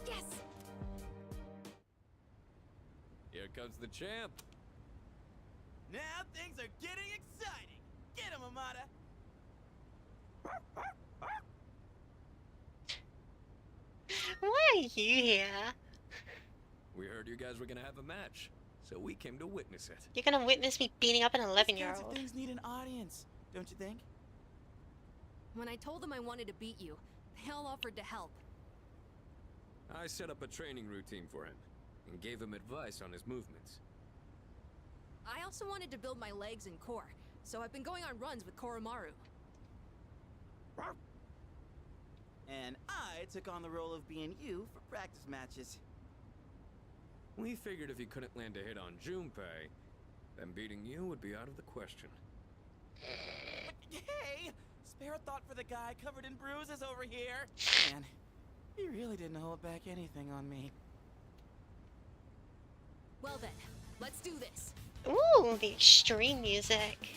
Yes. Here comes the champ. Now things are getting exciting. Get him, Amada. Why are you here? We heard you guys were gonna have a match, so we came to witness it. You're gonna witness me beating up an These 11-year-old. things need an audience, don't you think? When I told them I wanted to beat you, they all offered to help. I set up a training routine for him and gave him advice on his movements. I also wanted to build my legs and core, so I've been going on runs with Koromaru. And I took on the role of being you for practice matches. We figured if he couldn't land a hit on Junpei, then beating you would be out of the question. Hey! Spare a thought for the guy covered in bruises over here. Man, he really didn't hold back anything on me. Well then, let's do this. Ooh, the extreme music.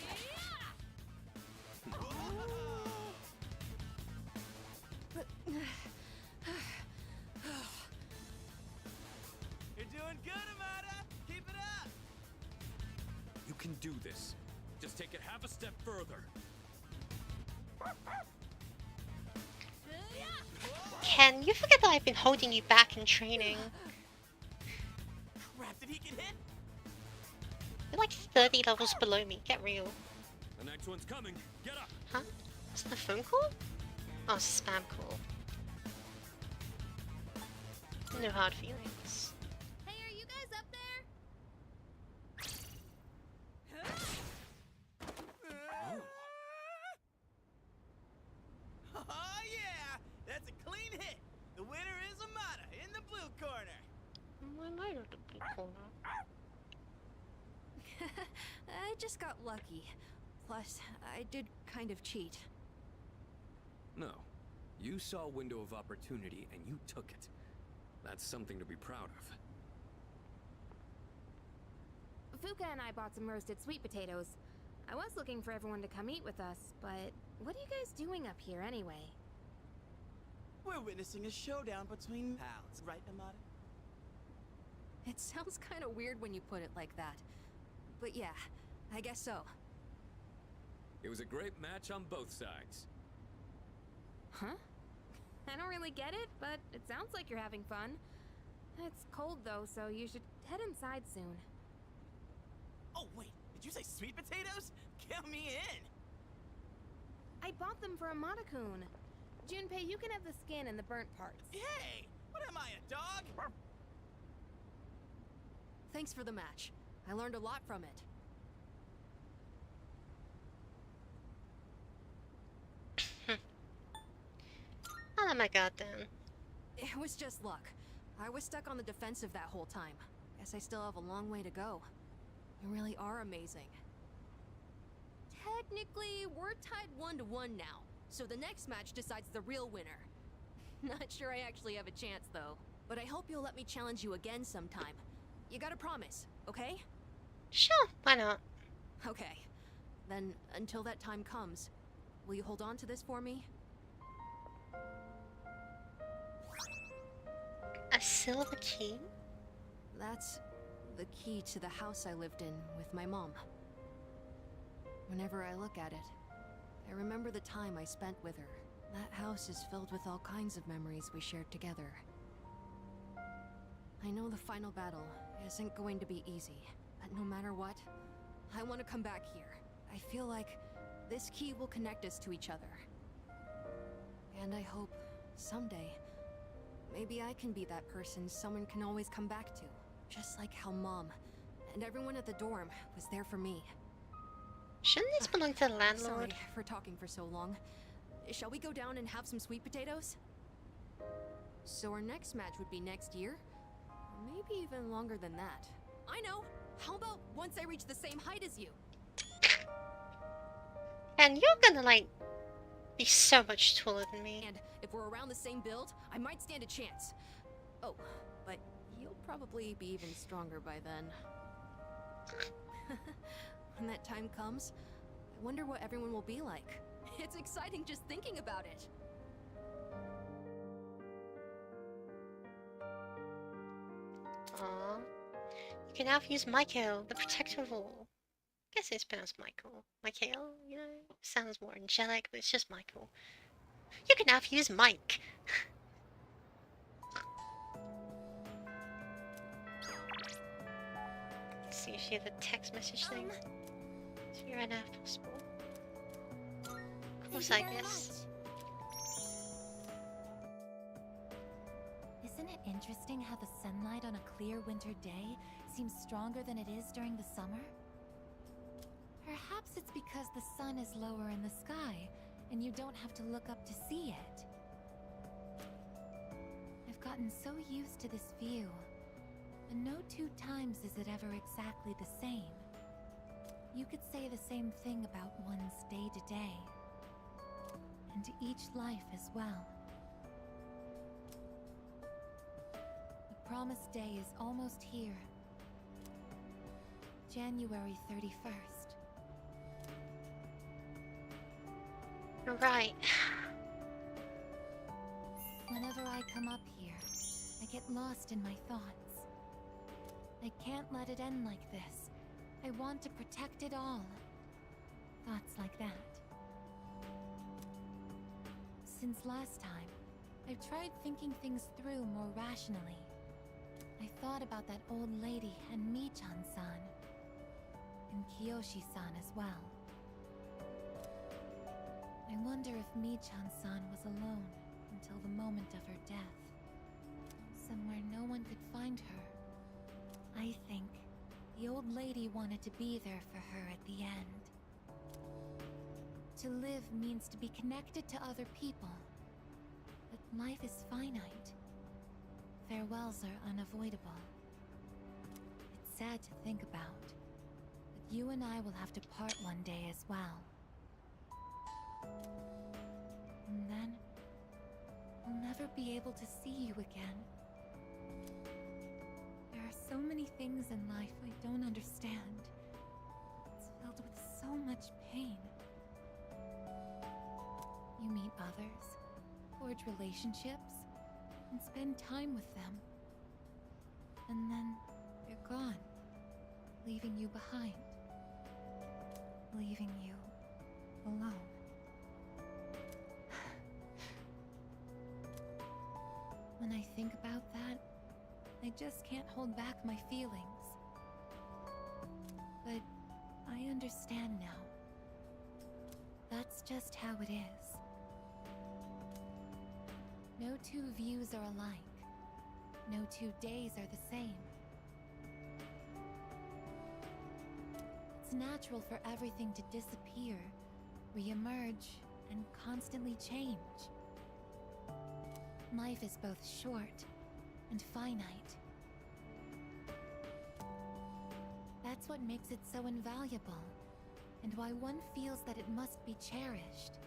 You're doing good, Amada! Keep it up! You can do this. Just take it half a step further. Ken, you forget that I've been holding you back in training. Crap, did he get hit? You're like 30 levels below me. Get real. The next one's coming. Get up! Huh? Is that a phone call? Oh, it's a spam call. No hard feelings. Hey, are you guys up there? Oh yeah! That's a clean hit! The winner is Amada in the blue corner! Why am I not the blue corner? I just got lucky. Plus, I did kind of cheat. No. You saw a window of opportunity and you took it. That's something to be proud of. Fuka and I bought some roasted sweet potatoes. I was looking for everyone to come eat with us, but what are you guys doing up here anyway? We're witnessing a showdown between pals, right, Amada? It sounds kind of weird when you put it like that. But yeah, I guess so. It was a great match on both sides. Huh? I don't really get it, but it sounds like you're having fun. It's cold though, so you should head inside soon. Oh wait, did you say sweet potatoes? Count me in! I bought them for Amada-kun. Junpei, you can have the skin and the burnt parts. Hey! What am I, a dog? Thanks for the match. I learned a lot from it. Oh my god, then. It was just luck. I was stuck on the defensive that whole time. Guess I still have a long way to go. You really are amazing. Technically, we're tied 1-1 now, so the next match decides the real winner. Not sure I actually have a chance, though. But I hope you'll let me challenge you again sometime. You gotta promise, okay? Sure, why not? Okay. Then, until that time comes, will you hold on to this for me? A silver key? That's the key to the house I lived in with my mom. Whenever I look at it, I remember the time I spent with her. That house is filled with all kinds of memories we shared together. I know the final battle isn't going to be easy, but no matter what, I want to come back here. I feel like this key will connect us to each other. And I hope, someday, maybe I can be that person someone can always come back to. Just like how Mom and everyone at the dorm was there for me. Shouldn't this belong to the landlord? Sorry for talking for so long. Shall we go down and have some sweet potatoes? So our next match would be next year? Or maybe even longer than that. I know! How about once I reach the same height as you? And you're gonna, like, be so much taller than me. And if we're around the same build, I might stand a chance. Oh, but you'll probably be even stronger by then. When that time comes, I wonder what everyone will be like. It's exciting just thinking about it. Aww. You can now use Michael, the protector of all. I guess it's pronounced Michael. Michael, you know, sounds more angelic, but it's just Michael. You can now use Mike. See if you have the text message thing. So you're an apple sport. Of course, I guess. Isn't it interesting how the sunlight on a clear winter day seems stronger than it is during the summer? Perhaps it's because the sun is lower in the sky, and you don't have to look up to see it. I've gotten so used to this view, but no two times is it ever exactly the same. You could say the same thing about one's day to day, and each life as well. The promised day is almost here. January 31st. Right. Whenever I come up here, I get lost in my thoughts. I can't let it end like this. I want to protect it all. Thoughts like that. Since last time, I've tried thinking things through more rationally. I thought about that old lady and Michan-san. And Kiyoshi-san as well. I wonder if Michan-san was alone until the moment of her death. Somewhere no one could find her. I think the old lady wanted to be there for her at the end. To live means to be connected to other people. But life is finite. Farewells are unavoidable. It's sad to think about, but you and I will have to part one day as well. And then, I'll never be able to see you again. There are so many things in life I don't understand. It's filled with so much pain. You meet others, forge relationships, and spend time with them. And then, they're gone, leaving you behind. Leaving you alone. When I think about that, I just can't hold back my feelings. But I understand now. That's just how it is. No two views are alike. No 2 days are the same. It's natural for everything to disappear, re-emerge, and constantly change. Life is both short and finite. That's what makes it so invaluable, and why one feels that it must be cherished.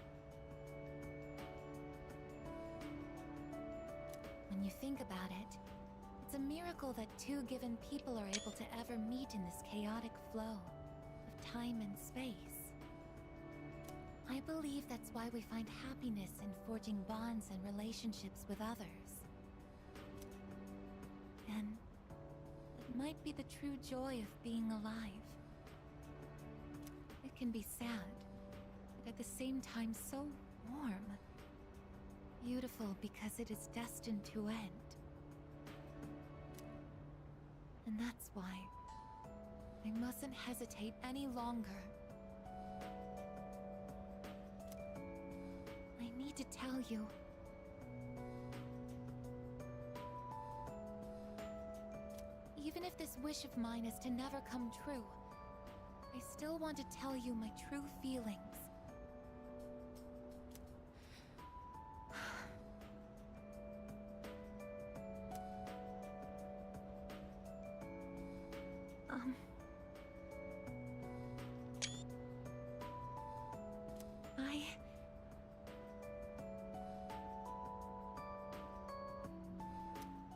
When you think about it, it's a miracle that two given people are able to ever meet in this chaotic flow of time and space. I believe that's why we find happiness in forging bonds and relationships with others. And it might be the true joy of being alive. It can be sad, but at the same time so warm. beautiful because it is destined to end. And that's why I mustn't hesitate any longer. I need to tell you. Even if this wish of mine is to never come true, I still want to tell you my true feelings.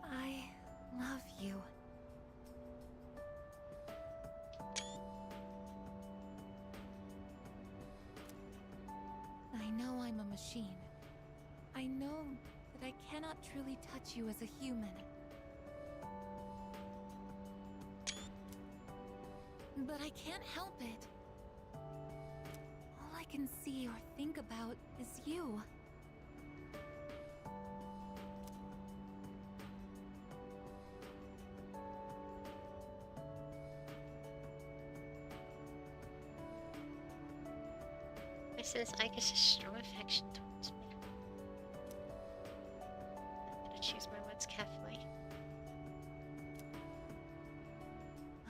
I love you. I know I'm a machine. I know that I cannot truly touch you as a human. But I can't help it. All I can see or think about is you. I sense Aigis' strong affection towards me. I'm gonna choose my words carefully.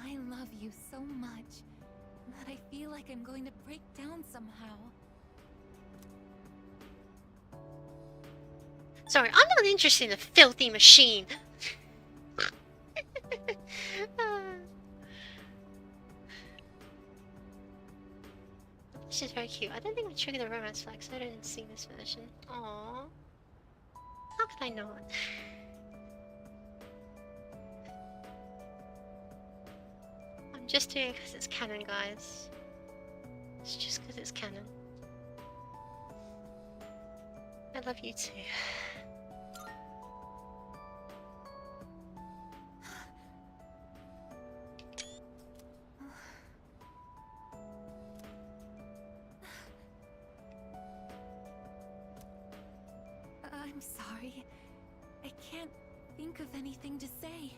I love you so much that I feel like I'm going to break down somehow. Sorry, I'm not interested in a filthy machine. She's very cute. I don't think I triggered the romance flag, so I didn't see this version. Aww. How could I not? I'm just doing it because it's canon, guys. It's just because it's canon. I love you too. I'm sorry. I can't think of anything to say.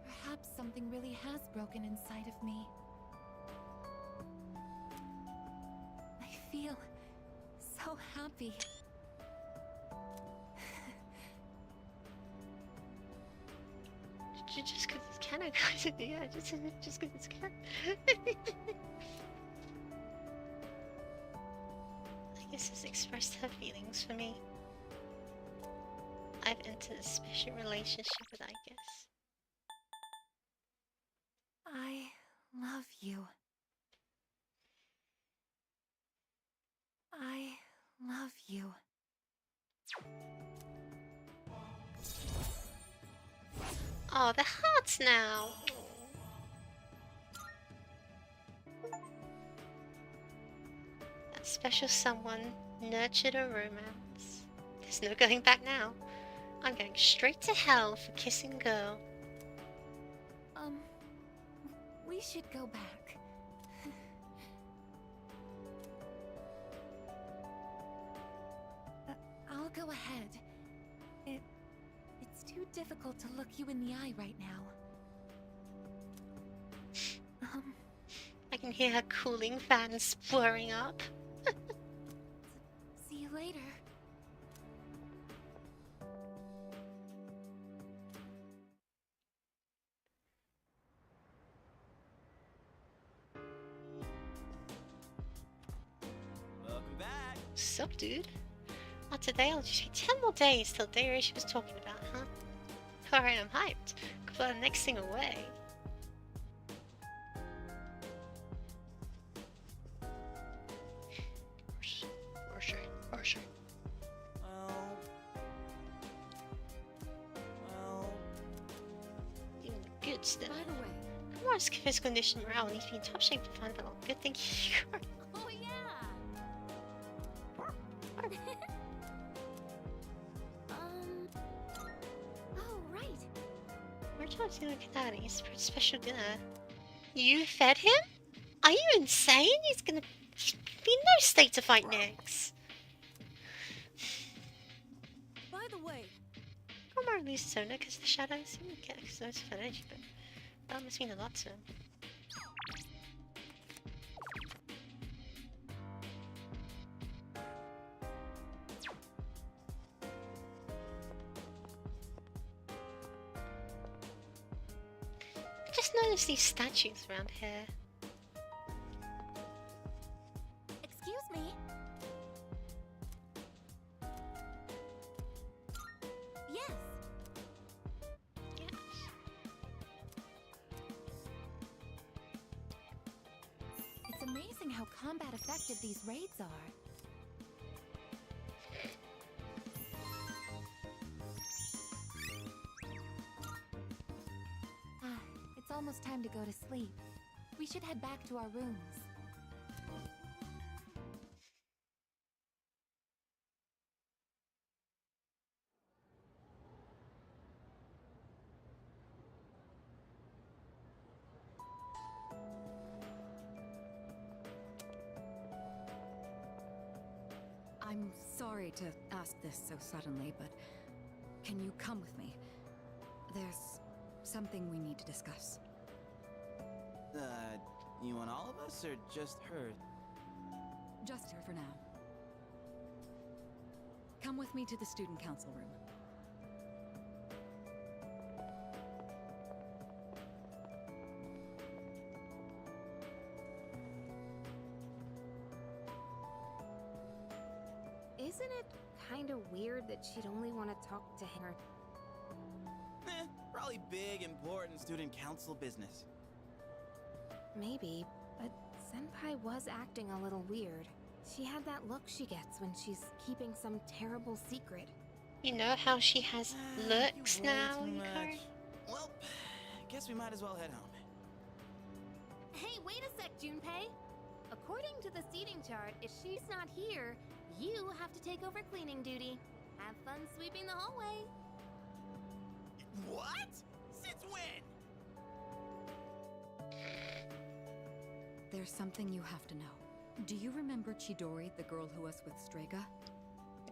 Perhaps something really has broken inside of me. I feel so happy. Just because it's canon, guys. Yeah, just because it's canon. Aigis has expressed her feelings for me. I've entered a special relationship with Aigis. I love you. I love you. Oh, the hearts now! That special someone nurtured a romance. There's no going back now. I'm going straight to hell for kissing a girl. We should go back. I'll go ahead. It's too difficult to look you in the eye right now. I can hear her cooling fans whirring up. See you later. Welcome back. Sup, dude? Not today, I'll just take 10 more days till day rate she was talking about, huh? Alright, I'm hyped. Could put the next thing away. Or sure. Well... Doing the good stuff. By the way, Kamara's physical condition morale needs to be in top shape to find out. Good thing you are. Oh, yeah! Oh, right. We're trying to look at that. He's for a special dinner. You fed him? Are you insane? He's gonna be in no state to fight next. way. Or more loose Sona because the shadows. Okay, because those for energy, but that must mean a lot to him. I just noticed these statues around here. Excuse me. Yes. Yes. It's amazing how combat effective these raids are. It's almost time to go to sleep. We should head back to our rooms. I'm sorry to ask this so suddenly, but can you come with me? There's something we need to discuss. You want all of us or just her? Just her for now. Come with me to the student council room. Isn't it kind of weird that she'd only want to talk to her? Probably big, important student council business. Maybe, but Senpai was acting a little weird. She had that look she gets when she's keeping some terrible secret. You know how she has looks Way now, too Yukari? much. Well, guess we might as well head home. Hey, wait a sec, Junpei! According to the seating chart, if she's not here, you have to take over cleaning duty. Have fun sweeping the hallway. What? Since when? There's something you have to know. Do you remember Chidori, the girl who was with Strega?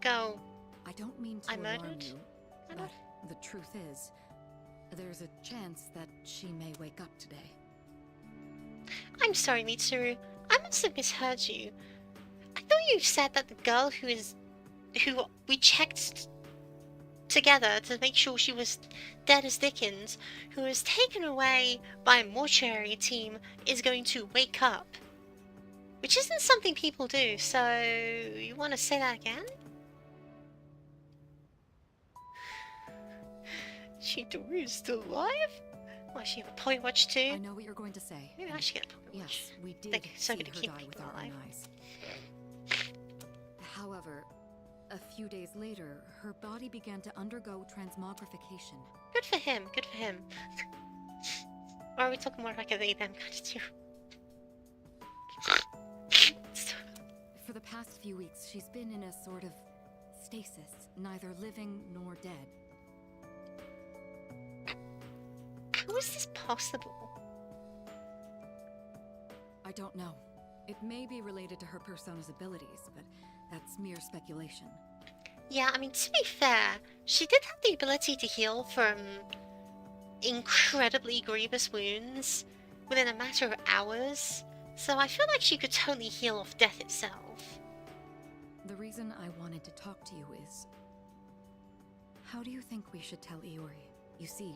Go. I don't mean to I alarm murdered? you, but the truth is, there's a chance that she may wake up today. I'm sorry, Mitsuru. I must have misheard you. I thought you said that the girl who we checked together to make sure she was dead as Dickens, who was taken away by a mortuary team, is going to wake up. Which isn't something people do, so you want to say that again? Chidori is still alive? Why, she have a Poly Watch too? I know what you're going to say. Maybe I should get a Poly Watch. Yes, we did Thank you, so see good to her keep die with people our own alive. eyes. However, a few days later, her body began to undergo transmogrification. Good for him, good for him. Or are we talking more like a they them kind of too? For the past few weeks, she's been in a sort of stasis, neither living nor dead. How is this possible? I don't know. It may be related to her persona's abilities, but that's mere speculation. Yeah, I mean, to be fair, she did have the ability to heal from incredibly grievous wounds within a matter of hours, so I feel like she could totally heal off death itself. The reason I wanted to talk to you is... How do you think we should tell Iori? You see,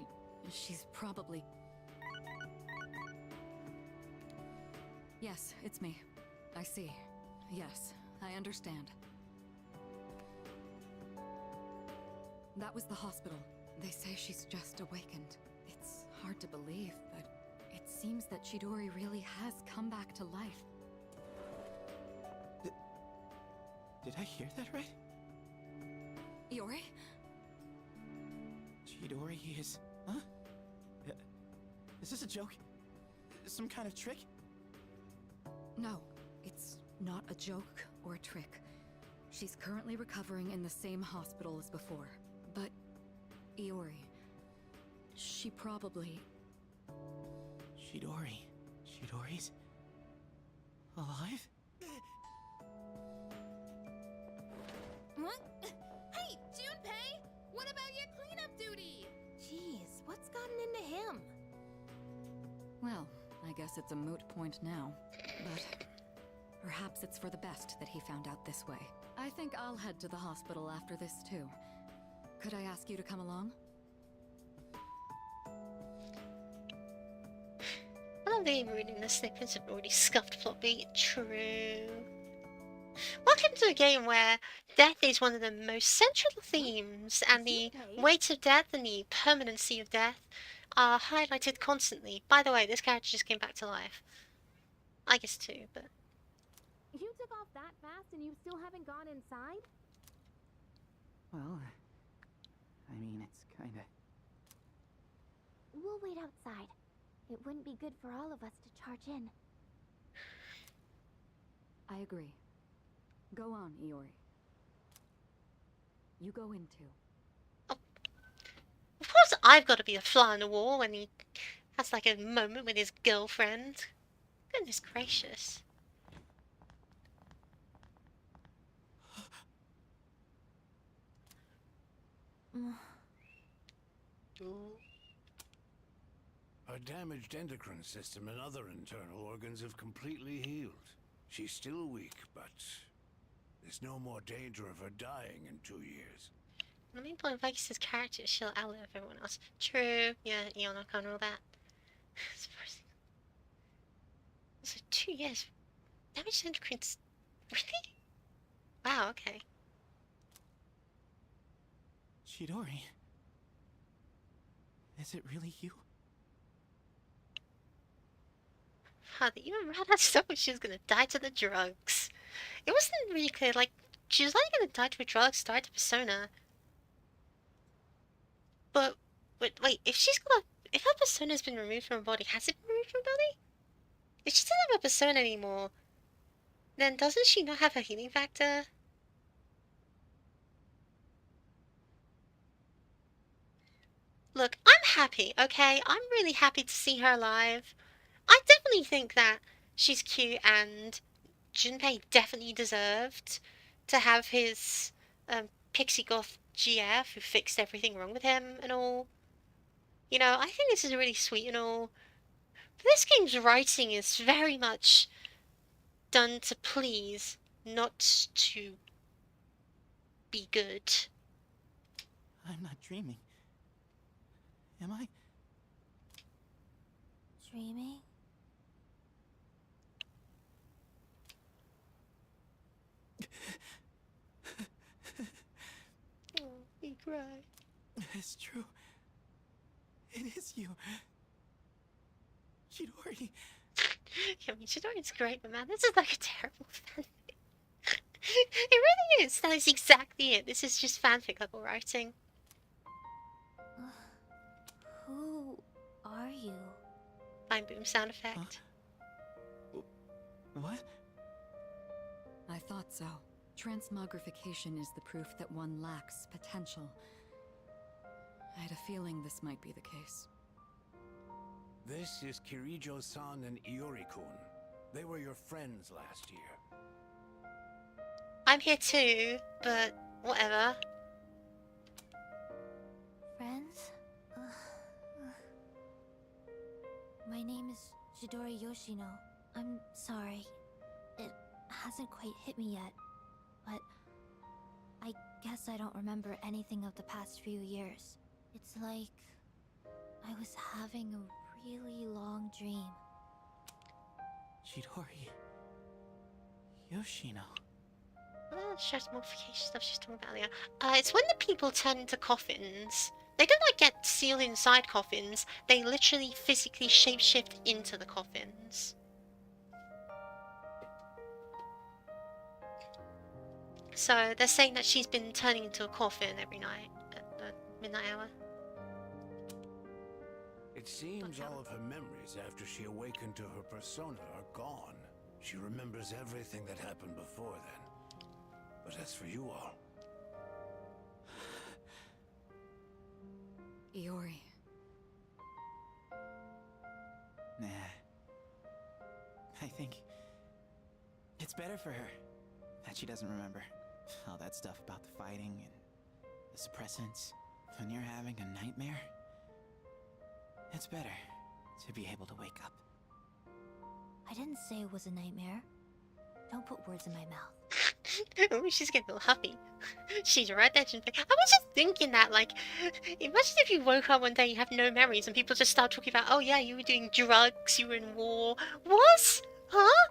she's probably... Yes, it's me. I see. Yes, I understand. That was the hospital. They say she's just awakened. It's hard to believe, but it seems that Chidori really has come back to life. Did I hear that right? Iori? Chidori is... Huh? Is this a joke? Some kind of trick? No, it's not a joke or a trick. She's currently recovering in the same hospital as before. But Iori, she probably... Chidori's... alive? What? Hey, Junpei! Well, I guess it's a moot point now. But perhaps it's for the best that he found out this way. I think I'll head to the hospital after this too. Could I ask you to come along? I love the reading the snippets of already scuffed plot beat. True. Welcome to a game where death is one of the most central themes, and the weight of death and the permanency of death are highlighted constantly. By the way, this character just came back to life. I guess too, but... You took off that fast and you still haven't gone inside? Well, I mean, it's kinda... We'll wait outside. It wouldn't be good for all of us to charge in. I agree. Go on, Iori. You go in too. Of course I've got to be a fly on the wall when he has like a moment with his girlfriend. Goodness gracious. Her damaged endocrine system and other internal organs have completely healed. She's still weak, but there's no more danger of her dying in 2 years. The main point of Aigis' character is she'll outlive everyone else. True, yeah, Eon, I can't rule that. So 2 years. Damaged endocrines. Really? Wow, okay. Chidori. Is it really you? Huh, they even ran out so she was gonna die to the drugs. It wasn't really clear, like, she was only gonna die to the drugs, die to Persona. But, wait, if her Persona's been removed from her body, has it been removed from her body? If she doesn't have a Persona anymore, then doesn't she not have her healing factor? Look, I'm happy, okay? I'm really happy to see her alive. I definitely think that she's cute, and Junpei definitely deserved to have his pixie goth GF who fixed everything wrong with him and all. You know, I think this is really sweet and all. But this game's writing is very much done to please, not to be good. I'm not dreaming. Am I? Dreaming? Oh, he cried. It's true. It is you. Chidori. I mean, Chidori's great, but man, this is like a terrible fanfic. It really is. That is exactly it. This is just fanfic level writing. Who are you? Fine boom sound effect. What? I thought so. Transmogrification is the proof that one lacks potential. I had a feeling this might be the case. This is Kirijo-san and Iori-kun. They were your friends last year. I'm here too, but whatever. Friends? My name is Chidori Yoshino. I'm sorry. It hasn't quite hit me yet, but I guess I don't remember anything of the past few years. It's like I was having a really long dream. Chidori. Yoshino. Stress modification stuff she's talking about earlier. It's when the people turn into coffins. They don't like get sealed inside coffins. They literally physically shapeshift into the coffins. So they're saying that she's been turning into a coffin every night at the midnight hour. It seems all of her memories after she awakened to her persona are gone. She remembers everything that happened before then. But as for you all... Iori. Nah. I think it's better for her that she doesn't remember all that stuff about the fighting and the suppressants. When you're having a nightmare, it's better to be able to wake up. I didn't say it was a nightmare. Don't put words in my mouth. Oh, she's getting a little huffy. She's right there, Junpei. I was just thinking that, like, imagine if you woke up one day and you have no memories and people just start talking about, oh yeah, you were doing drugs, you were in war. What? Huh?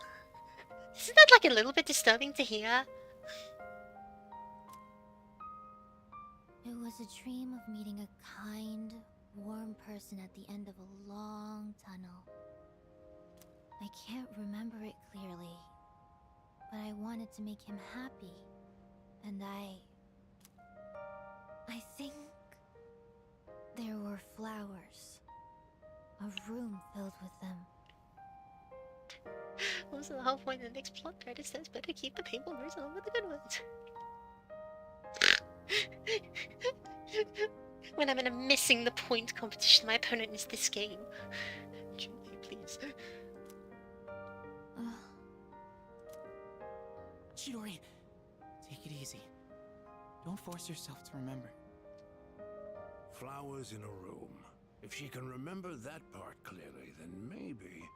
Isn't that like a little bit disturbing to hear? It was a dream of meeting a kind, warm person at the end of a long tunnel. I can't remember it clearly, but I wanted to make him happy, and I think there were flowers, a room filled with them. Also, the whole point of the next plot card says better keep the painful words along with the good ones. When I'm in a missing the point competition, my opponent is this game. Junpei, please. Chidori, take it easy. Don't force yourself to remember. Flowers in a room. If she can remember that part clearly, then maybe...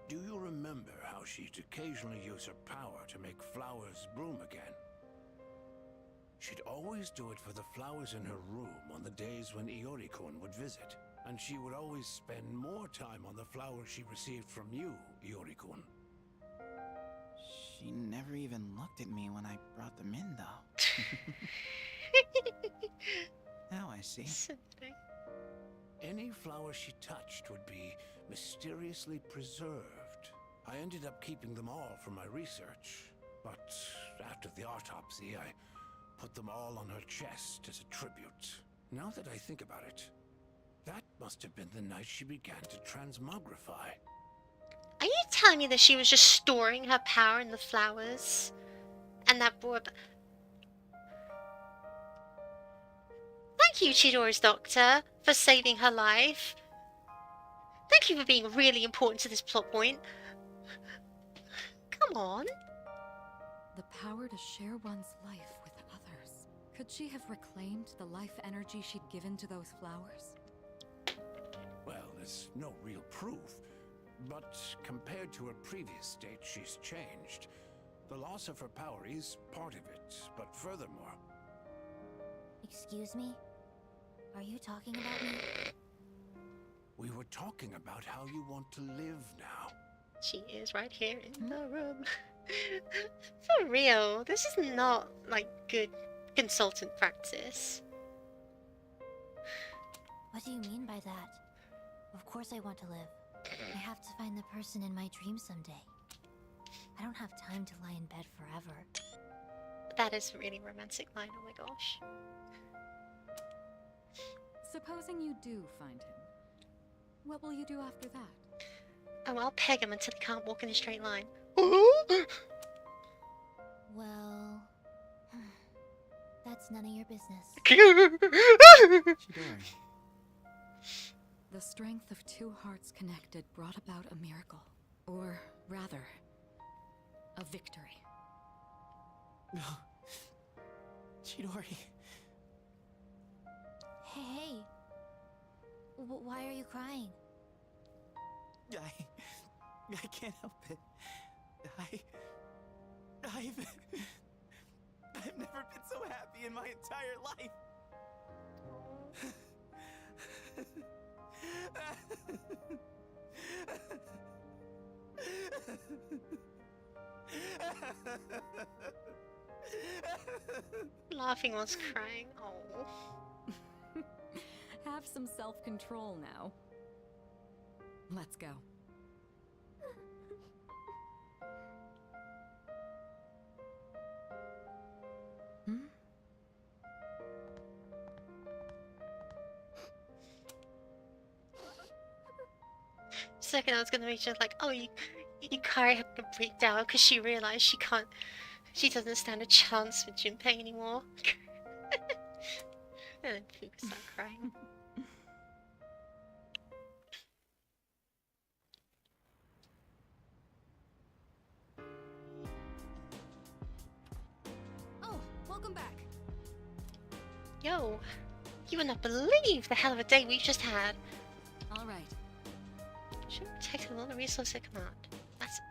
Do you remember how she'd occasionally use her power to make flowers bloom again? She'd always do it for the flowers in her room on the days when Iori-kun would visit. And she would always spend more time on the flowers she received from you, Iori-kun. She never even looked at me when I brought them in, though. Now I see. Any flower she touched would be mysteriously preserved. I ended up keeping them all for my research. But after the autopsy, I put them all on her chest as a tribute. Now that I think about it, that must have been the night she began to transmogrify. Are you telling me that she was just storing her power in the flowers? And that brought... Thank you, Chidori's doctor, for saving her life. Thank you for being really important to this plot point. Come on. The power to share one's life with others. Could she have reclaimed the life energy she'd given to those flowers? Well, there's no real proof. But compared to her previous state, she's changed. The loss of her power is part of it, but furthermore... Excuse me? Are you talking about me? We were talking about how you want to live now. She is right here in the room. For real, this is not, like, good consultant practice. What do you mean by that? Of course I want to live. I have to find the person in my dreams someday. I don't have time to lie in bed forever. That is a really romantic line, oh my gosh. Supposing you do find him, what will you do after that? Oh, I'll peg him until he can't walk in a straight line. Well... that's none of your business. The strength of two hearts connected brought about a miracle. Or, rather, a victory. No. Chidori. Hey. Why are you crying? I can't help it. I've never been so happy in my entire life. Laughing whilst crying. Oh. Have some self-control now. Let's go. Second, I was gonna make sure, like, oh, Yukari had to break down because she realized she doesn't stand a chance with Junpei anymore. And then Fuka started crying. Oh, welcome back. Yo, You would not believe the hell of a day we've just had. All right. Should have protected all the resources at command. That's...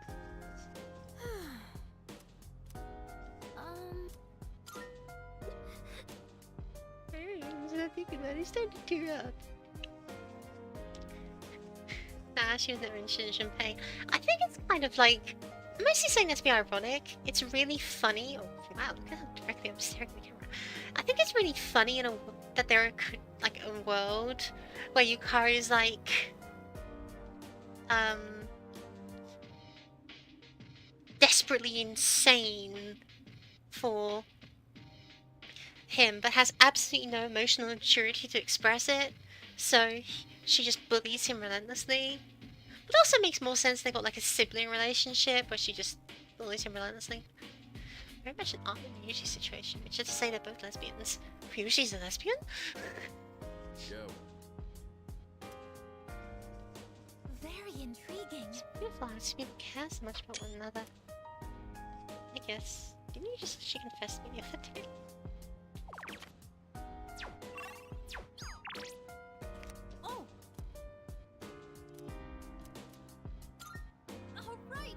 I think about it. It's time to tear up. Nah, she was never interested in Junpei. I think it's kind of like... I'm mostly saying this to be ironic. It's really funny. Oh, wow, look at how directly I'm staring at the camera. I think it's really funny in that there are like a world where Yukari is like... desperately insane for him, but has absolutely no emotional maturity to express it, so she just bullies him relentlessly. But also makes more sense they got like a sibling relationship where she just bullies him relentlessly. Very much an Art and Ryuji situation, which is to say they're both lesbians. Ryuji's a lesbian? Go. Very intriguing. It's beautiful how two people care so much about one another. I guess. Didn't you just she confessed to me the other day? Oh! All right!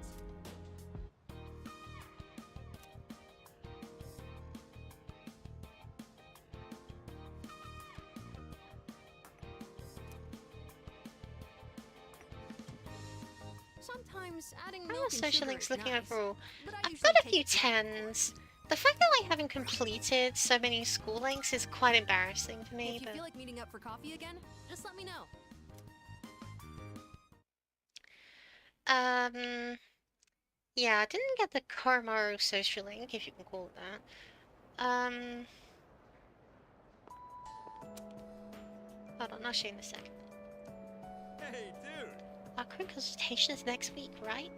Sometimes adding How milk are and social sugar links is looking nice, overall? but I I've usually got a take few it to- 10s. The fact that I haven't completed so many school links is quite embarrassing for me, If you but... feel like meeting up for coffee again, just let me know. Yeah, I didn't get the Koromaru social link, if you can call it that. Hold on, I'll show you in a second. Hey, dude! Our current consultation is next week, right?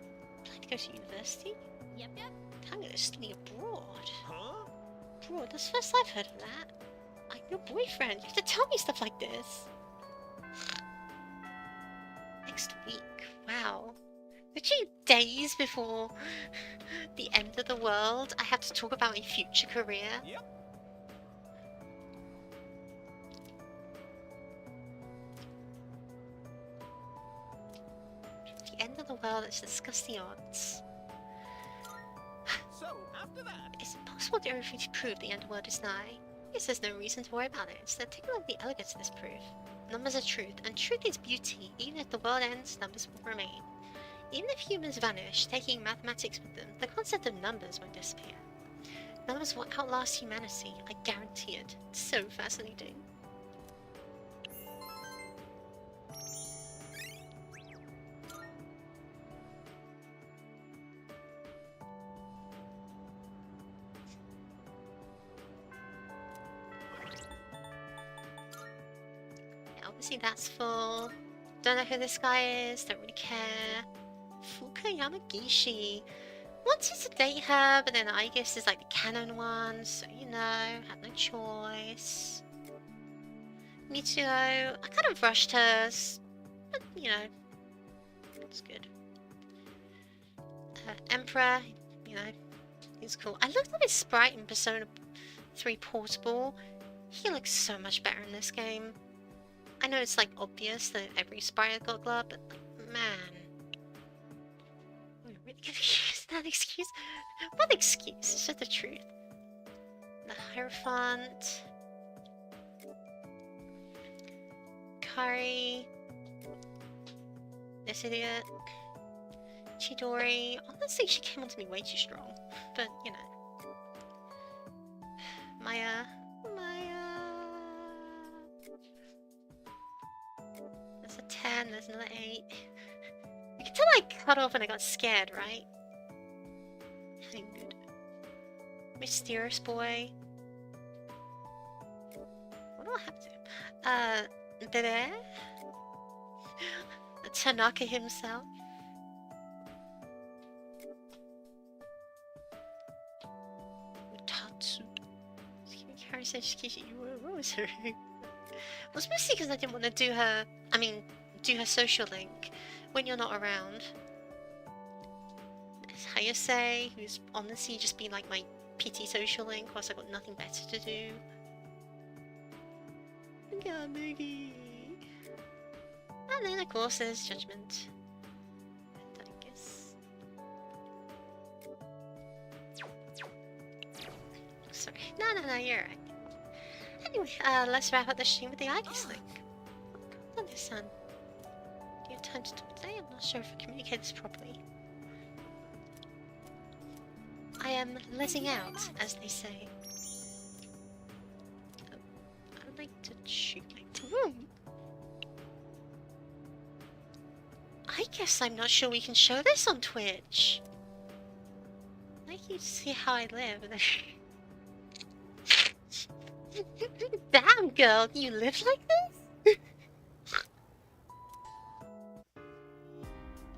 Plan to go to university? Yep, yep. I'm gonna study abroad. Huh? Abroad, that's the first I've heard of that. I'm your boyfriend, you have to tell me stuff like this. Next week, wow. Literally days before the end of the world, I have to talk about my future career. Yep. The end of the world, let's discuss the odds. So, after that... It's impossible to everything to prove the end of the world is nigh. I guess there's no reason to worry about it. Instead, take a look at the elegance of this proof. Numbers are truth, and truth is beauty. Even if the world ends, numbers will remain. Even if humans vanish, taking mathematics with them, the concept of numbers won't disappear. Numbers will outlast humanity, I guarantee it. It's so fascinating. Yeah, obviously that's full. Don't know who this guy is, don't really care. Fuka Yamagishi. Wanted to date her, but then Aigis is like the canon one, so you know, had no choice. Mitsuo, I kind of rushed hers, but you know, it's good. Emperor, you know, he's cool. I looked at his sprite in Persona 3 Portable. He looks so much better in this game. I know it's like obvious that every sprite has got glove, but like, man. We're really gonna use that excuse? What excuse? It's just the truth. The Hierophant. Kari. This idiot. Chidori. Honestly, she came onto me way too strong. But, you know. Maya. There's a 10, there's another 8. You can tell I cut off and I got scared, right? Ain't good. Mysterious boy. What will happen to him? Dede? Tanaka himself. Tatsu. Kari said what was her? It was mostly because I didn't want to do her. I mean, do her social link when you're not around. There's Hayase, who's honestly just been like my PT social link whilst I got nothing better to do. God, Moogie. And then, of course, there's Judgment. And Aigis. Sorry. No, you're right. Anyway, let's wrap up the stream with the Aigis link. On this, son. Do you have time to talk today? I'm not sure if I communicated this properly. I am letting out, as they say. I would like to shoot like the room. I guess I'm not sure we can show this on Twitch. I'd like you to see how I live. Damn, girl, you live like this?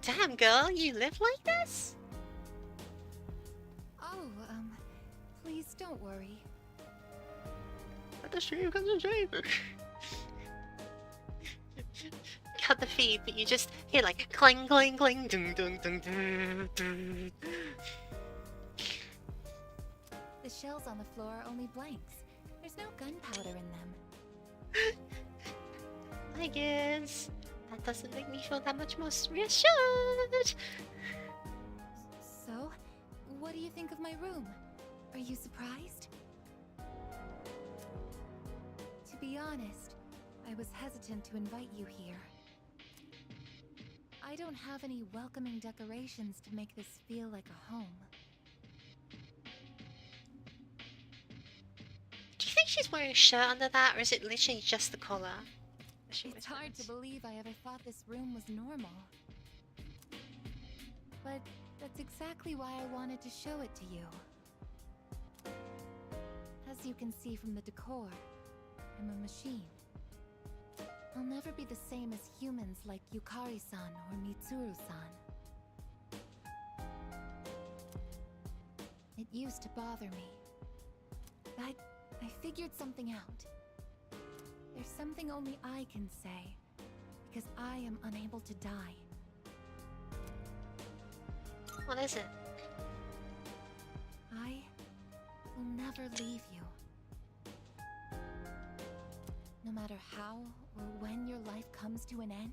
Damn, girl, you live like this? Oh, please don't worry. Let the stream concentrate. Cut the feed, but you just hear like clang, clang, clang, ding, ding, ding, ding, ding. The shells on the floor are only blanks. There's no gunpowder in them. I guess that doesn't make me feel that much more reassured. So, what do you think of my room? Are you surprised? To be honest, I was hesitant to invite you here. I don't have any welcoming decorations to make this feel like a home. Do you think she's wearing a shirt under that, or is it literally just the collar? It's hard to believe I ever thought this room was normal. But that's exactly why I wanted to show it to you. As you can see from the decor, I'm a machine. I'll never be the same as humans like Yukari-san or Mitsuru-san. It used to bother me. But I figured something out. There's something only I can say, because I am unable to die. What is it? I will never leave you. No matter how or when your life comes to an end,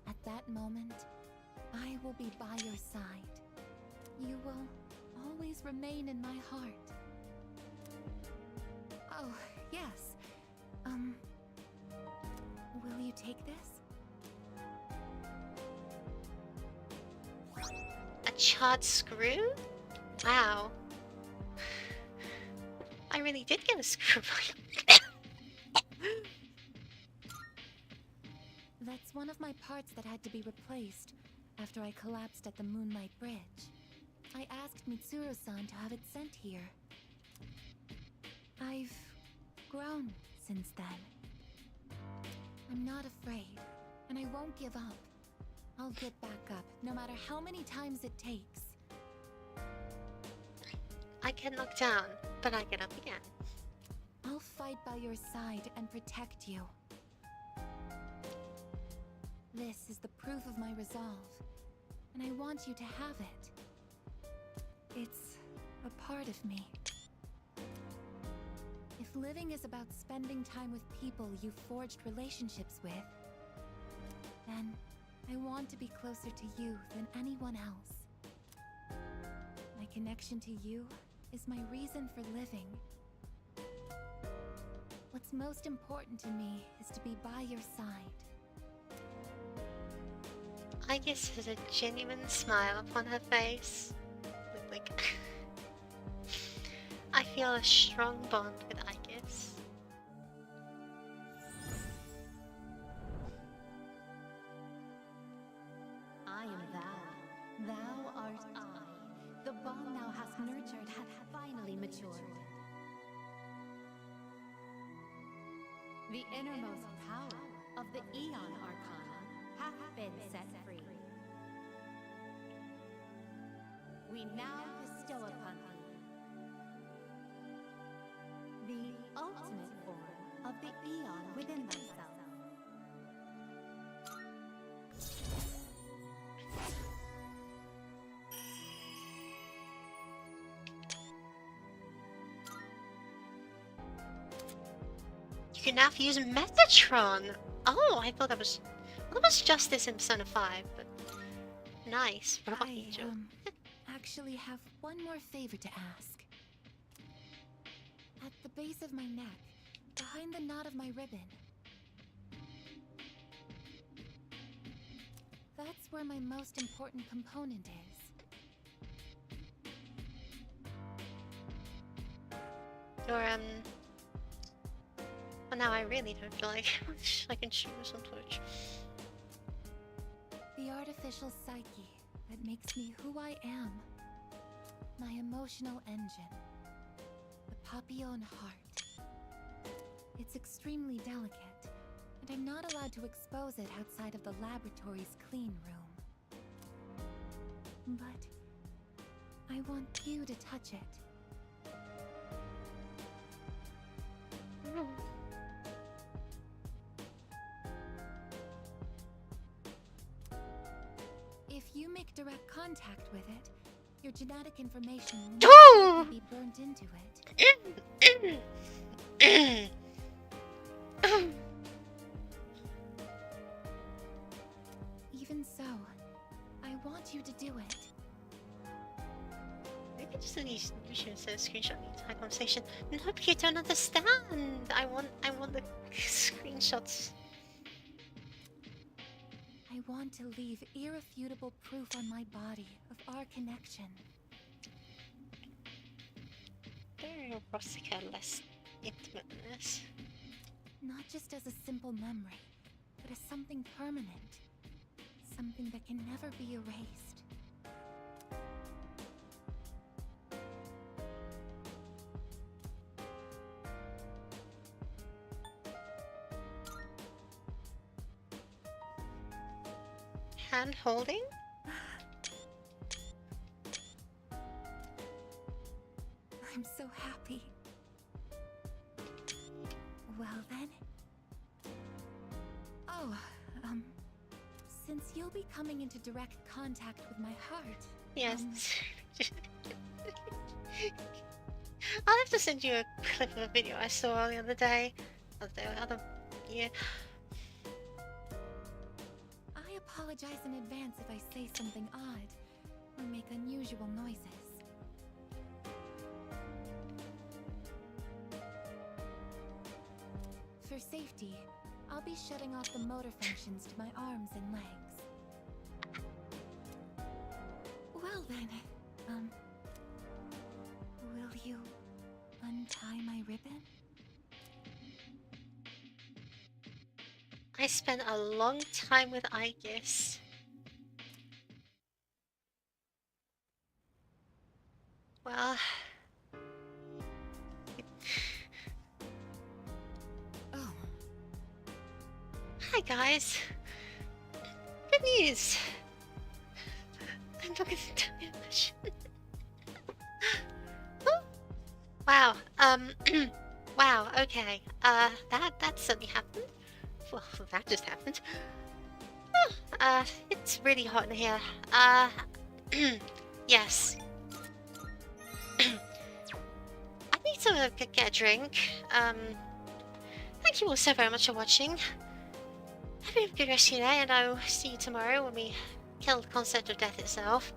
at that moment, I will be by your side. You will always remain in my heart. Oh, yes. Will you take this? A charred screw? Wow. I really did get a screw. That's one of my parts that had to be replaced after I collapsed at the Moonlight Bridge. I asked Mitsuru-san to have it sent here. I've grown since then. I'm not afraid, and I won't give up. I'll get back up, no matter how many times it takes. I get knocked down, but I get up again. I'll fight by your side and protect you. This is the proof of my resolve, and I want you to have it. It's a part of me. If living is about spending time with people you've forged relationships with, then I want to be closer to you than anyone else. My connection to you is my reason for living. What's most important to me is to be by your side. Aigis has a genuine smile upon her face. Like, I feel a strong bond with Aigis. I am thou. Thou art I. The bond thou hast nurtured hath finally matured. The innermost power of the Aeon Arcana hath been set free. We now bestow upon thee the ultimate form of the Aeon within thyself. can now use Metatron. Oh, I thought that was just this in Persona 5, but nice. Robot Angel. Actually have one more favor to ask. At the base of my neck, behind the knot of my ribbon. That's where my most important component is. Or, well, now I really don't feel like I can stream this on Twitch. The artificial psyche that makes me who I am. My emotional engine. The Papillon heart. It's extremely delicate, and I'm not allowed to expose it outside of the laboratory's clean room. But I want you to touch it. If you make direct contact with it, your genetic information will be burnt into it. Even so, I want you to do it. Maybe just in these should say screenshot the entire conversation. No, but you don't understand. I want the screenshots. I want to leave irrefutable proof on my body of our connection. Very erotic, less intimate than this. Not just as a simple memory, but as something permanent. Something that can never be erased. Hand holding? I'm so happy. Well then. Oh, since you'll be coming into direct contact with my heart. Yes. I'll have to send you a clip of a video I saw the other day. Yeah. I apologize in advance if I say something odd or make unusual noises. For safety, I'll be shutting off the motor functions to my arms and legs. Well then, will you untie my ribbon? I spent a long time with Aigis. Well... Oh. Hi guys. Good news. I'm not gonna tell you much. Oh. Wow. Wow, okay. That suddenly happened. Well, that just happened. Oh, it's really hot in here. Yes. I need to get a drink. Thank you all so very much for watching. Have a good rest of your day, and I will see you tomorrow when we kill the concept of death itself.